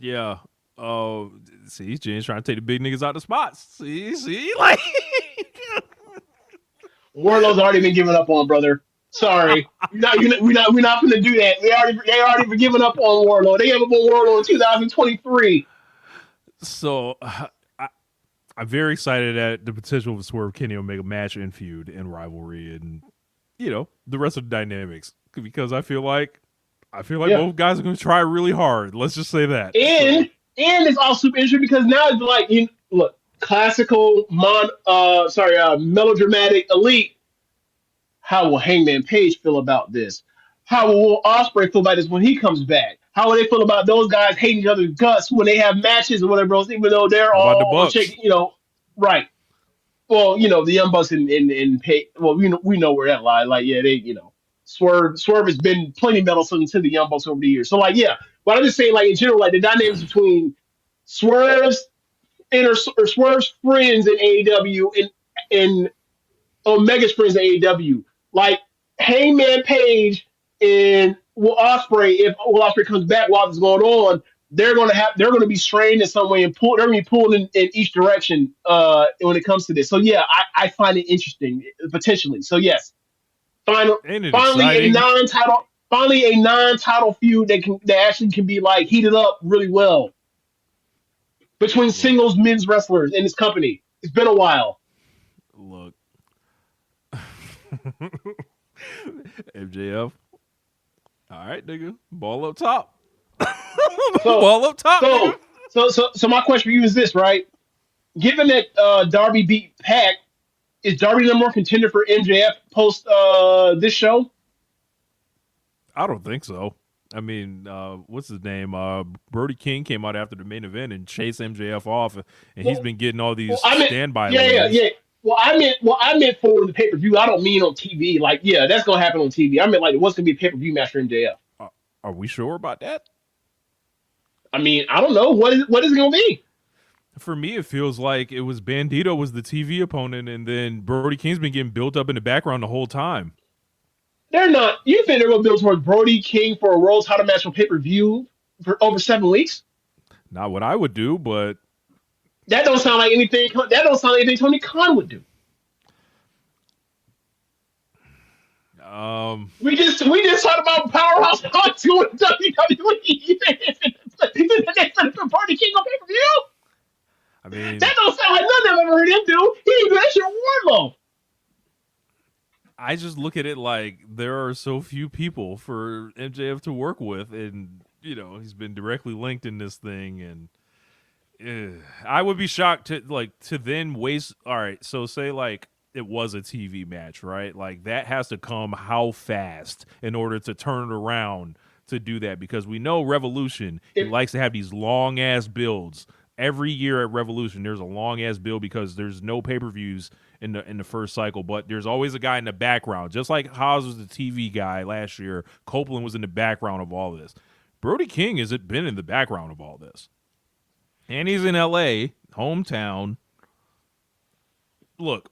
Yeah. Oh, see, James trying to take the big niggas out the spots. See, like Wardlow's already been given up on, brother. Sorry, we're not going to do that. They already given up on Wardlow. They gave up on Wardlow in 2023. So I'm very excited at the potential of a Swerve Kenny Omega match and feud and rivalry, and the rest of the dynamics, because I feel like both guys are going to try really hard. Let's just say that. And it's also super interesting because now it's like, look, classical melodramatic elite. How will Hangman Page feel about this? How will Ospreay feel about this when he comes back? How will they feel about those guys hating each other's guts when they have matches or whatever else, even though they're all shaking, right? Well, the Young Bucks and Page, well, we know where that lies. Like, yeah, they, Swerve has been plenty meddlesome to the Young Bucks over the years. So, like, yeah, but I'm just saying, like, in general, like, the dynamics between Swerve's Swerve's friends in AEW and Omega's friends in AEW. Like, Hangman Page and Will Ospreay, if Will Ospreay comes back while this is going on, they're going to be strained in some way and they're going to be pulled in each direction when it comes to this. So yeah, I find it interesting potentially. So yes, finally a non-title feud that actually can be like heated up really well between singles men's wrestlers in this company. It's been a while. Look. MJF. All right, nigga. Ball up top. Ball up top. So my question for you is this, right? Given that Darby beat Pac, is Darby the more contender for MJF post this show? I don't think so. I mean, what's his name? Brody King came out after the main event and chased MJF off, and he's been getting all these standby. Yeah. Well, I meant for the pay-per-view. I don't mean on TV. Like, yeah, that's gonna happen on TV. I meant like what's gonna be a pay-per-view match for MJF. Are we sure about that? I mean, I don't know. What is it gonna be? For me, it feels like it was Bandido was the TV opponent, and then Brody King's been getting built up in the background the whole time. They're not. You think they're gonna build towards Brody King for a world title match on pay-per-view for over 7 weeks? Not what I would do, but that don't sound like anything. That don't sound like anything Tony Khan would do. We just talked about Powerhouse Hobbs going to WWE. Brody King on pay-per-view. I mean, that don't sound like nothing I've ever heard him do. He didn't do that shit with Wardlow. I just look at it like there are so few people for MJF to work with, and he's been directly linked in this thing, and I would be shocked to then waste. All right, so say like it was a TV match, right? Like that has to come how fast in order to turn it around to do that, because we know Revolution, he likes to have these long ass builds. Every year at Revolution, there's a long ass build because there's no pay-per-views in the first cycle, but there's always a guy in the background. Just like Hobbs was the TV guy last year, Copeland was in the background of all this. Brody King has been in the background of all this. And he's in LA, hometown. Look,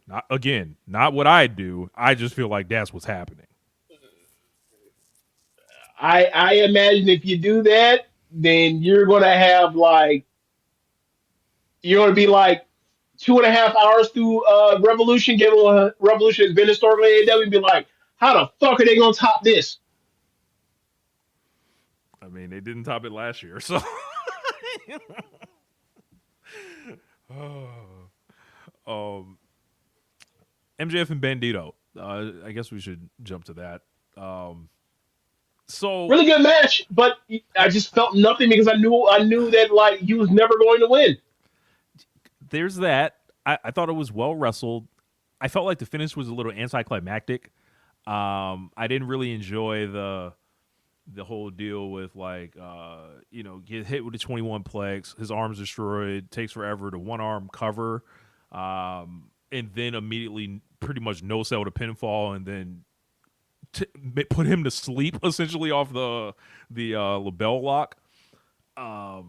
not what I do. I just feel like that's what's happening. I imagine if you do that, then you're going to have you're going to be 2.5 hours through Revolution, given what Revolution has been historically AEW, and be like, how the fuck are they going to top this? I mean, they didn't top it last year, so. MJF and Bandido. I guess we should jump to that. So really good match, but I just felt nothing because I knew that he was never going to win. There's that. I thought it was well wrestled. I felt like the finish was a little anticlimactic. I didn't really enjoy the whole deal with get hit with the 21 plex, his arm's destroyed, takes forever to one arm cover, and then immediately pretty much no sell to pinfall, and then put him to sleep essentially off the label lock. I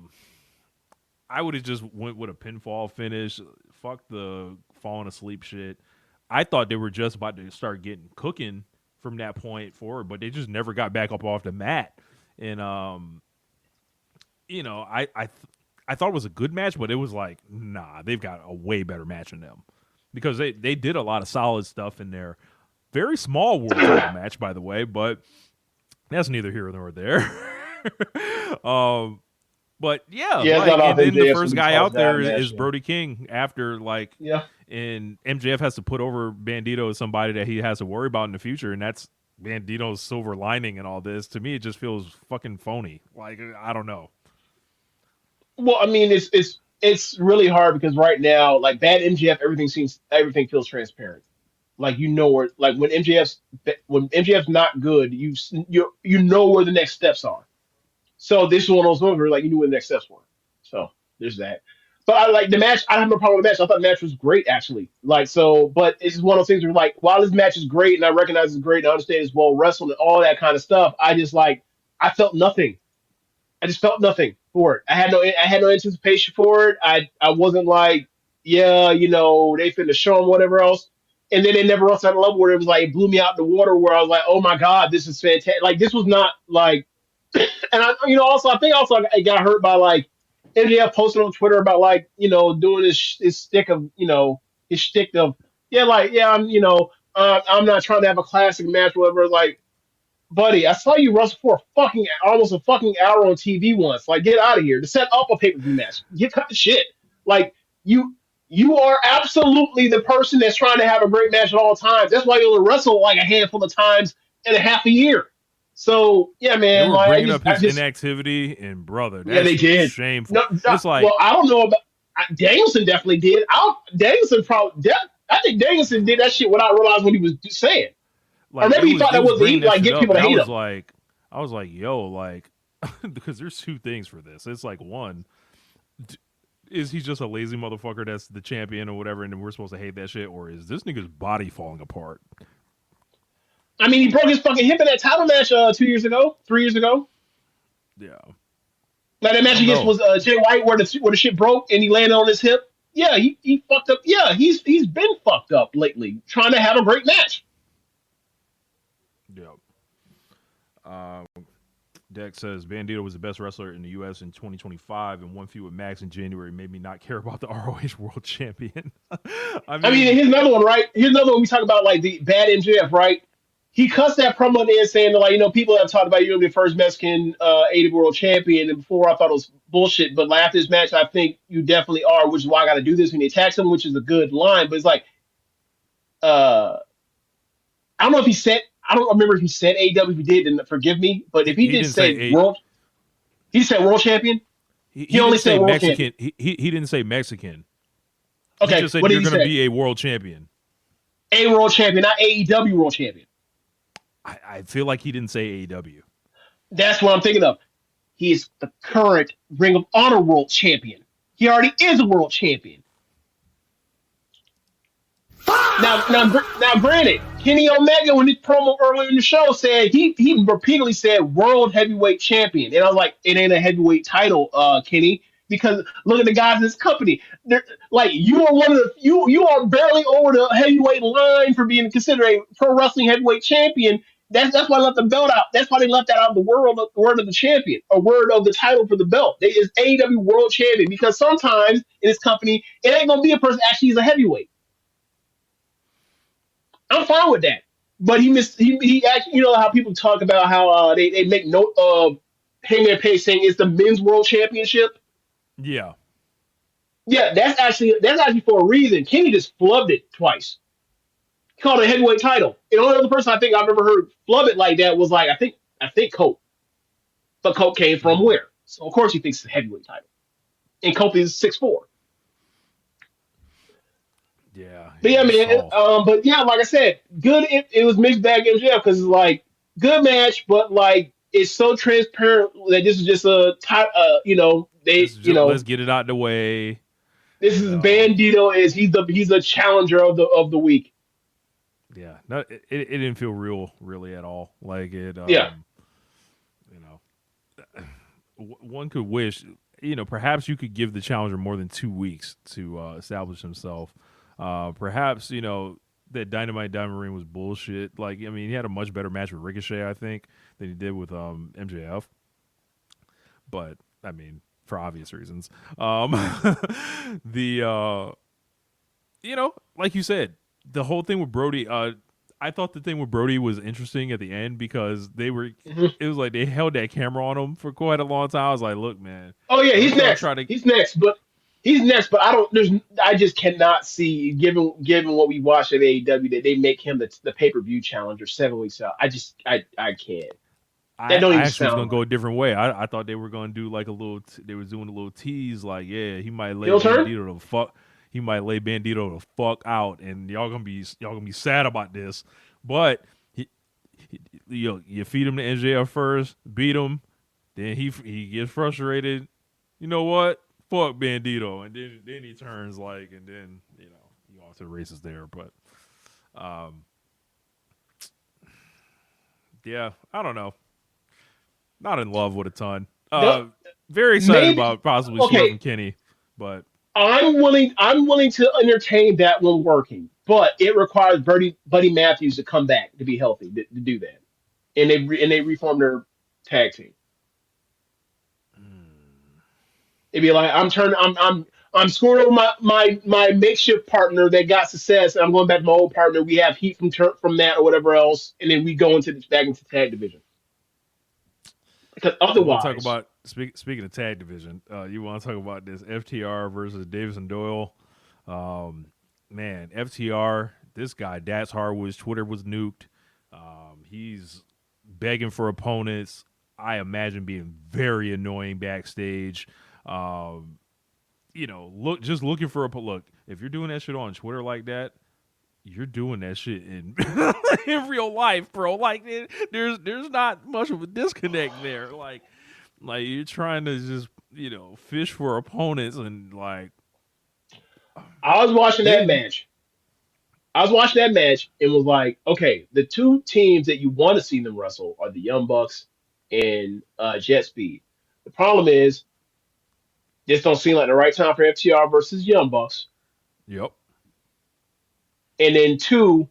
would have just went with a pinfall finish. Fuck the falling asleep shit. I thought they were just about to start getting cooking from that point forward, but they just never got back up off the mat. And I thought it was a good match, but it was like, nah, they've got a way better match than them, because they did a lot of solid stuff in there. Very small world title match, by the way, but that's neither here nor there. But and then the first guy out there is Brody King after and MJF has to put over Bandido as somebody that he has to worry about in the future, and that's Bandido's silver lining and all this. To me, it just feels fucking phony. Like, I don't know. Well, I mean, it's really hard because right now, bad MJF, everything feels transparent. Where when MJF's not good, you know where the next steps are. So this is one of those moments where you knew where the next steps were. So there's that. But I like the match. I have no problem with the match. I thought the match was great, actually. But it's just one of those things where while this match is great and I recognize it's great and I understand it's well wrestled and all that kind of stuff, I felt nothing. I just felt nothing for it. I had no anticipation for it. I wasn't they finna show him whatever else. And then they never rose to that level where it was it blew me out in the water, where I was like, oh my God, this is fantastic. This was not and I got hurt by MJF posted on Twitter about doing his shtick of I'm not trying to have a classic match or whatever. Buddy, I saw you wrestle for almost a fucking hour on TV once. Get out of here to set up a pay-per-view match. Cut the shit. You are absolutely the person that's trying to have a great match at all times. That's why you only wrestle a handful of times in a half a year. So yeah, man. They were bringing up his inactivity, and brother, that's they did. Shameful. Well, I don't know about Danielson. Definitely did. Danielson probably. I think Danielson did that shit without realizing what he was saying. Or maybe he thought that was the get people to hate him. I was like, yo, because there's two things for this. It's one, is he just a lazy motherfucker that's the champion or whatever, and then we're supposed to hate that shit, or is this nigga's body falling apart? I mean, he broke his fucking hip in that title match 3 years ago. Yeah. That match against was Jay White where the shit broke and he landed on his hip. Yeah, he fucked up. Yeah, he's been fucked up lately trying to have a great match. Yeah. Dex says Bandido was the best wrestler in the U.S. in 2025, and one feud with Max in January made me not care about the ROH World Champion. I mean, here's another one, right? Here's another one we talk about, the bad MJF, right? he cussed that promo in saying that, like, people have talked about you being the first Mexican AEW World Champion, and before I thought it was bullshit, but like, after this match, I think you definitely are, which is why I got to do this when he attacks him, which is a good line. But it's like, I don't know if he said, I don't remember if he said AEW. If he did, then forgive me. But if he did say world, he said world champion. He only didn't say said world Mexican. champion. He didn't say Mexican. Okay, he just said what did you're he going to say? be a world champion. A world champion, not AEW world champion. I feel like he didn't say AEW. That's what I'm thinking of. He is the current Ring of Honor world champion. He already is a world champion. Now, granted, Kenny Omega, in his promo earlier in the show, said he repeatedly said world heavyweight champion, and I was like, it ain't a heavyweight title, Kenny, because look at the guys in this company. They're, like, you are one of the you are barely over the heavyweight line for being considered a pro wrestling heavyweight champion. That's why they left the belt out. That's why they left that out of the word of the champion, a word of the title for the belt. They is AEW world champion, because sometimes in this company it ain't gonna be a person actually is a heavyweight. I'm fine with that, but he actually, how people talk about how they make note of Hangman Page saying it's the men's world championship. Yeah, that's actually for a reason. Kenny just flubbed it twice. He called it a heavyweight title. And the only other person I think I've ever heard flub it like that was like I think Cope, but Cope came from where? So of course he thinks it's a heavyweight title, and Cope is 6'4". Yeah. But yeah, man. But yeah, like I said, good. It was mixed bag MJF, because it's like good match, but like it's so transparent that this is just a type. Let's get it out the way. This is Bandido. He's a challenger of the week. Yeah, no, it didn't feel real, really, at all. Like it. One could wish, perhaps you could give the challenger more than 2 weeks to establish himself. Perhaps, that Dynamite Diamond Ring was bullshit. Like, I mean, he had a much better match with Ricochet, I think, than he did with MJF. But, I mean, for obvious reasons. Like you said, the whole thing with Brody, I thought the thing with Brody was interesting at the end, because it was like they held that camera on him for quite a long time. I was like, look, man. Oh, yeah, he's next. He's next, but I just cannot see, given what we watched at AEW, that they make him the pay-per-view challenger 7 weeks out. I can't. I actually was going to go a different way. I thought they were going to do like they were doing a little tease, like, yeah, he might lay Bandido the fuck. He might lay Bandido the fuck out, and y'all gonna be sad about this. But you feed him to MJF first, beat him, then he gets frustrated. You know what? Fuck Bandido, and then he turns and then you go off to the races there. But yeah, I don't know. Not in love with a ton. Very excited about possibly swerving Kenny, but I'm willing to entertain that one working, but it requires Buddy Matthews to come back to be healthy to do that, and they reform their tag team. It'd be like I'm screwing over my makeshift partner that got success, and I'm going back to my old partner. We have heat from that or whatever else, and then we go back into tag division. Because otherwise, talk about speaking of tag division, you want to talk about this FTR versus Davis and Doyle? Man, FTR, this guy, Dax Harwood's Twitter was nuked. He's begging for opponents. I imagine being very annoying backstage. Looking for a look. If you're doing that shit on Twitter like that, you're doing that shit in in real life, bro. Like, there's not much of a disconnect there. Like you're trying to just fish for opponents, and like. I was watching that match. And was like, okay, the two teams that you want to see them wrestle are the Young Bucks and Jet Speed. The problem is, this don't seem like the right time for FTR versus Young Bucks. Yep. And then two,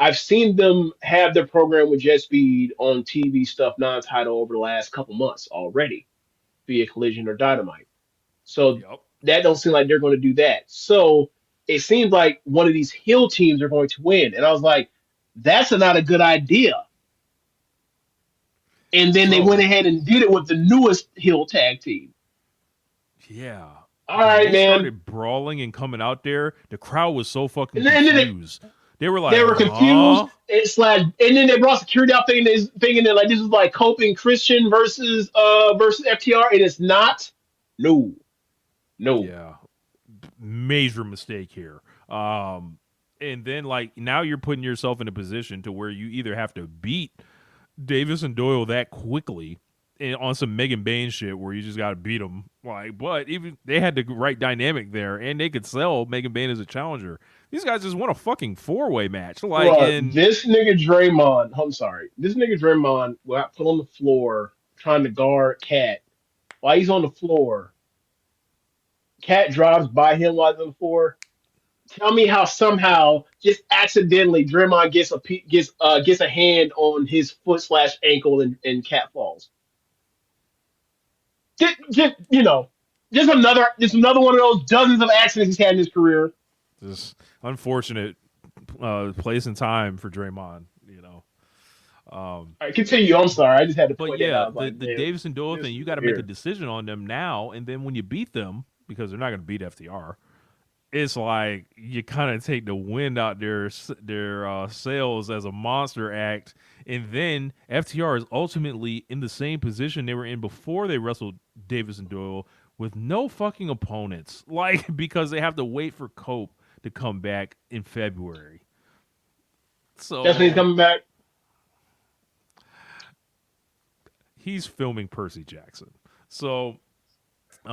I've seen them have their program with Jet Speed on TV stuff non-title over the last couple months already, via Collision or Dynamite. So that don't seem like they're going to do that. So it seems like one of these heel teams are going to win. And I was like, that's not a good idea. And then they went ahead and did it with the newest heel tag team. Yeah. All right, they man. Started brawling and coming out there. The crowd was so fucking confused. They were like, they were confused. It's like, and then they brought security out thinking that like this was like Cope and Christian versus FTR, and it's not. No. Yeah, major mistake here. And then like now you're putting yourself in a position to where you either have to beat Davis and Doyle that quickly and on some Megan Bain shit where you just got to beat them. Like, but even they had the right dynamic there, and they could sell Megan Bain as a challenger. These guys just won a fucking 4-way match. Like, this nigga Draymond, I'm sorry, this nigga Draymond got put on the floor trying to guard Cat. While he's on the floor, Cat drives by him while he's on the floor. Tell me how somehow just accidentally Draymond gets a hand on his foot / ankle and Cat falls. Just another one of those dozens of accidents he's had in his career. Just unfortunate place and time for Draymond, All right, continue. I'm sorry, I just had to. But yeah, the Davis and Doyle thing, you got to make a decision on them now, and then when you beat them, because they're not going to beat FTR, it's like you kind of take the wind out their sails as a monster act, and then FTR is ultimately in the same position they were in before they wrestled Davis and Doyle with no fucking opponents, like because they have to wait for Cope to come back in February. So that's when he's coming back. He's filming Percy Jackson, so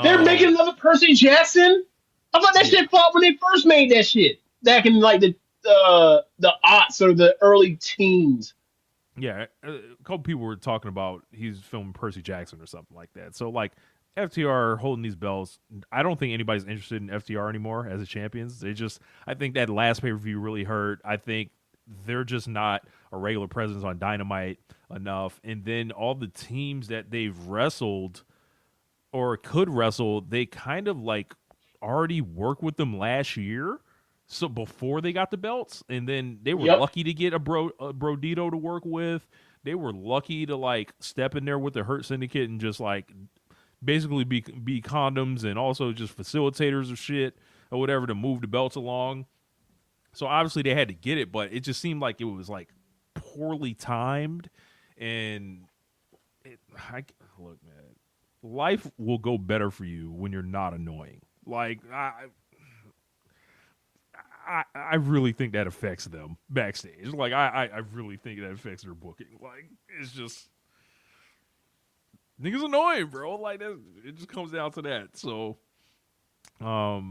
they're making another Percy Jackson. I thought that shit flopped when they first made that shit back in like the aughts or the early teens. Yeah, a couple people were talking about he's filming Percy Jackson or something like that. So like FTR holding these belts, I don't think anybody's interested in FTR anymore as a champions. I think that last pay-per-view really hurt. I think they're just not a regular presence on Dynamite enough. And then all the teams that they've wrestled or could wrestle, they kind of like already worked with them last year. So before they got the belts, and then they were lucky to get a Bandido to work with. They were lucky to like step in there with the Hurt Syndicate and just like basically be condoms and also just facilitators of shit or whatever to move the belts along. So obviously they had to get it, but it just seemed like it was like poorly timed. And look, man, life will go better for you when you're not annoying. Like I really think that affects them backstage. Like I really think that affects their booking. Like it's just niggas annoying, bro. Like that, it just comes down to that. So, I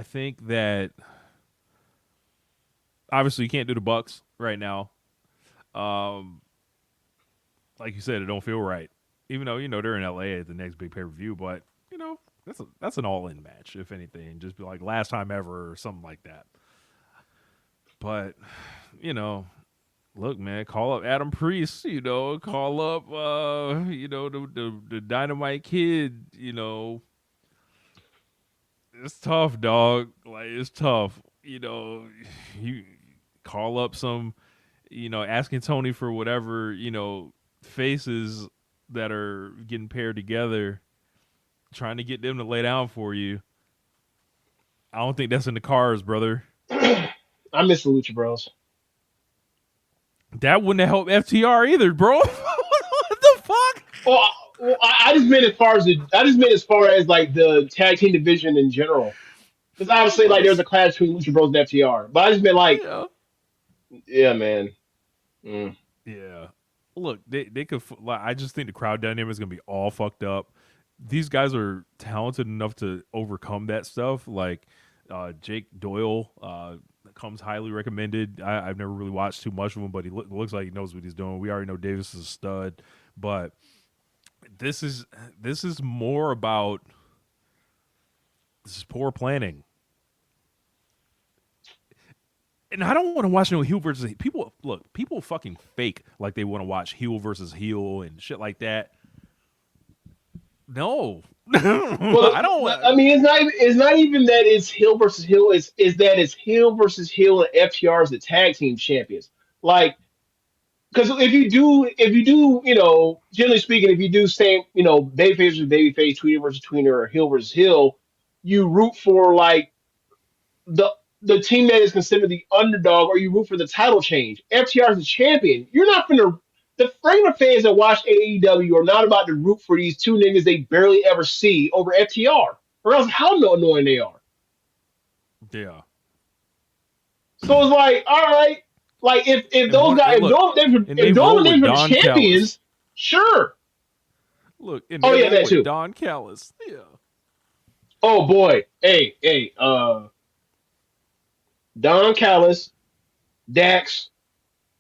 think that obviously you can't do the Bucks right now. Like you said, it don't feel right. Even though they're in LA at the next big pay-per-view, but that's an all-in match, if anything. Just be like last time ever or something like that. But, look, man, call up Adam Priest, call up, the Dynamite Kid, It's tough, dog. Like, it's tough. You call up some, asking Tony for whatever, faces that are getting paired together, trying to get them to lay down for you. I don't think that's in the cards, brother. I miss the Lucha Bros. That wouldn't have helped FTR either, bro. What the fuck? Well, I just meant as far as like the tag team division in general. Because obviously, like there's a clash between Lucha Bros and FTR, but I just meant like, yeah, man. Yeah. Look, they could. Like, I just think the crowd dynamic is gonna be all fucked up. These guys are talented enough to overcome that stuff. Like Jake Doyle comes highly recommended. I've never really watched too much of him, but he looks like he knows what he's doing. We already know Davis is a stud, but this is more about poor planning. And I don't want to watch no heel versus people. Look, people fucking fake like they want to watch heel versus heel and shit like that. No. Well, I don't. I mean, it's not even that it's heel versus heel. Is that it's heel versus heel and FTR as the tag team champions. Like, because if you do, generally speaking, if you do same, babyface versus babyface, tweener versus tweener, or heel versus heel, you root for like the the team that is considered the underdog, or you root for the title change. FTR is the champion. You're not gonna the regular fans that watch AEW are not about to root for these two niggas they barely ever see over FTR, or else how annoying they are. Yeah. So it's like, all right, like if those guys, if those niggas were champions, Callis. sure. Look, and Oh they yeah, roll that with too. Don Callis. Yeah. Oh boy, hey, Don Callis, Dax,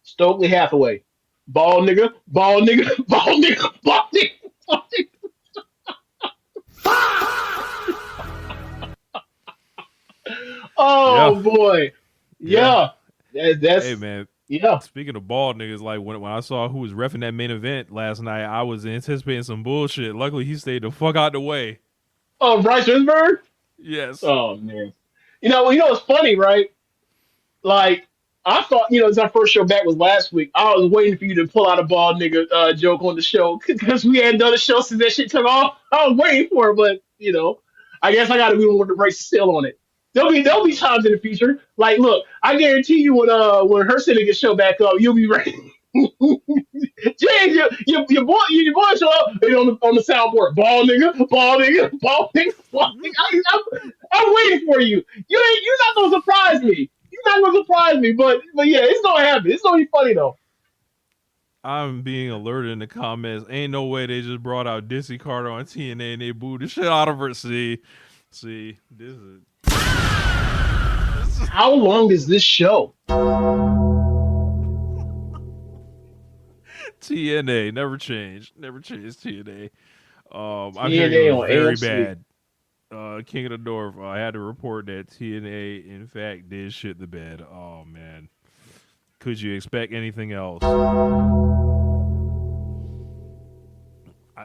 Stokely Hathaway, ball nigga, ball nigga, ball nigga, ball nigga, ball nigga. Oh Yeah. boy, yeah. That's Hey man. yeah. Speaking of bald niggas, like when I saw who was reffing that main event last night, I was anticipating some bullshit. Luckily, he stayed the fuck out the way. Oh, Bryce Winsberg. Yes. Oh man, it's funny, right? Like I thought, it's our first show back was last week. I was waiting for you to pull out a bald nigga joke on the show because we hadn't done a show since that shit took off. I was waiting for it, but I guess I got to be one with the right still on it. There'll be times in the future. Like, look, I guarantee you when her Syndicate show back up, you'll be ready. James, your boy show up on the soundboard. Ball nigga, ball nigga, ball nigga, ball nigga. I'm waiting for you. You're not gonna surprise me. You're not gonna surprise me. But yeah, it's gonna happen. It's gonna be funny though. I'm being alerted in the comments. Ain't no way they just brought out Dissy Carter on TNA and they booed the shit out of her. See, this is. How long is this show? TNA never changed. TNA. I'm TNA hearing it was on very AMC. bad. King of the North. I had to report that TNA, in fact, did shit the bed. Oh man, could you expect anything else?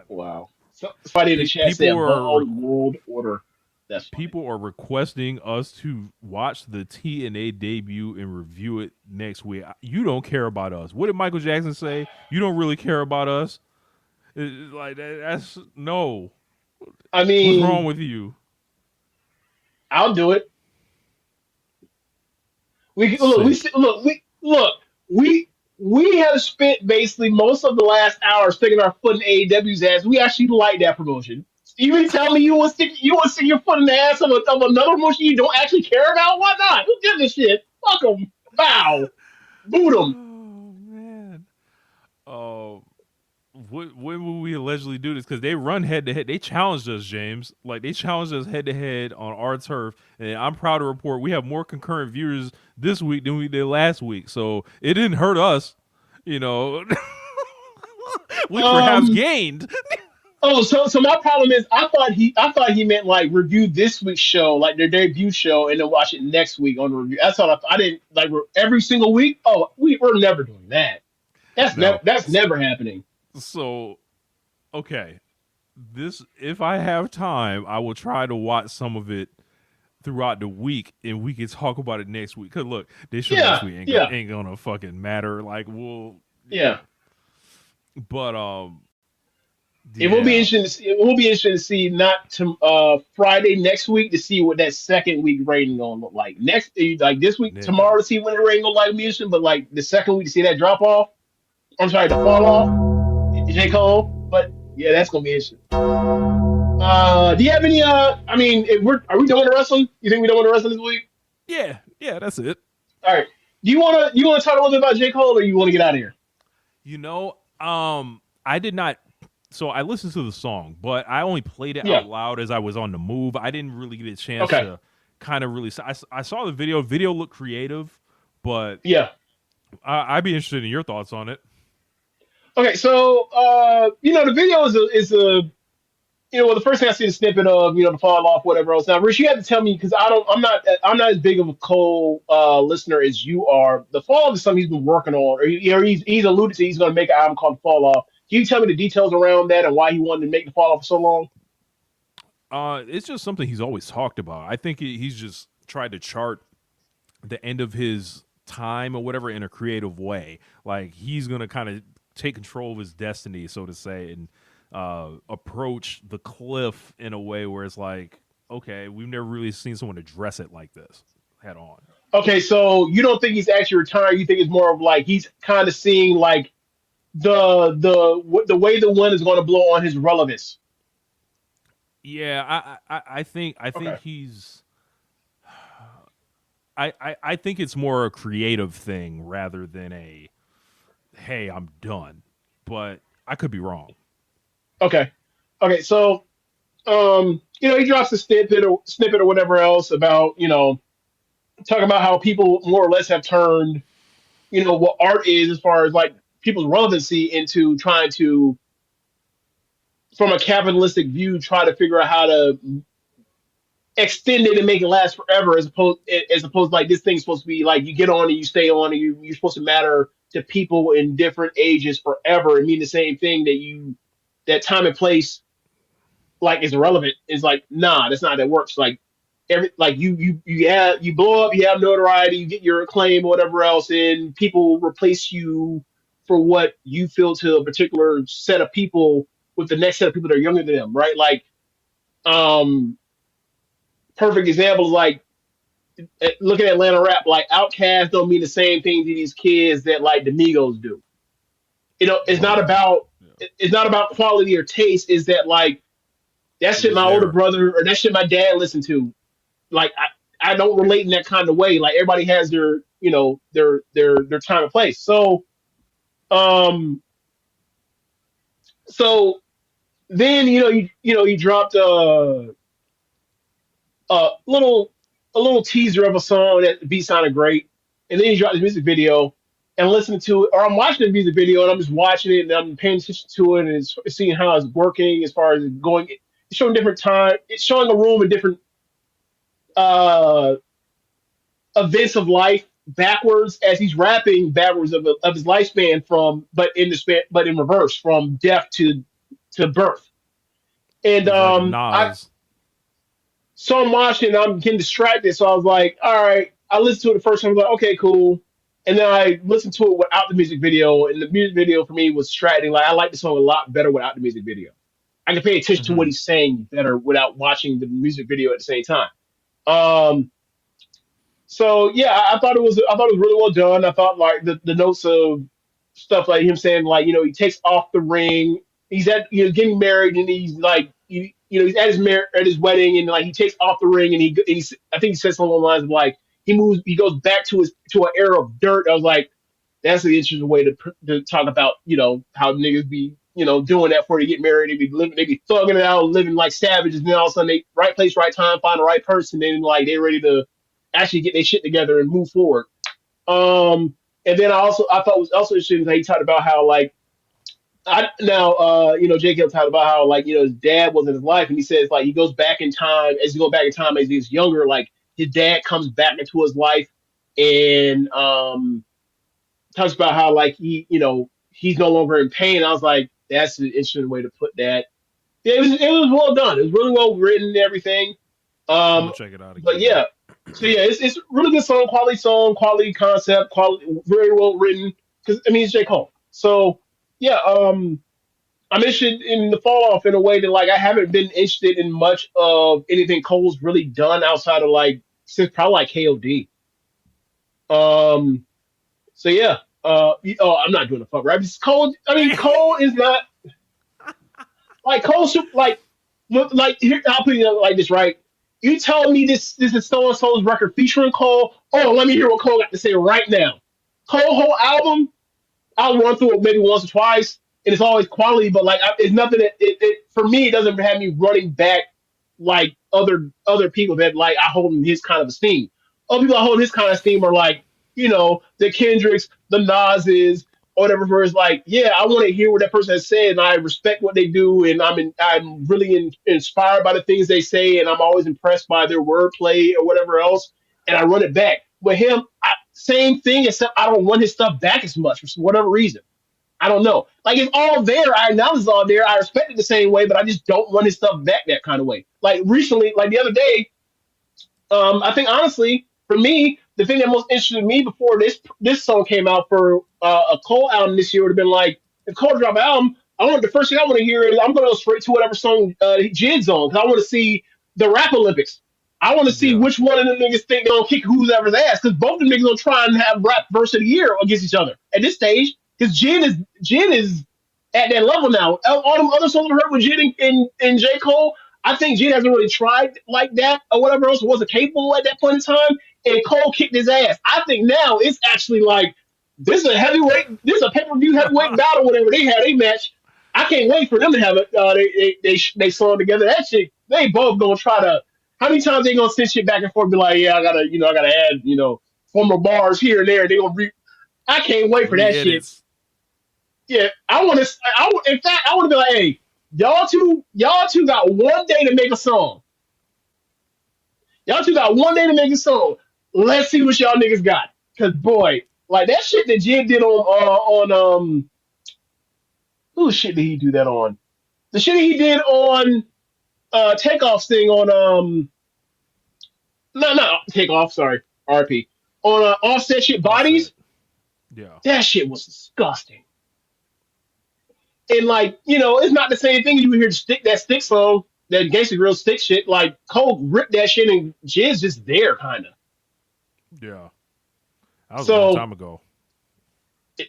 Wow. Somebody in the chat said World Order. That's funny. People are requesting us to watch the TNA debut and review it next week. You don't care about us. What did Michael Jackson say? You don't really care about us. It's like that's no. I mean, what's wrong with you? I'll do it. We have spent basically most of the last hour sticking our foot in AEW's ass. We actually like that promotion. You mean tell me you want to stick your foot in the ass of another promotion you don't actually care about? Why not? Who gives a shit? Fuck them. Bow. Boot them. Oh man. When will we allegedly do this? Because they run head to head. They challenged us, James. Like they challenged us head to head on our turf, and I'm proud to report we have more concurrent viewers this week than we did last week. So it didn't hurt us, We perhaps gained. Oh, so my problem is I thought he meant like review this week's show, like their debut show, and then watch it next week on review. That's all. I didn't like every single week. Oh, we're never doing that. That's never happening. So, okay, if I have time, I will try to watch some of it throughout the week, and we can talk about it next week. Cause look, this show next week ain't gonna fucking matter. Like but It will be interesting. It will be interesting to see Friday next week to see what that second week rating gonna look like. This week, tomorrow to see what the rating gonna like be interesting, but like the second week to see that drop off. I'm sorry, the fall off. J. Cole, but yeah, that's gonna be interesting. Do you have any? I mean, are we doing the wrestling? You think we're doing the wrestling this week? Yeah, that's it. All right. Do you want to talk a little bit about J. Cole, or you want to get out of here? I did not. So I listened to the song, but I only played it out loud as I was on the move. I didn't really get a chance to kind of really. I saw the video. Video looked creative, but I'd be interested in your thoughts on it. Okay, so the video is the first thing I see the snippet of, the fall off, whatever else. Now, Rich, you have to tell me because I'm not as big of a Cole listener as you are. The fall off is something he's been working on, or he's alluded to. He's going to make an album called Fall Off. Can you tell me the details around that and why he wanted to make the fall off for so long? It's just something he's always talked about. I think he's just tried to chart the end of his time or whatever in a creative way. Like he's going to kind of take control of his destiny, so to say, and approach the cliff in a way where it's like, okay, we've never really seen someone address it like this head on. Okay, so you don't think he's actually retiring? You think it's more of like he's kind of seeing like the way the wind is going to blow on his relevance? Yeah, I think Okay. he's. I think it's more a creative thing rather than a, hey, I'm done. But I could be wrong. Okay. So, he drops a snippet or whatever else about, talking about how people more or less have turned, what art is as far as like people's relevancy into trying to, from a capitalistic view, try to figure out how to extend it and make it last forever, as opposed like this thing's supposed to be like you get on and you stay on and you're supposed to matter to people in different ages forever and mean the same thing that time and place like is irrelevant. Is like, nah, that's not how that works. Like you blow up, you have notoriety, you get your acclaim or whatever else, and people replace you for what you feel to a particular set of people with the next set of people that are younger than them, right? Like, perfect example is like looking at Atlanta rap, like Outkast don't mean the same thing to these kids that like the Migos do. It's not about quality or taste. Is that like that shit my older brother or that shit my dad listened to? Like I don't relate in that kind of way. Like everybody has their their time and place. So then he dropped a little teaser of a song that the beat sounded great, and then he dropped the music video and listening to it, or I'm watching the music video and I'm just watching it and I'm paying attention to it and it's seeing how it's working as far as going. It's showing different time. It's showing a room in different events of life backwards as he's rapping backwards of his lifespan but in reverse from death to birth. And so I'm watching and I'm getting distracted. So I was like, all right, I listened to it the first time. I was like, okay, cool. And then I listened to it without the music video. And the music video for me was distracting. Like I like the song a lot better without the music video. I can pay attention to what he's saying better without watching the music video at the same time. So yeah, I thought it was really well done. I thought like the notes of stuff like him saying like, he takes off the ring. He's at getting married and he's like he's at his wedding and like he takes off the ring and he I think he says something along the lines of like he goes back to an era of dirt. I was like, that's an interesting way to talk about how niggas be doing that before they get married. They be thugging it out, living like savages, and then all of a sudden they right place, right time, find the right person, then like they're ready to actually get their shit together and move forward. And then I thought it was also interesting that he talked about how like Jake Hill talked about how like his dad was in his life, and he says like he goes back in time as he's younger, like his dad comes back into his life and talks about how like he's no longer in pain. I was like, that's an interesting way to put that. Yeah, it was well done. It was really well written and everything. I'm gonna check it out again. But yeah, so yeah, it's really good song, quality concept, very well written. Because I mean, it's J. Cole. So yeah, I'm interested in the fall off in a way that like I haven't been interested in much of anything Cole's really done outside of like since probably like KOD. So yeah, I'm not doing a fuck rap. Cole is not like Cole. Like here, I'll put it like this, right? You tell me this is so and so's record featuring Cole. Oh, let me hear what Cole got to say right now. Cole whole album, I'll run through it maybe once or twice, and it's always quality. But like, it's nothing that it for me. It doesn't have me running back like other people that like I hold in his kind of esteem. Other people I hold in his kind of esteem are like the Kendricks, the Nas's, or whatever. Where it's like, yeah, I want to hear what that person has said, and I respect what they do, and I'm really inspired by the things they say, and I'm always impressed by their wordplay or whatever else, and I run it back. With him, same thing, except I don't run his stuff back as much for whatever reason. I don't know. Like it's all there. I acknowledge it's all there. I respect it the same way, but I just don't run his stuff back that kind of way. Like recently, like the other day, I think honestly, for me, the thing that most interested me before this song came out for a Cole album this year would have been like, if Cole drop an album, the first thing I want to hear is I'm going to go straight to whatever song Jid's on, because I want to see the rap Olympics. I want to see which one of them niggas think they're going to kick whoever's ass, because both of them niggas going to try and have rap verse of the year against each other at this stage, because Jid is at that level now. All them other songs I heard with Jid and J. Cole, I think Jid hasn't really tried like that or whatever else, wasn't capable at that point in time, and Cole kicked his ass. I think now it's actually like, this is a pay-per-view heavyweight battle, whatever they had a match. I can't wait for them to have it. They song together. That shit, they both gonna try to. How many times they gonna send shit back and forth? Be like, yeah, I gotta add, former bars here and there. They gonna I can't wait for that shit. Yeah, I want to. In fact, I want to be like, hey, y'all two got 1 day to make a song. Y'all two got 1 day to make a song. Let's see what y'all niggas got. Cause boy, like that shit that Jid did on whose shit did he do that on? The shit he did on Takeoff's thing on no Takeoff, sorry, RP. On Offset shit Bodies. Yeah. That shit was disgusting. And like, it's not the same thing as you hear that stick song, that Gangsta Grill stick shit. Like Cole ripped that shit and Jid's just there kinda. Yeah. That was a long time ago.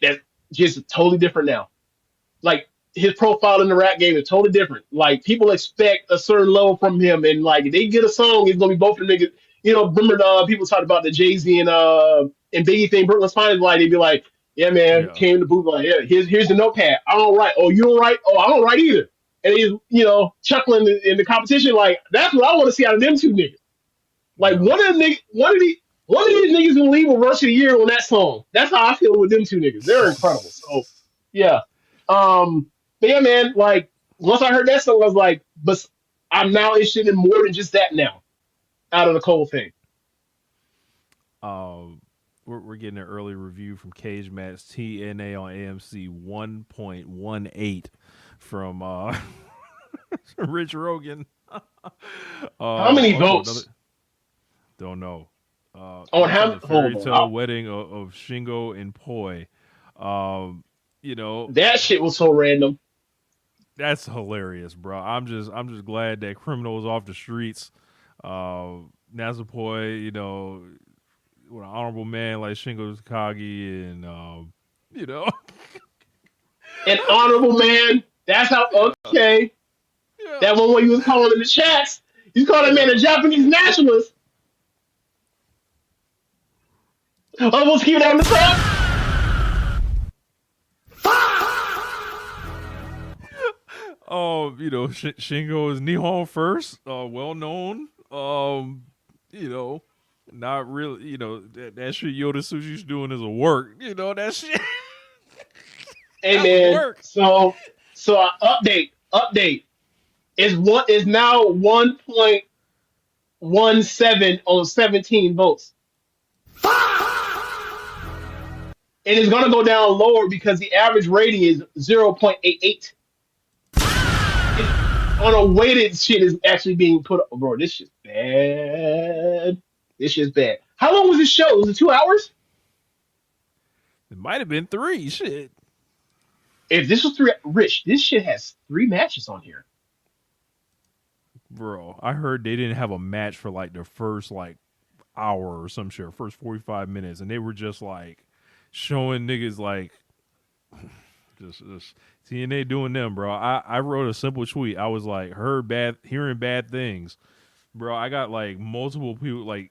That's just totally different now. Like his profile in the rap game is totally different. Like people expect a certain level from him, and like if they get a song, it's gonna be both of them niggas. Remember people talked about the Jay-Z and Biggie thing. Brooklyn's Finest, like they'd be like, "Yeah, man, came in the booth like, yeah, here's the notepad. I don't write. Oh, you don't write. Oh, I don't write either." And he's chuckling in the competition. Like that's what I want to see out of them two niggas. Like one of these niggas gonna leave a verse of the year on that song. That's how I feel with them two niggas. They're incredible. So yeah. But yeah, man, like once I heard that song, I was like, but I'm now interested in more than just that now, out of the Cole thing. We're getting an early review from Cage Match TNA on AMC 1.18 from Rich Rogan. How many votes? Don't know. On how Fairy Tale Wedding of Shingo and Poi. That shit was so random. That's hilarious, bro. I'm just glad that Criminal is off the streets. Nazapoi, with an honorable man like Shingo Takagi, and an honorable man. That's how okay. Yeah. That one where you was calling in the chats. You called that man a Japanese nationalist. Almost keep it on the top. Shingo is Nihon first, well known. Not really, that shit Yoda Sushi's doing is a work. That shit. Hey man, work. So update is now 1.17 on 17 votes. And it's gonna go down lower because the average rating is 0.88. On a weighted shit is actually being put up. Bro, this shit's bad. This shit's bad. How long was this show? Was it 2 hours? It might have been 3. Shit. If this was 3, Rich, this shit has 3 matches on here. Bro, I heard they didn't have a match for like the first hour or some shit, first 45 minutes, and they were just like showing niggas like just TNA doing them, bro. I wrote a simple tweet. I was like, hearing bad things, bro. I got like multiple people, like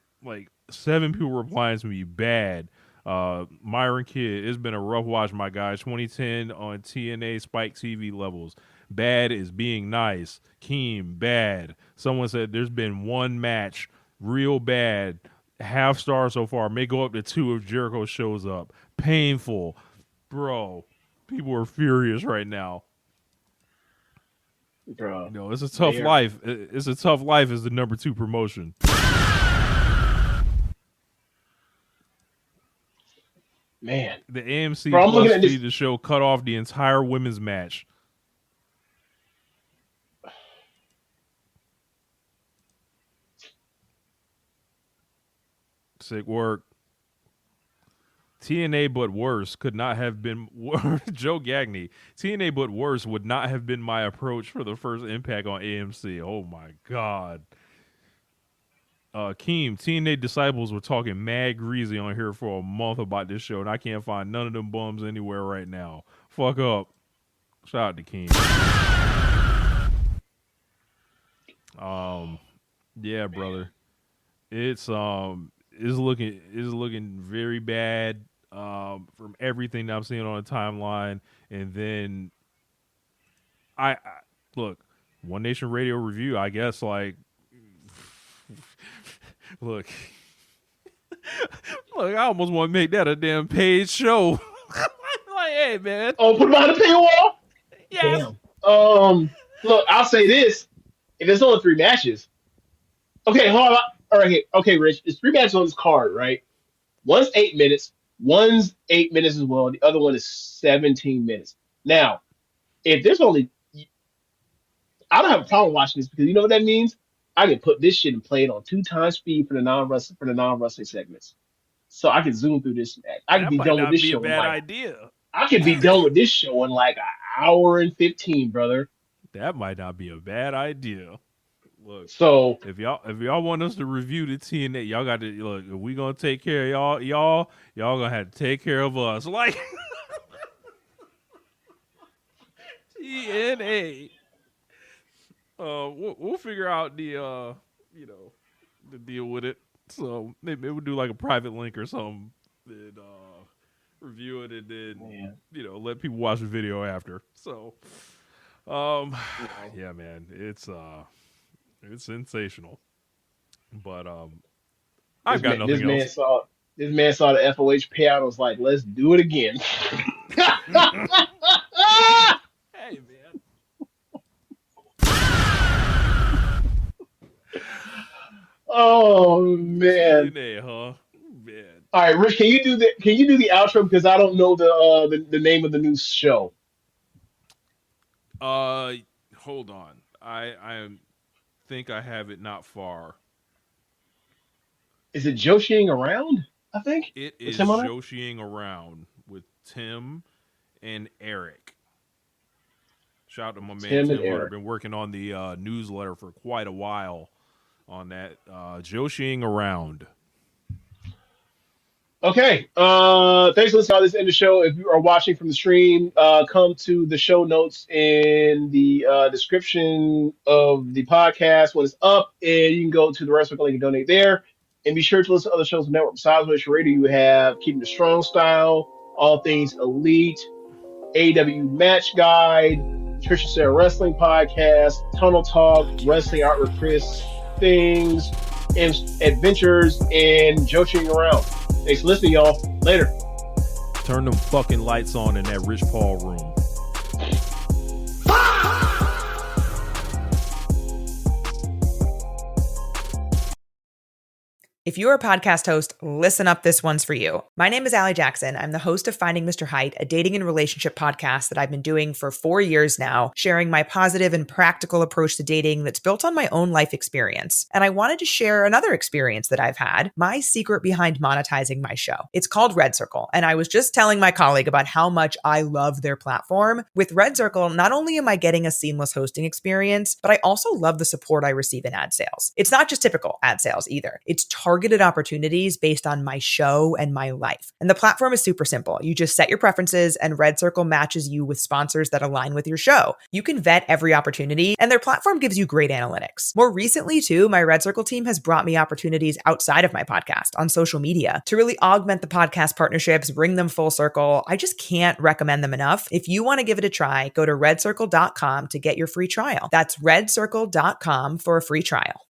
7 people replying to me bad. Myron Kidd, it's been a rough watch, my guy. 2010 on TNA Spike TV levels. Bad is being nice. Keem, bad. Someone said there's been 1 match, real bad. Half star so far. May go up to 2 if Jericho shows up. Painful, bro. People are furious right now. Bro, it's a tough life. It's a tough life as the number 2 promotion. Man. The AMC Bro, I'm looking Plus at this. feed, the show cut off the entire women's match. Sick work. TNA but worse could not have been Joe Gagney. TNA but worse would not have been my approach for the first Impact on AMC. Oh my God. Keem, TNA Disciples were talking mad greasy on here for a month about this show, and I can't find none of them bums anywhere right now. Fuck up. Shout out to Keem. Yeah, brother. It's looking very bad from everything that I'm seeing on the timeline. And then I look, One Nation Radio Review, I guess, like, look, I almost want to make that a damn paid show. Like, hey, man. Oh, put it behind the paywall? Yes. Damn. Look, I'll say this. If there's only 3 matches. Okay, hold on. All right, okay, Rich. There's 3 matches on this card, right? One's 8 minutes. One's 8 minutes as well. The other one is 17 minutes. Now, if there's only... I don't have a problem watching this because you know what that means? I can put this shit and play it on 2 times speed for the non-wrestling segments. So I can zoom through this match. I can be done with this show. I could be done with this show in like an hour and 15, brother. That might not be a bad idea. Look, so if y'all want us to review the TNA, y'all got to look. If we gonna take care of y'all gonna have to take care of us. Like TNA. We'll figure out the the deal with it. So maybe we'll do like a private link or something and review it and then let people watch the video after. So yeah, man, it's sensational. But I've got nothing else. This man saw the FOH payout and was like, let's do it again. Hey, man. Oh man. TNA, huh? Man. All right, Rich, can you do the outro because I don't know the name of the new show. Hold on. I think I have it not far. Is it Joshing Around? I think it is Joshing Around with Tim and Eric. Shout out to my man Tim I've been working on the newsletter for quite a while on that. Joshing Around. Okay. Thanks for listening to this end of the show. If you are watching from the stream, come to the show notes in the description of the podcast when it's up, and you can go to the Wrestling link and donate there. And be sure to listen to other shows on the network. Besides Nation Radio, you have Keeping the Strong Style, All Things Elite, AEW Match Guide, Trisha Sarah Wrestling Podcast, Tunnel Talk, Wrestling Art with Chris, Things, and Adventures, and Joshing Around. Thanks for listening, y'all. Later. Turn them fucking lights on in that Rich Paul room. If you're a podcast host, listen up, this one's for you. My name is Allie Jackson. I'm the host of Finding Mr. Height, a dating and relationship podcast that I've been doing for 4 years now, sharing my positive and practical approach to dating that's built on my own life experience. And I wanted to share another experience that I've had, my secret behind monetizing my show. It's called Red Circle, and I was just telling my colleague about how much I love their platform. With Red Circle, not only am I getting a seamless hosting experience, but I also love the support I receive in ad sales. It's not just typical ad sales either. It's targeted opportunities based on my show and my life. And the platform is super simple. You just set your preferences and Red Circle matches you with sponsors that align with your show. You can vet every opportunity and their platform gives you great analytics. More recently too, my Red Circle team has brought me opportunities outside of my podcast on social media to really augment the podcast partnerships, bring them full circle. I just can't recommend them enough. If you want to give it a try, go to redcircle.com to get your free trial. That's redcircle.com for a free trial.